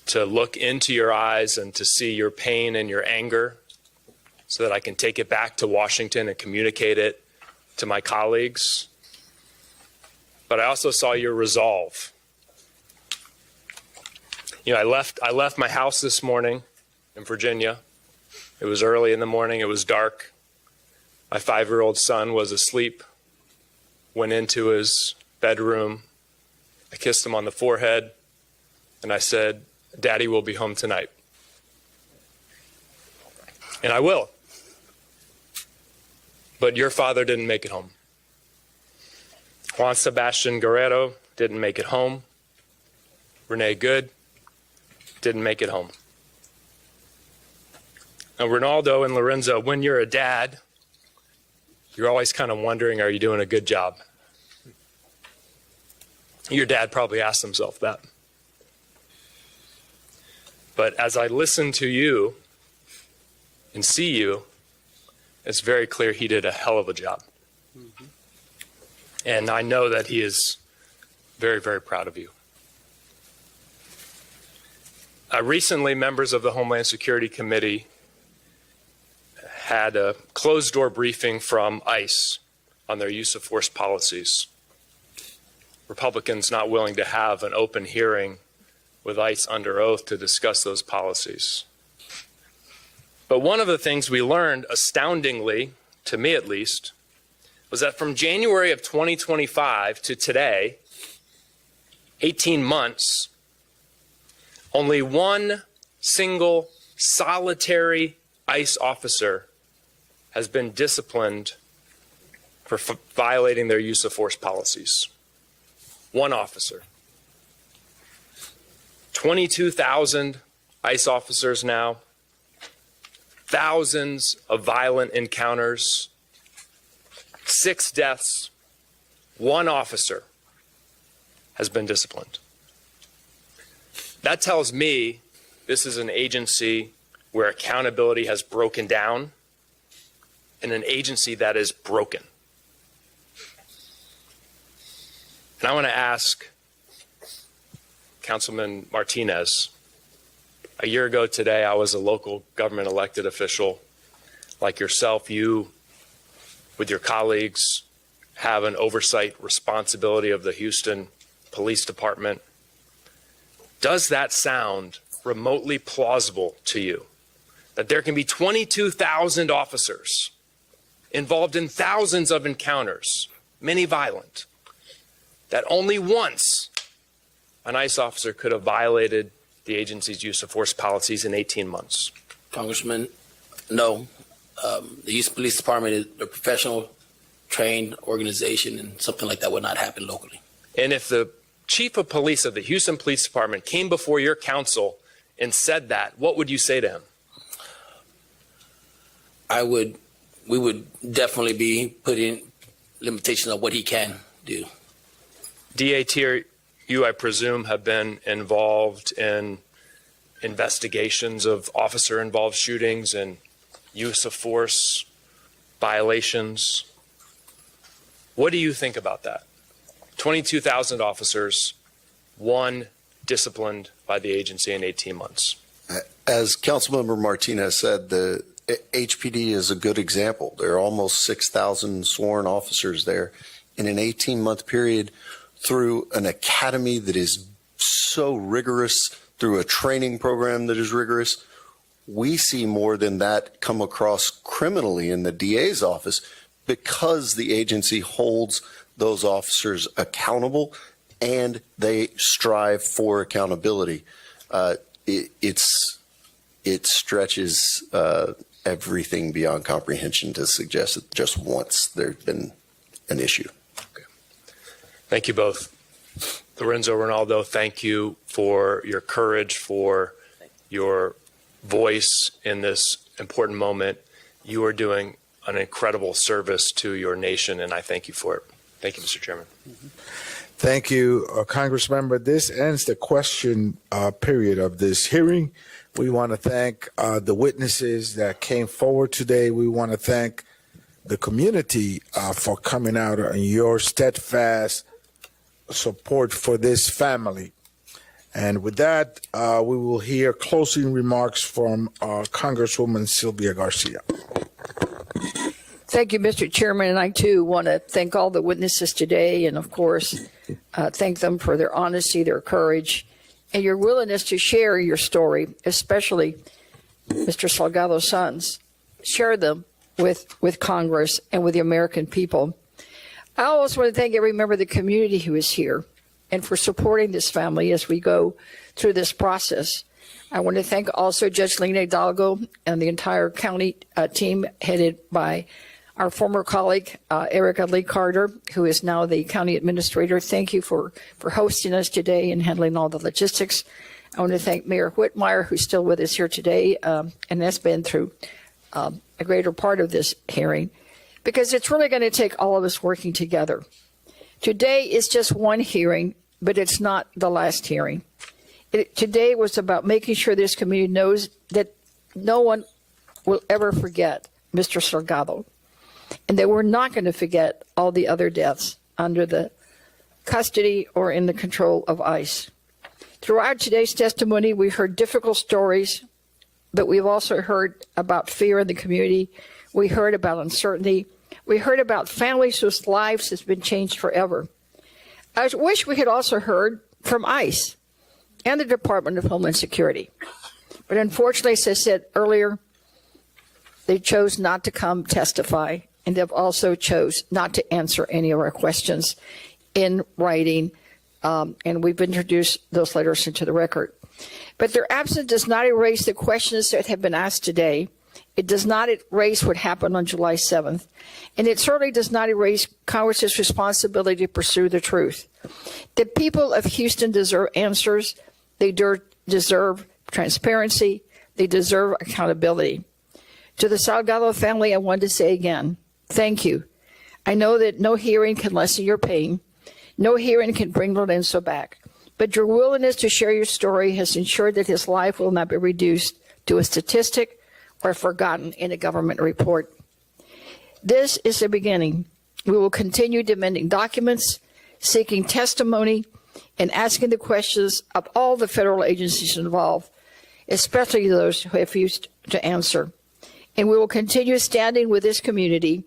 to look into your eyes and to see your pain and your anger so that I can take it back to Washington and communicate it to my colleagues. But I also saw your resolve. You know, I left my house this morning in Virginia. It was early in the morning. It was dark. My 5-year-old son was asleep, went into his bedroom. I kissed him on the forehead, and I said, Daddy will be home tonight. And I will. But your father didn't make it home. Juan Sebastian Guerrero didn't make it home. Renee Good didn't make it home. Now, Ronaldo and Lorenzo, when you're a dad, you're always kind of wondering, are you doing a good job? Your dad probably asked himself that. But as I listen to you and see you, it's very clear he did a hell of a job. Mm-hmm. And I know that he is very, very proud of you. Recently, members of the Homeland Security Committee had a closed-door briefing from ICE on their use of force policies. Republicans not willing to have an open hearing with ICE under oath to discuss those policies. But one of the things we learned, astoundingly, to me at least, was that from January of 2025 to today, 18 months, only one single solitary ICE officer has been disciplined for violating their use of force policies. One officer. 22,000 ICE officers now, thousands of violent encounters, 6 deaths, one officer has been disciplined. That tells me this is an agency where accountability has broken down and an agency that is broken. And I want to ask Councilman Martinez, a year ago today, I was a local government elected official like yourself. You, with your colleagues, have an oversight responsibility of the Houston Police Department. Does that sound remotely plausible to you? That there can be 22,000 officers involved in thousands of encounters, many violent, that only once an ICE officer could have violated the agency's use of force policies in 18 months? Congressman, no. The Houston Police Department is a professional, trained organization, and something like that would not happen locally. And if the chief of police of the Houston Police Department came before your council and said that, what would you say to him? We would definitely be putting limitations on what he can do. DA Tier, you, I presume, have been involved in investigations of officer-involved shootings and use of force violations. What do you think about that? 22,000 officers, one disciplined by the agency in 18 months. As Councilmember Martinez said, the HPD is a good example. There are almost 6,000 sworn officers there in an 18-month period through an academy that is so rigorous, through a training program that is rigorous. We see more than that come across criminally in the DA's office because the agency holds those officers accountable and they strive for accountability. It stretches everything beyond comprehension to suggest that just once there's been an issue. Okay. Thank you both. Lorenzo, Ronaldo, thank you for your courage, for your voice in this important moment. You are doing an incredible service to your nation, and I thank you for it. Thank you, Mr. Chairman. Thank you, Congressmember. This ends the question period of this hearing. We want to thank the witnesses that came forward today. We want to thank the community for coming out and your steadfast support for this family. And with that, we will hear closing remarks from Congresswoman Sylvia Garcia. Thank you, Mr. Chairman, and I too want to thank all the witnesses today, and of course, thank them for their honesty, their courage, and your willingness to share your story, especially Mr. Salgado's sons. Share them with Congress and with the American people. I also want to thank every member of the community who is here and for supporting this family as we go through this process. I want to thank also Judge Lena Hidalgo and the entire county team headed by our former colleague, Erica Lee Carter, who is now the county administrator. Thank you for hosting us today and handling all the logistics. I want to thank Mayor Whitmire, who's still with us here today, and has been through a greater part of this hearing, because it's really going to take all of us working together. Today is just one hearing, but it's not the last hearing. Today was about making sure this community knows that no one will ever forget Mr. Salgado, and that we're not going to forget all the other deaths under the custody or in the control of ICE. Throughout today's testimony, we heard difficult stories, but we've also heard about fear in the community. We heard about uncertainty. We heard about families whose lives has been changed forever. I wish we had also heard from ICE and the Department of Homeland Security. But unfortunately, as I said earlier, they chose not to come testify, and they've also chose not to answer any of our questions in writing, and we've introduced those letters into the record. But their absence does not erase the questions that have been asked today. It does not erase what happened on July 7th, and it certainly does not erase Congress's responsibility to pursue the truth. The people of Houston deserve answers. They deserve transparency. They deserve accountability. To the Salgado family, I want to say again, thank you. I know that no hearing can lessen your pain. No hearing can bring Lorenzo back. But your willingness to share your story has ensured that his life will not be reduced to a statistic or forgotten in a government report. This is the beginning. We will continue demanding documents, seeking testimony, and asking the questions of all the federal agencies involved, especially those who have refused to answer. And we will continue standing with this community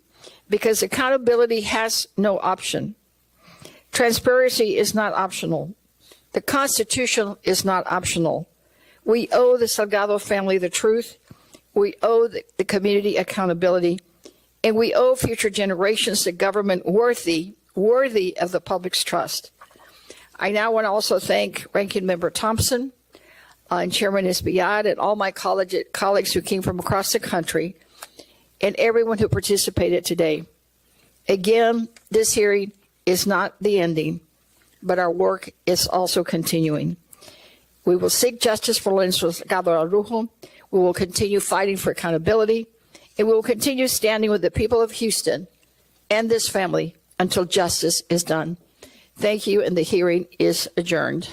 because accountability has no option. Transparency is not optional. The Constitution is not optional. We owe the Salgado family the truth. We owe the community accountability. And we owe future generations a government worthy of the public's trust. I now want to also thank Ranking Member Thompson and Chairman Espaillat and all my colleagues who came from across the country and everyone who participated today. Again, this hearing is not the ending, but our work is also continuing. We will seek justice for Lorenzo Salgado Araujo. We will continue fighting for accountability, and we will continue standing with the people of Houston and this family until justice is done. Thank you, and the hearing is adjourned.